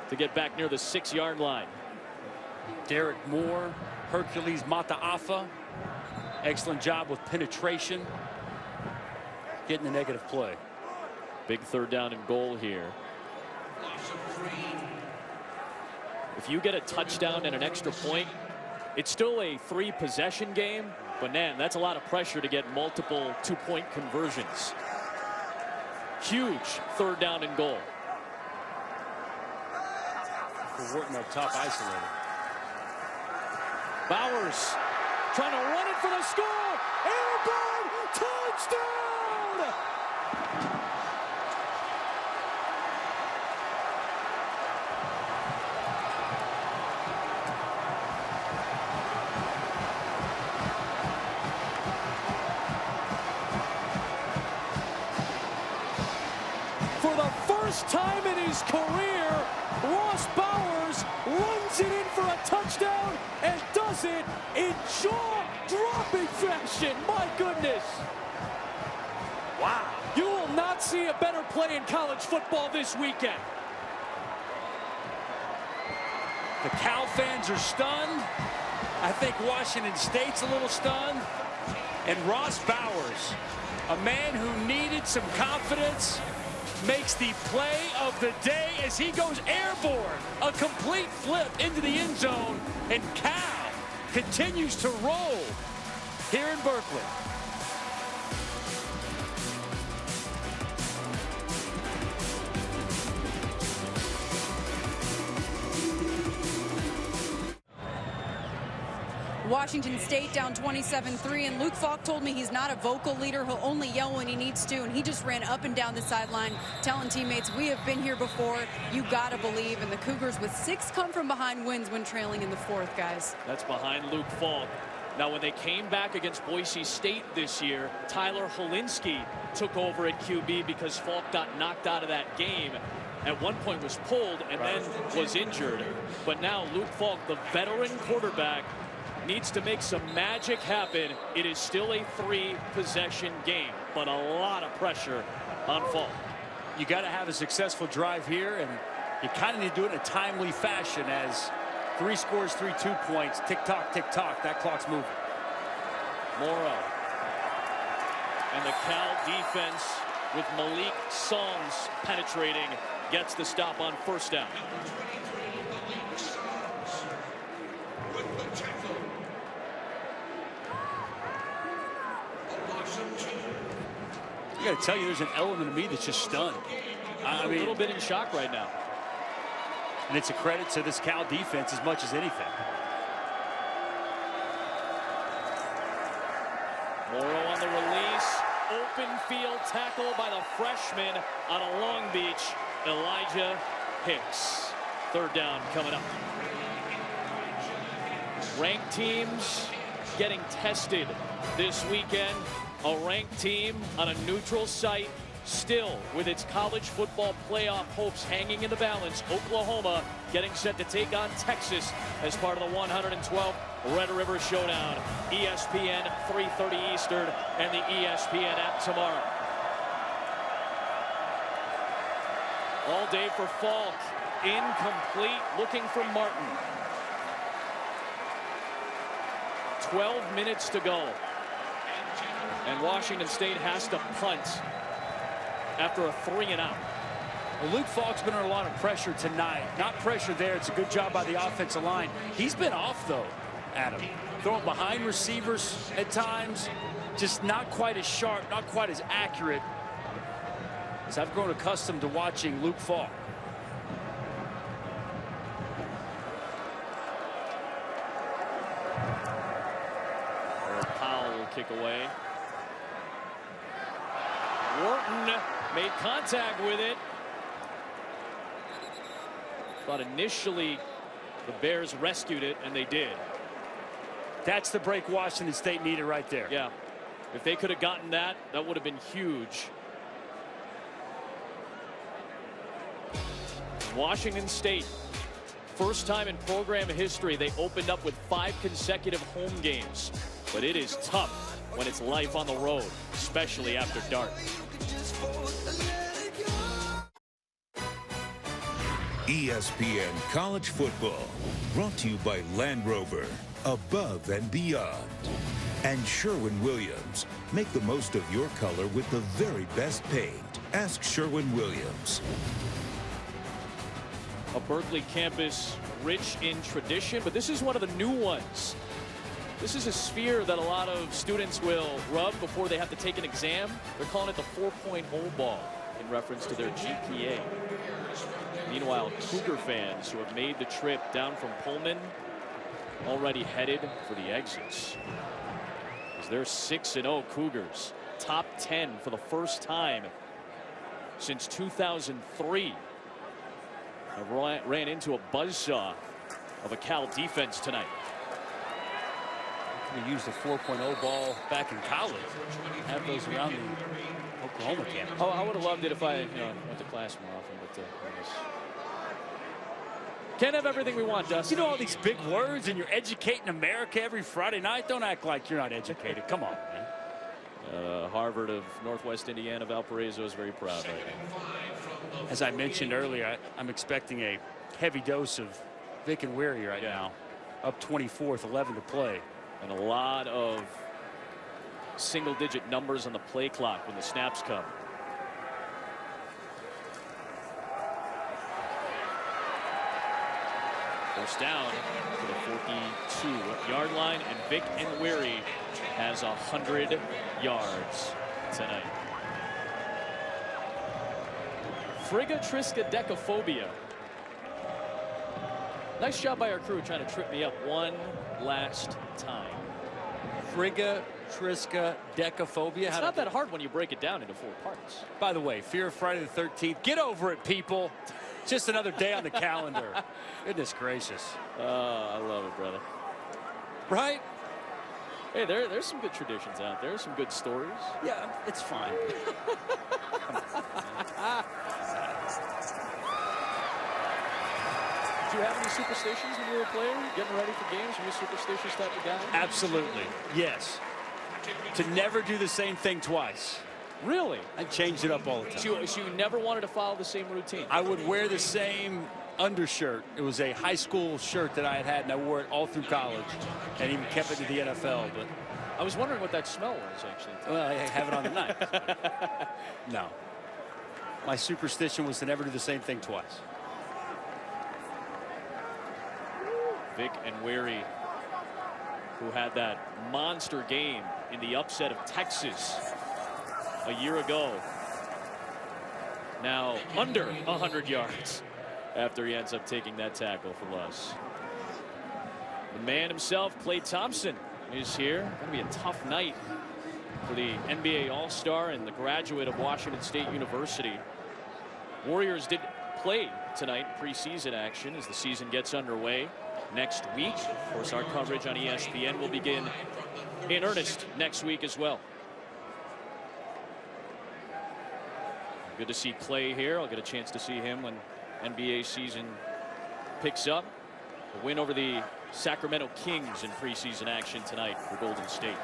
to get back near the 6-yard line. Derek Moore, Hercules Mata Afa. Excellent job with penetration. Getting the negative play. Big third down and goal here. If you get a touchdown and an extra point, it's still a 3-possession game. But man, that's a lot of pressure to get multiple 2-point conversions. Huge third down and goal. For Wharton up top, isolated. Bowers trying to run it for the score. Airborne touchdown! For the first time in his career, Ross Bowers runs it in for a touchdown and does it in jaw-dropping fashion. My goodness. Wow. You will not see a better play in college football this weekend. The Cal fans are stunned. I think Washington State's a little stunned. And Ross Bowers, a man who needed some confidence, makes the play of the day as he goes airborne. A complete flip into the end zone, and Cal continues to roll here in Berkeley. Washington State down 27-3, and Luke Falk told me he's not a vocal leader. He'll only yell when he needs to, and he just ran up and down the sideline telling teammates, we have been here before. You got to believe. And the Cougars with 6 come-from-behind wins when trailing in the 4th, guys. That's behind Luke Falk. Now, when they came back against Boise State this year, Tyler Helinski took over at QB because Falk got knocked out of that game. At one point was pulled and then was injured. But now Luke Falk, the veteran quarterback, needs to make some magic happen. It is still a 3-possession game, but a lot of pressure on Falk. You got to have a successful drive here, and you kind of need to do it in a timely fashion as 3 scores, 3 2 points. Tick-tock, tick-tock. That clock's moving. Morrow And the Cal defense with Malik Songs penetrating gets the stop on first down. I got to tell you, there's an element of me that's just stunned. I mean, a little bit in shock right now. And it's a credit to this Cal defense as much as anything. Morrow on the release. Open field tackle by the freshman out of Long Beach, Elijah Hicks. Third down coming up. Ranked teams getting tested this weekend. A ranked team on a neutral site, still with its college football playoff hopes hanging in the balance. Oklahoma getting set to take on Texas as part of the 112th Red River Showdown. ESPN 3:30 Eastern and the ESPN app tomorrow. All day for Falk. Incomplete, looking for Martin. 12 minutes to go. And Washington State has to punt after a 3-and-out. Well, Luke Falk's been under a lot of pressure tonight. Not pressure there. It's a good job by the offensive line. He's been off, though, Adam. Throwing behind receivers at times. Just not quite as sharp, not quite as accurate as I've grown accustomed to watching Luke Falk. Powell will kick away. Wharton made contact with it. Thought initially the Bears rescued it, and they did. That's the break Washington State needed right there. Yeah. If they could have gotten that, that would have been huge. Washington State, first time in program history, they opened up with 5 consecutive home games. But it is tough when it's life on the road, especially after dark. ESPN College Football, brought to you by Land Rover, above and beyond. And Sherwin-Williams, make the most of your color with the very best paint. Ask Sherwin-Williams. A Berkeley campus rich in tradition, but this is one of the new ones. This is a sphere that a lot of students will rub before they have to take an exam. They're calling it the 4.0 ball in reference to their GPA. Meanwhile, Cougar fans who have made the trip down from Pullman already headed for the exits. As they're 6-0 Cougars, top 10 for the first time since 2003. I ran into a buzzsaw of a Cal defense tonight. We used the 4.0 ball back in college. Have those around the Oklahoma campus. Oh, I would have loved it if I went to class more often, but can't have everything we want, Dustin. You know all these big words, and you're educating America every Friday night. Don't act like you're not educated. Come on, man. Harvard of Northwest Indiana, Valparaiso is very proud right now. As I mentioned earlier, I'm expecting a heavy dose of Vic and Weary right now. Up 24th, 11 to play. And a lot of single-digit numbers on the play clock when the snaps come. First down to the 42-yard line, and Vic and Weary has 100 yards tonight. Frigatriscadecaphobia. Nice job by our crew trying to trip me up one last time. Frigatriscadecaphobia. It's not that hard when you break it down into 4 parts. By the way, fear of Friday the 13th. Get over it, people. Just another day on the calendar. Goodness gracious. I love it, brother. Right? Hey, there's some good traditions out there. Some good stories. Yeah, it's fine. Did you have any superstitions when you were a player? Getting ready for games? Were you a superstitious type of guy? Absolutely. Yes. To never do the same thing twice. Really? I changed it up all the time. So you never wanted to follow the same routine? I would wear the same undershirt. It was a high school shirt that I had, and I wore it all through college and even kept it to the NFL. But I was wondering what that smell was, actually. Well, I have it on the knife. No. My superstition was to never do the same thing twice. Vic Enwere, who had that monster game in the upset of Texas a year ago. Now under 100 yards after he ends up taking that tackle for loss. The man himself, Klay Thompson, is here. Going to be a tough night for the NBA All-Star and the graduate of Washington State University. Warriors did play tonight in preseason action as the season gets underway next week. Of course, our coverage on ESPN will begin in earnest next week as well. Good to see Klay here. I'll get a chance to see him when NBA season picks up. A win over the Sacramento Kings in preseason action tonight for Golden State.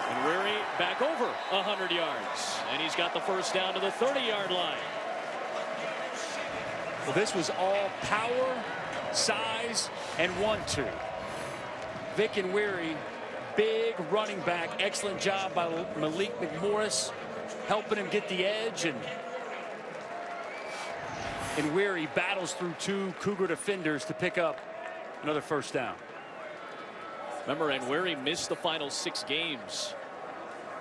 And Weary back over 100 yards. And he's got the first down to the 30-yard line. Well, this was all power, size, and 1-2. Vic Enwere, big running back. Excellent job by Malik McMorris, helping him get the edge. And Enwere battles through two Cougar defenders to pick up another first down. Remember, Enwere missed the final 6 games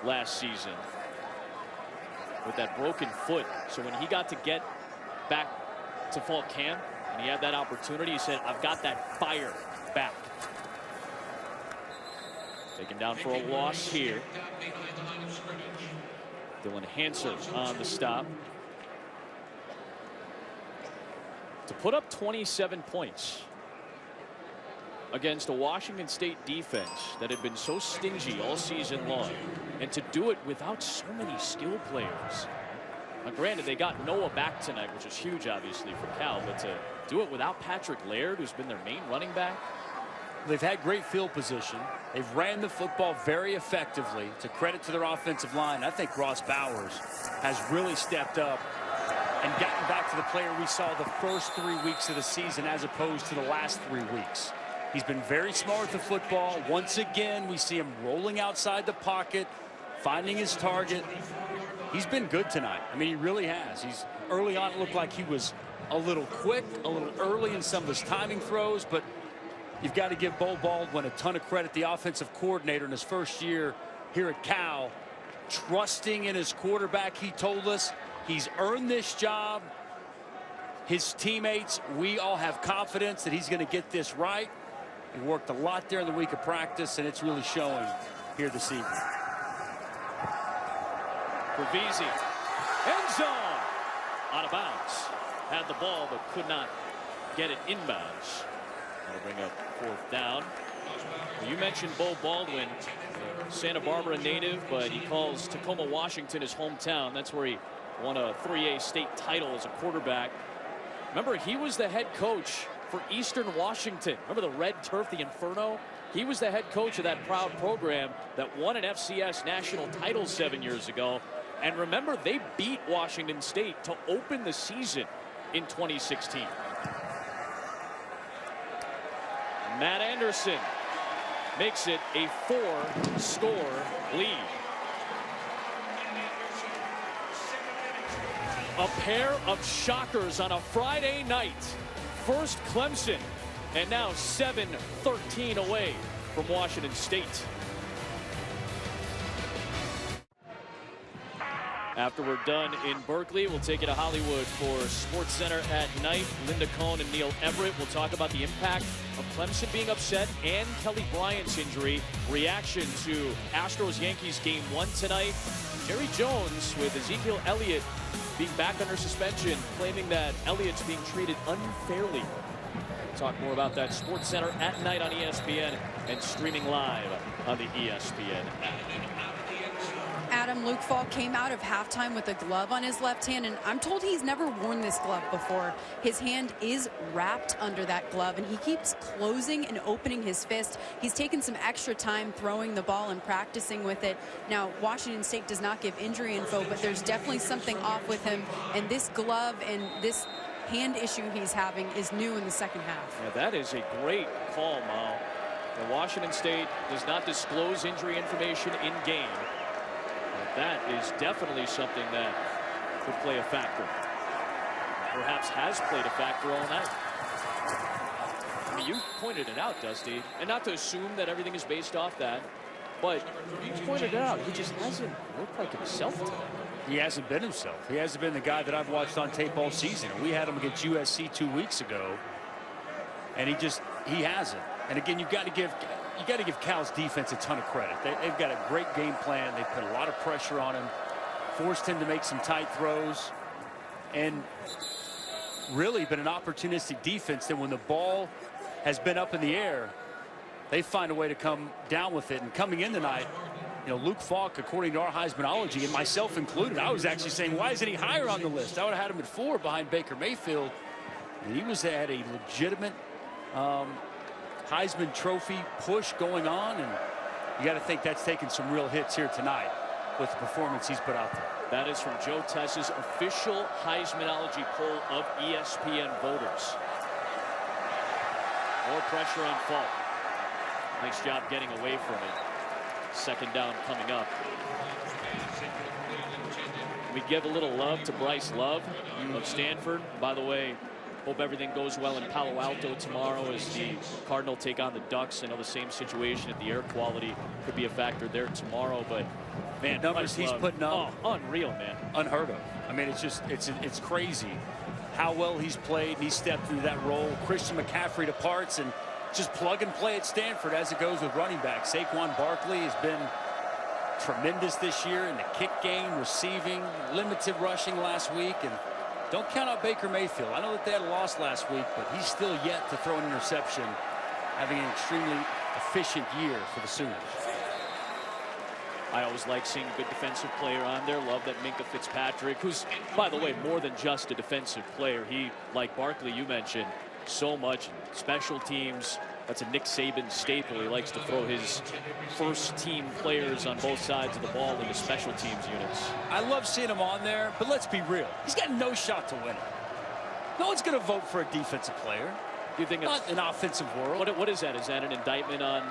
last season with that broken foot. So when he got to get back to fall camp and he had that opportunity, he said, I've got that fire back. Taken down for a loss here. Dylan Hanser on the stop. To put up 27 points against a Washington State defense that had been so stingy all season long, and to do it without so many skill players. Now, granted, they got Noah back tonight, which is huge, obviously, for Cal, but to do it without Patrick Laird, who's been their main running back. They've had great field position. They've ran the football very effectively. To credit to their offensive line, I think Ross Bowers has really stepped up and gotten back to the player we saw the first 3 weeks of the season as opposed to the last 3 weeks. He's been very smart with the football. Once again, we see him rolling outside the pocket, finding his target. He's been good tonight. I mean, he really has. He's early on, it looked like he was a little quick, a little early in some of his timing throws, but you've got to give Bo Baldwin a ton of credit, the offensive coordinator in his first year here at Cal, trusting in his quarterback. He told us he's earned this job. His teammates, we all have confidence that he's going to get this right. He worked a lot there in the week of practice, and it's really showing here this evening. Ravizzi, end zone, out of bounds. Had the ball, but could not get it inbounds. That'll bring up 4th down. Well, you mentioned Bo Baldwin, Santa Barbara native, but he calls Tacoma, Washington his hometown. That's where he won a 3A state title as a quarterback. Remember, he was the head coach for Eastern Washington. Remember the red turf, the Inferno? He was the head coach of that proud program that won an FCS national title 7 years ago. And remember, they beat Washington State to open the season in 2016. Matt Anderson makes it a 4-score lead. A pair of shockers on a Friday night. First Clemson, and now 7-13 away from Washington State. After we're done in Berkeley, we'll take you to Hollywood for SportsCenter at night. Linda Cohn and Neil Everett will talk about the impact of Clemson being upset and Kelly Bryant's injury. Reaction to Astros-Yankees Game 1 tonight. Jerry Jones with Ezekiel Elliott being back under suspension, claiming that Elliott's being treated unfairly. We'll talk more about that. SportsCenter at night on ESPN and streaming live on the ESPN app. Adam, Luke Falk came out of halftime with a glove on his left hand, and I'm told he's never worn this glove before. His hand is wrapped under that glove, and he keeps closing and opening his fist. He's taken some extra time throwing the ball and practicing with it. Now, Washington State does not give injury info, but there's definitely something off with him, and this glove and this hand issue he's having is new in the second half. Yeah, that is a great call, Mo. And Washington State does not disclose injury information in game. But that is definitely something that could play a factor. Perhaps has played a factor all night. I mean, you pointed it out, Dusty, and not to assume that everything is based off that, but you pointed it out. He just hasn't looked like himself tonight. He hasn't been himself. He hasn't been the guy that I've watched on tape all season. We had him against USC 2 weeks ago, and he hasn't. And again, you got to give Cal's defense a ton of credit. They've got a great game plan. They put a lot of pressure on him, forced him to make some tight throws, and really been an opportunistic defense that when the ball has been up in the air, they find a way to come down with it. And coming in tonight, you know, Luke Falk, according to our Heismanology, and myself included, I was actually saying, why isn't he higher on the list? I would have had him at 4 behind Baker Mayfield. And he was at a legitimate Heisman Trophy push going on, and you got to think that's taken some real hits here tonight with the performance he's put out there. That is from Joe Tess's official Heismanology poll of ESPN voters. More pressure on Falk. Nice job getting away from it. Second down coming up. We give a little love to Bryce Love of Stanford. By the way, hope everything goes well in Palo Alto tomorrow as the Cardinal take on the Ducks. I know the same situation at the air quality could be a factor there tomorrow, but man, numbers he's putting up, unreal, man, unheard of. I mean, it's crazy how well he's played. He stepped through that role. Christian McCaffrey departs, and just plug and play at Stanford as it goes with running back. Saquon Barkley has been tremendous this year in the kick game, receiving, limited rushing last week, and don't count out Baker Mayfield. I know that they had a loss last week, but he's still yet to throw an interception, having an extremely efficient year for the Sooners. I always like seeing a good defensive player on there. Love that Minkah Fitzpatrick, who's, by the way, more than just a defensive player. He, like Barkley, you mentioned, so much special teams. That's a Nick Saban staple. He likes to throw his first team players on both sides of the ball into special teams units. I love seeing him on there, but let's be real. He's got no shot to win it. No one's going to vote for a defensive player. Do you think it's not an offensive world? What is that? Is that an indictment on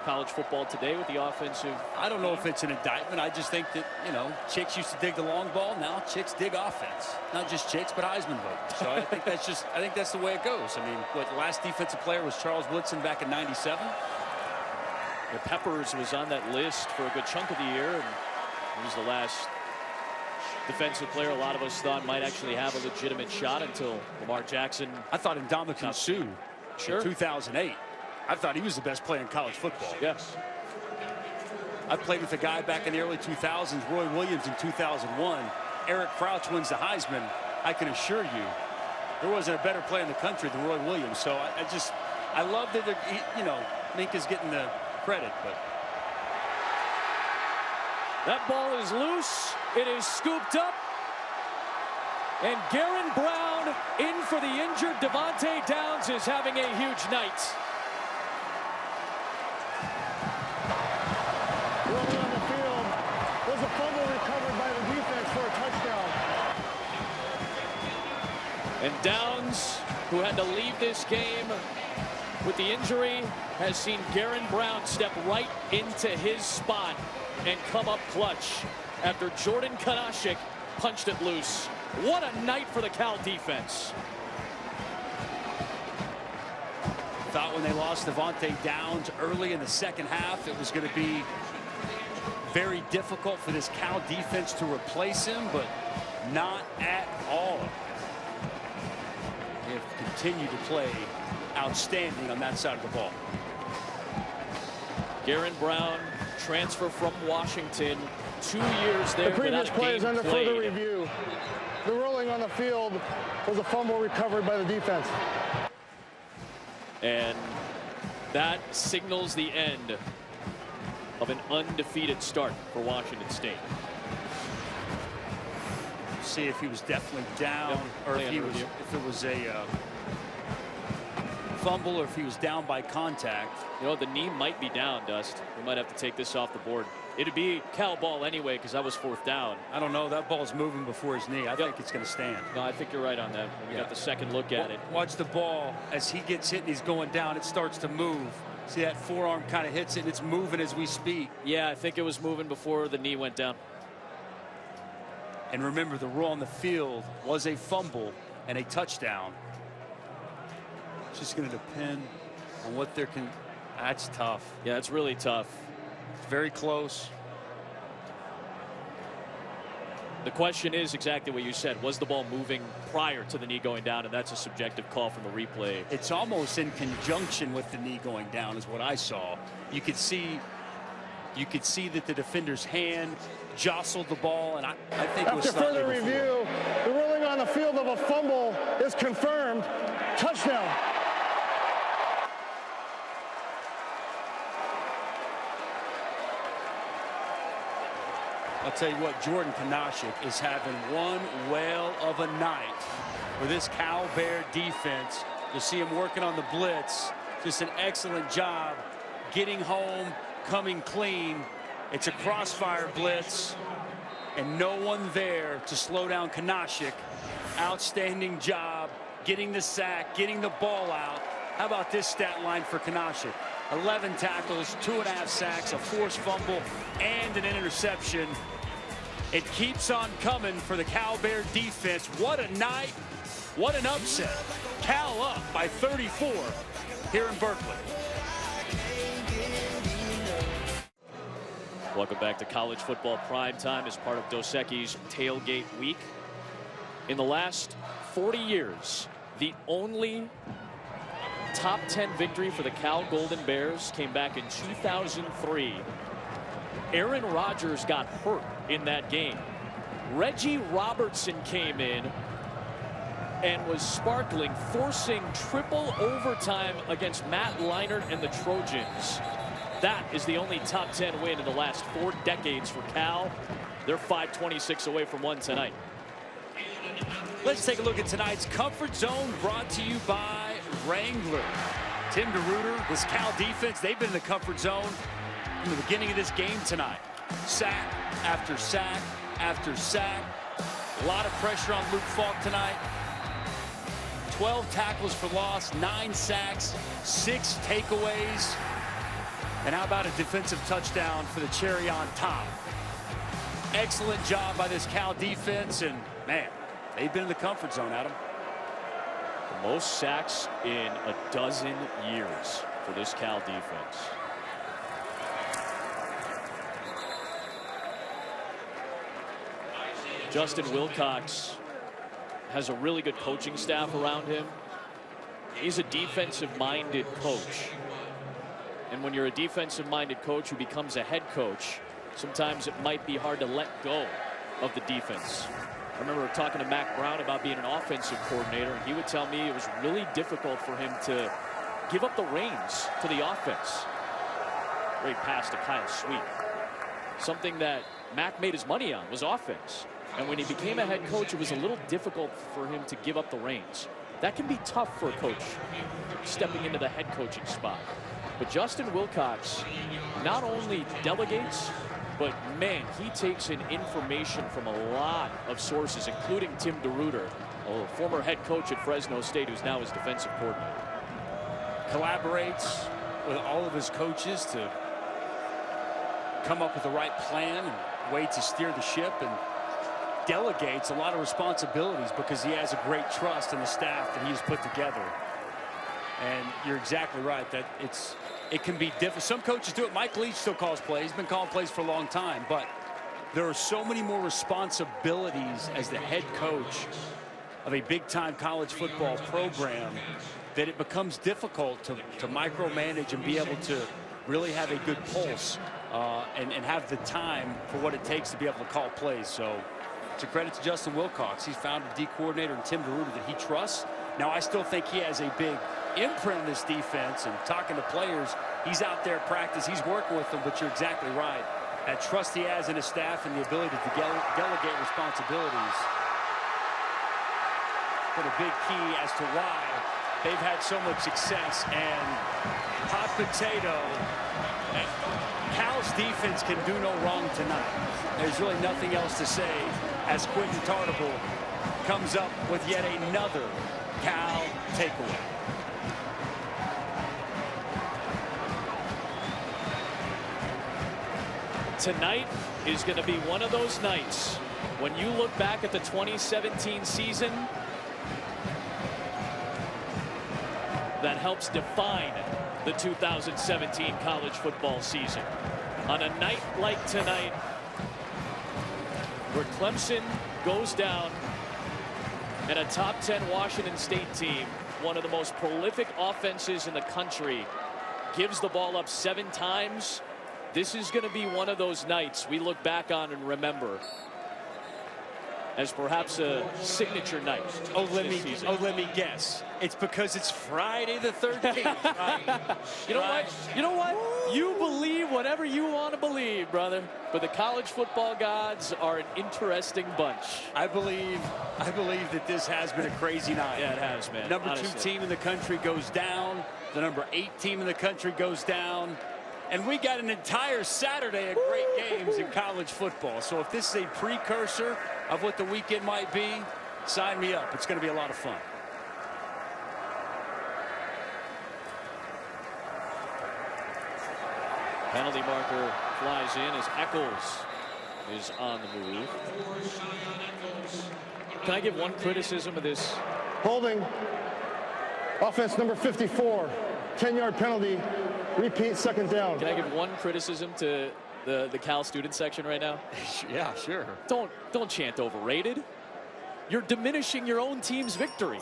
college football today with the offensive? I don't know if it's an indictment. I just think that, you know, chicks used to dig the long ball. Now chicks dig offense. Not just chicks, but Heisman voters. So I think that's the way it goes. I mean, what, the last defensive player was Charles Woodson back in '97. The Peppers was on that list for a good chunk of the year, and he was the last defensive player a lot of us thought might actually have a legitimate shot until Lamar Jackson. I thought Ndamukong Suh in 2008. I thought he was the best player in college football. Yes. I played with a guy back in the early 2000s, Roy Williams in 2001. Eric Crouch wins the Heisman. I can assure you, there wasn't a better player in the country than Roy Williams. So I love that, you know, Minkah's getting the credit, but. That ball is loose. It is scooped up. And Garin Brown in for the injured Devontae Downs is having a huge night. Rolling on the field was a fumble recovered by the defense for a touchdown. And Downs, who had to leave this game with the injury, has seen Garin Brown step right into his spot and come up clutch after Jordan Kanashik punched it loose. What a night for the Cal defense. Thought when they lost Devontae Downs early in the second half, it was going to be very difficult for this Cal defense to replace him, but not at all. They have continued to play outstanding on that side of the ball. Garin Brown, transfer from Washington, 2 years there. The previous play is under further review. The rolling on the field was a fumble recovered by the defense. And that signals the end of an undefeated start for Washington State. See if he was definitely down, or if it was a fumble, or if he was down by contact. You know, the knee might be down, Dust. We might have to take this off the board. It'd be Cal ball anyway because that was fourth down. I don't know. That ball's moving before his knee. I think it's going to stand. No, I think you're right on that. We got the second look at it. Watch the ball as he gets hit and he's going down. It starts to move See that forearm kind of hits it, and it's moving as we speak. Yeah, I think it was moving before the knee went down. And remember, the rule on the field was a fumble and a touchdown. It's just going to depend on what they're That's tough. Yeah, it's really tough. It's very close. The question is exactly what you said. Was the ball moving prior to the knee going down? And that's a subjective call from the replay. It's almost in conjunction with the knee going down is what I saw. You could see that the defender's hand jostled the ball, and I think it was after further review, the ruling on the field of a fumble is confirmed. Touchdown. I'll tell you what, Jordan Kanashik is having one whale of a night with this Cal Bear defense. You see him working on the blitz. Just an excellent job getting home, coming clean. It's a crossfire blitz, and no one there to slow down Kanashik. Outstanding job getting the sack, getting the ball out. How about this stat line for Kanashik? 11 tackles, 2.5 sacks, a forced fumble, and an interception. It keeps on coming for the Cal Bear defense. What a night. What an upset. Cal up by 34 here in Berkeley. Welcome back to College Football Primetime as part of Dos Equis Tailgate Week. In the last 40 years, the only top 10 victory for the Cal Golden Bears came back in 2003. Aaron Rodgers got hurt in that game. Reggie Robertson came in and was sparkling, forcing triple overtime against Matt Leinart and the Trojans. That is the only top 10 win in the last 4 decades for Cal. They're 5-26 away from one tonight. Let's take a look at tonight's Comfort Zone, brought to you by Wrangler. Tim DeRuyter, this Cal defense, they've been in the comfort zone from the beginning of this game tonight. Sack after sack after sack. A lot of pressure on Luke Falk tonight. 12 tackles for loss, 9 sacks, 6 takeaways. And how about a defensive touchdown for the cherry on top? Excellent job by this Cal defense, and man, they've been in the comfort zone, Adam. The most sacks in a dozen years for this Cal defense. Justin Wilcox has a really good coaching staff around him. He's a defensive-minded coach. And when you're a defensive-minded coach who becomes a head coach, sometimes it might be hard to let go of the defense. I remember talking to Mac Brown about being an offensive coordinator, and he would tell me it was really difficult for him to give up the reins to the offense. Great pass to Kyle Sweet. Something that Mac made his money on was offense. And when he became a head coach, it was a little difficult for him to give up the reins. That can be tough for a coach stepping into the head coaching spot. But Justin Wilcox not only delegates, but man, he takes in information from a lot of sources, including Tim DeRuyter, a former head coach at Fresno State, who's now his defensive coordinator. Collaborates with all of his coaches to come up with the right plan and way to steer the ship, and delegates a lot of responsibilities because he has a great trust in the staff that he's put together. And you're exactly right that it can be different. Some coaches do it. Mike Leach still calls plays. He's been calling plays for a long time, but there are so many more responsibilities as the head coach of a big-time college football program that it becomes difficult to micromanage and be able to really have a good pulse and have the time for what it takes to be able to call plays. So it's a credit to Justin Wilcox. He's found a D coordinator in Tim DeRuyter that he trusts. Now, I still think he has a big imprint in this defense, and talking to players, he's out there at practice, he's working with them, but you're exactly right. That trust he has in his staff and the ability to delegate responsibilities been a big key as to why they've had so much success. And hot potato, Cal's defense can do no wrong tonight. There's really nothing else to say as Quentin Tartabull comes up with yet another Cal takeaway. tonight is going to be one of those nights when you look back at the 2017 season that helps define the 2017 college football season. On a night like tonight, where Clemson goes down and a top 10 Washington State team, one of the most prolific offenses in the country, gives the ball up 7 times, this is going to be one of those nights we look back on and remember as perhaps a signature night. Let me guess. It's because it's Friday the 13th. Right? You know what? You know what? You believe whatever you want to believe, brother. But the college football gods are an interesting bunch. I believe that this has been a crazy night. Yeah, it has, man. Number Honestly. 2 team in the country goes down. The number 8 team in the country goes down. And we got an entire Saturday of great games in college football. So if this is a precursor of what the weekend might be, sign me up. It's going to be a lot of fun. Penalty marker flies in as Eccles is on the move. Can I give one criticism of this? Holding. Offense number 54. 10-yard penalty. Repeat, second down. Can I give one criticism to the Cal student section right now? Yeah, sure. Don't chant overrated. You're diminishing your own team's victory.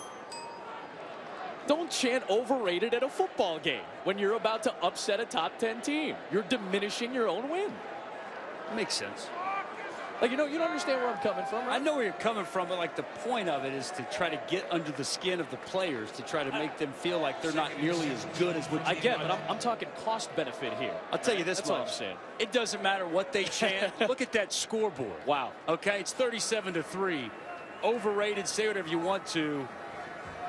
Don't chant overrated at a football game when you're about to upset a top 10 team. You're diminishing your own win. Makes sense. Like, you don't understand where I'm coming from, right? I know where you're coming from, but like the point of it is to try to get under the skin of the players, to try to make them feel like they're not nearly as good as what I get, but I'm talking cost benefit here. I'll tell you this That's much. all I'm saying. It doesn't matter what they chant. Look at that scoreboard. Wow. Okay, it's 37-3. Overrated, say whatever you want to.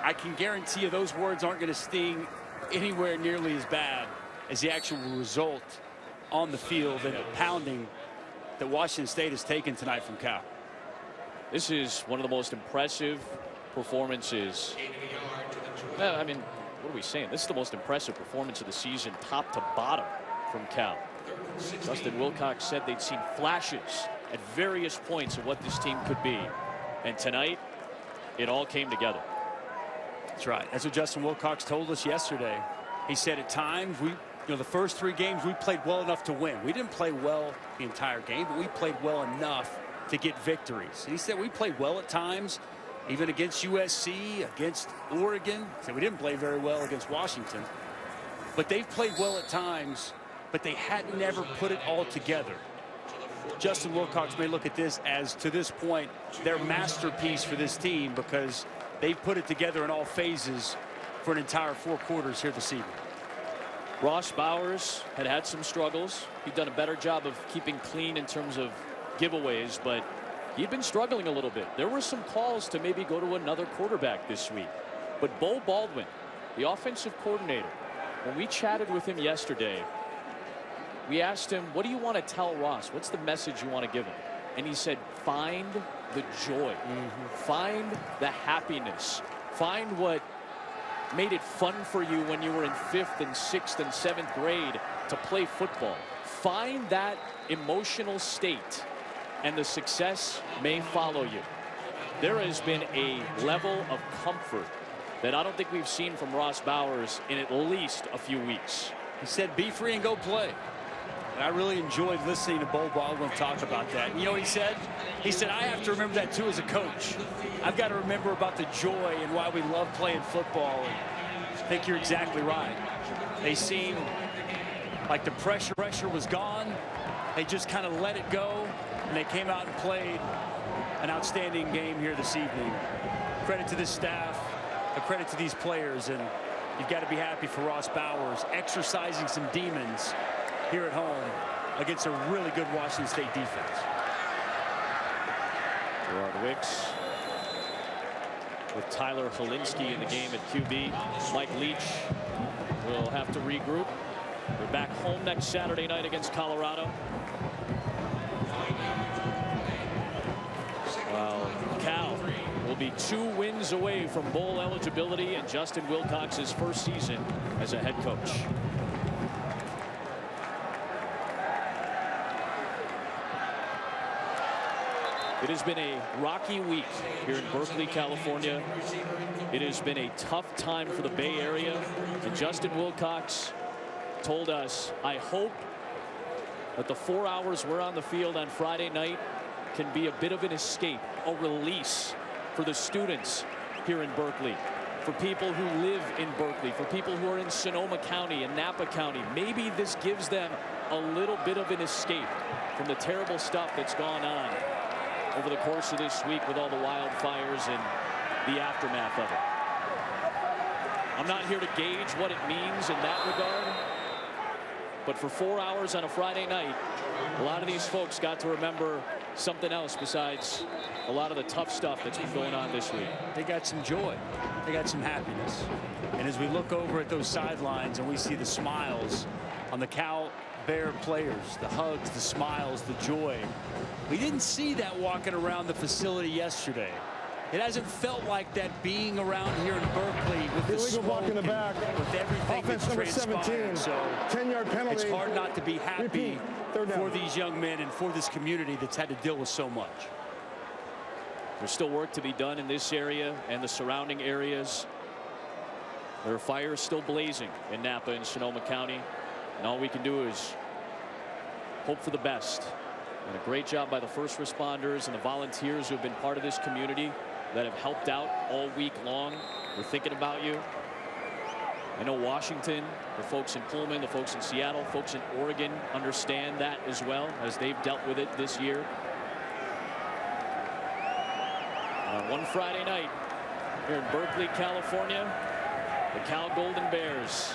I can guarantee you those words aren't going to sting anywhere nearly as bad as the actual result on the field and the pounding that Washington State has taken tonight from Cal. This is one of the most impressive performances. I mean, what are we saying? This is the most impressive performance of the season, top to bottom, from Cal. Justin Wilcox said they'd seen flashes at various points of what this team could be. And tonight, it all came together. That's right. That's what Justin Wilcox told us yesterday. He said at times, the first 3 games we played well enough to win. We didn't play well the entire game, but we played well enough to get victories. And he said we played well at times, even against USC, against Oregon. He said we didn't play very well against Washington. But they've played well at times, but they had never put it all together. Justin Wilcox may look at this as, to this point, their masterpiece for this team because they've put it together in all phases for an entire 4 quarters here this evening. Ross Bowers had some struggles. He'd done a better job of keeping clean in terms of giveaways, but he'd been struggling a little bit. There were some calls to maybe go to another quarterback this week. But Bo Baldwin, the offensive coordinator, when we chatted with him yesterday, we asked him, what do you want to tell Ross? What's the message you want to give him? And he said, find the joy. Find the happiness. Find what made it fun for you when you were in 5th and 6th and 7th grade to play football. Find that emotional state and the success may follow you. There has been a level of comfort that I don't think we've seen from Ross Bowers in at least a few weeks. He said, be free and go play. And I really enjoyed listening to Bo Baldwin talk about that. And you know what he said? He said, I have to remember that too as a coach. I've got to remember about the joy and why we love playing football. And I think you're exactly right. They seem like the pressure was gone. They just kind of let it go. And they came out and played an outstanding game here this evening. Credit to this staff, a credit to these players. And you've got to be happy for Ross Bowers exercising some demons here at home against a really good Washington State defense. Gerard Wicks with Tyler Helinski in the game at QB. Mike Leach will have to regroup. They're back home next Saturday night against Colorado. Well, Cal will be 2 wins away from bowl eligibility and Justin Wilcox's first season as a head coach. It has been a rocky week here in Berkeley, California. It has been a tough time for the Bay Area. And Justin Wilcox told us, I hope that the 4 hours we're on the field on Friday night can be a bit of an escape, a release for the students here in Berkeley, for people who live in Berkeley, for people who are in Sonoma County and Napa County. Maybe this gives them a little bit of an escape from the terrible stuff that's gone on over the course of this week with all the wildfires and the aftermath of it. I'm not here to gauge what it means in that regard, but for 4 hours on a Friday night, a lot of these folks got to remember something else besides a lot of the tough stuff that's been going on this week. They got some joy. They got some happiness. And as we look over at those sidelines and we see the smiles on the Cal Bear players, the hugs, the smiles, the joy, we didn't see that walking around the facility yesterday. It hasn't felt like that being around here in Berkeley with the smoke block in the back. with everything Offense that's number transpired. 17, So 10-yard penalty. it's hard not to be happy Repeat, third down. for these young men and for this community that's had to deal with so much. There's still work to be done in this area and the surrounding areas. There are fires still blazing in Napa and Sonoma County, and all we can do is hope for the best. And a great job by the first responders and the volunteers who have been part of this community that have helped out all week long. We're thinking about you. I know Washington, the folks in Pullman, the folks in Seattle, folks in Oregon understand that as well as they've dealt with it this year. And on one Friday night here in Berkeley, California, the Cal Golden Bears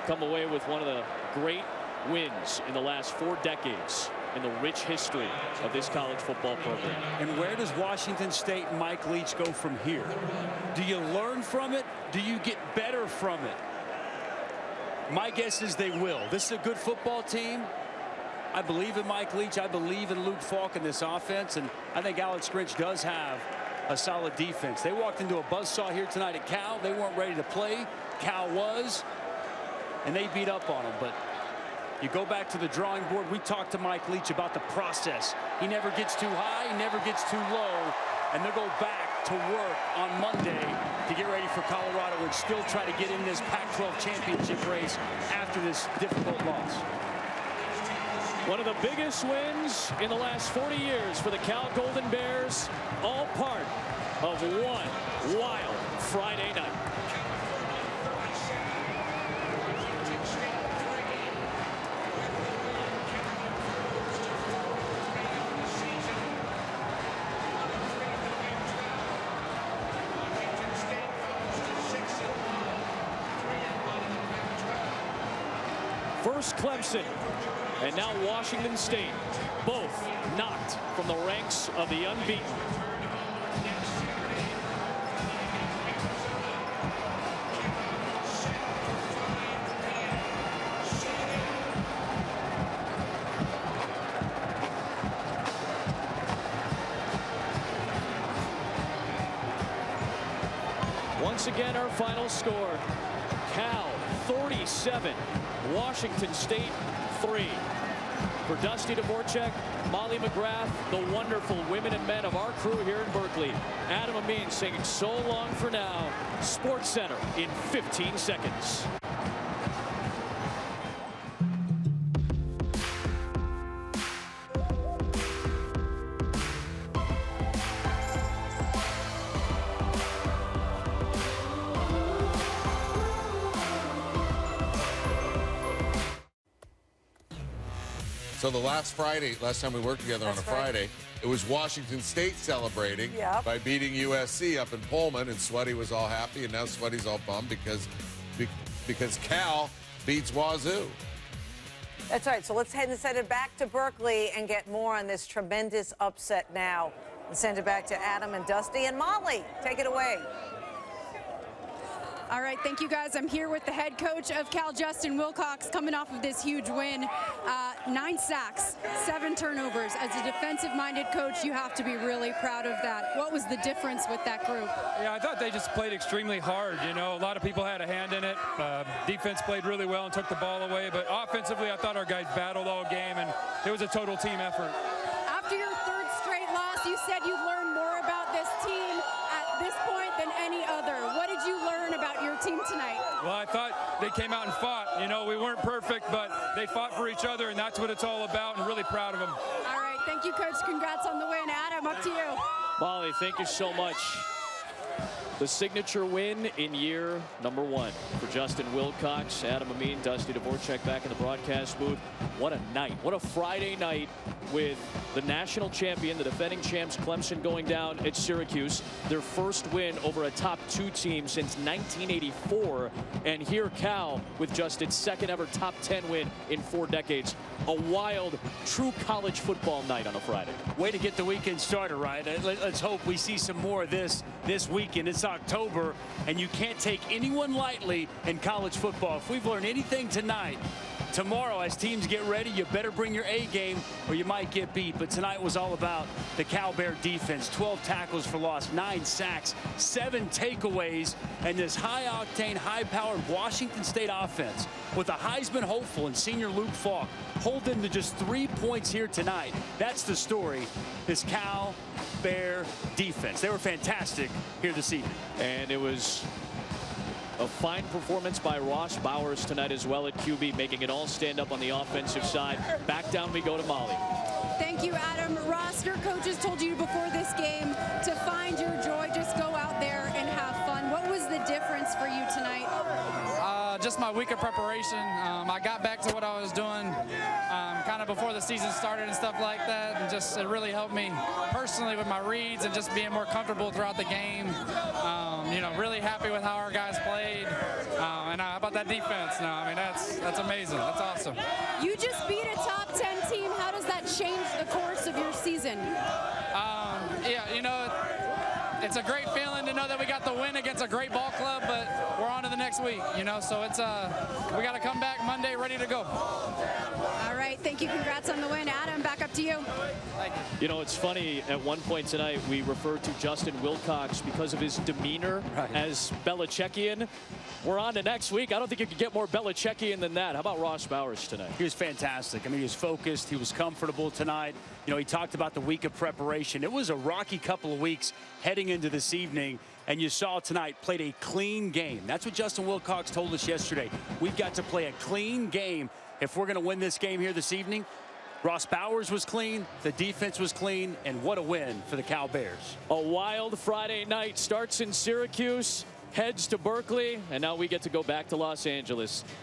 come away with one of the great wins in the last 4 decades in the rich history of this college football program. And where does Washington State and Mike Leach go from here? Do you learn from it? Do you get better from it? My guess is they will. This is a good football team. I believe in Mike Leach. I believe in Luke Falk in this offense. And I think Alex Grinch does have a solid defense. They walked into a buzzsaw here tonight at Cal. They weren't ready to play. Cal was. And they beat up on them. But you go back to the drawing board. We talked to Mike Leach about the process. He never gets too high. He never gets too low. And they'll go back to work on Monday to get ready for Colorado and still try to get in this Pac-12 championship race after this difficult loss. One of the biggest wins in the last 40 years for the Cal Golden Bears, all part of one wild Friday night. First Clemson, and now Washington State, both knocked from the ranks of the unbeaten. Once again, our final score, Cal 37, Washington State 3. For Dusty Dvorak, Molly McGrath, the wonderful women and men of our crew here in Berkeley, Adam Amin singing So Long for Now, Sports Center in 15 seconds. So the last time we worked together on a Friday, it was Washington State celebrating by beating USC up in Pullman, and Sweaty was all happy, and now Sweaty's all bummed because Cal beats Wazoo. That's right. So let's send it back to Berkeley and get more on this tremendous upset now. And send it back to Adam and Dusty and Molly. Take it away. All right, thank you guys. I'm here with the head coach of Cal, Justin Wilcox, coming off of this huge win. 9 sacks, 7 turnovers. As a defensive-minded coach, you have to be really proud of that. What was the difference with that group? Yeah, I thought they just played extremely hard. You know, a lot of people had a hand in it. Defense played really well and took the ball away. But offensively, I thought our guys battled all game, and it was a total team effort. After your 3rd straight loss, you said you've learned more about this team at this point than any other. What did you learn about your team tonight? Well, I thought they came out and fought. You know, we weren't perfect, but they fought for each other, and that's what it's all about, and really proud of them. All right, thank you, Coach. Congrats on the win. Adam, up to you. Molly, thank you so much. The signature win in year number 1 for Justin Wilcox, Adam Amin, Dusty Dvorak back in the broadcast booth. What a night. What a Friday night with the national champion, the defending champs Clemson, going down at Syracuse. Their first win over a top 2 team since 1984. And here Cal with just its 2nd ever top 10 win in 4 decades. A wild, true college football night on a Friday. Way to get the weekend started, right? Let's hope we see some more of this weekend. It's October, and you can't take anyone lightly in college football. If we've learned anything tonight, tomorrow as teams get ready, you better bring your A game or you might get beat. But tonight was all about the Cal Bear defense. 12 tackles for loss, 9 sacks, 7 takeaways, and this high-octane, high-powered Washington State offense with a Heisman hopeful and senior Luke Falk hold them to just 3 points here tonight. That's the story. This Cal Bear defense. They were fantastic here this evening. And it was a fine performance by Ross Bowers tonight as well at QB, making it all stand up on the offensive side. Back down we go to Molly. Thank you, Adam. Ross, your coaches told you before this game to find your joy, just go out there and have fun. What was the difference for you tonight? Just my week of preparation. I got back to what I was doing kind of before the season started and stuff like that, and just it really helped me personally with my reads and just being more comfortable throughout the game. You know, really happy with how our guys played, and how about that defense? No, I mean that's amazing. That's awesome. You just beat a top 10 team. How does that change the course of your season? Yeah, you know, it's a great feeling to know that we got the win against a great ball club, but we're on to the next week, you know, so it's we got to come back Monday ready to go. All right, thank you. Congrats on the win. Adam, back up to you. Thank you. You know, it's funny, at one point tonight we referred to Justin Wilcox because of his demeanor as Belichickian. We're on to next week. I don't think you could get more Belichickian than that. How about Ross Bowers tonight? He was fantastic. I mean, he was focused. He was comfortable tonight. You know, he talked about the week of preparation. It was a rocky couple of weeks heading into this evening, and you saw tonight played a clean game. That's what Justin Wilcox told us yesterday. We've got to play a clean game if we're going to win this game here this evening. Ross Bowers was clean, the defense was clean, and what a win for the Cal Bears. A wild Friday night starts in Syracuse, heads to Berkeley, and now we get to go back to Los Angeles.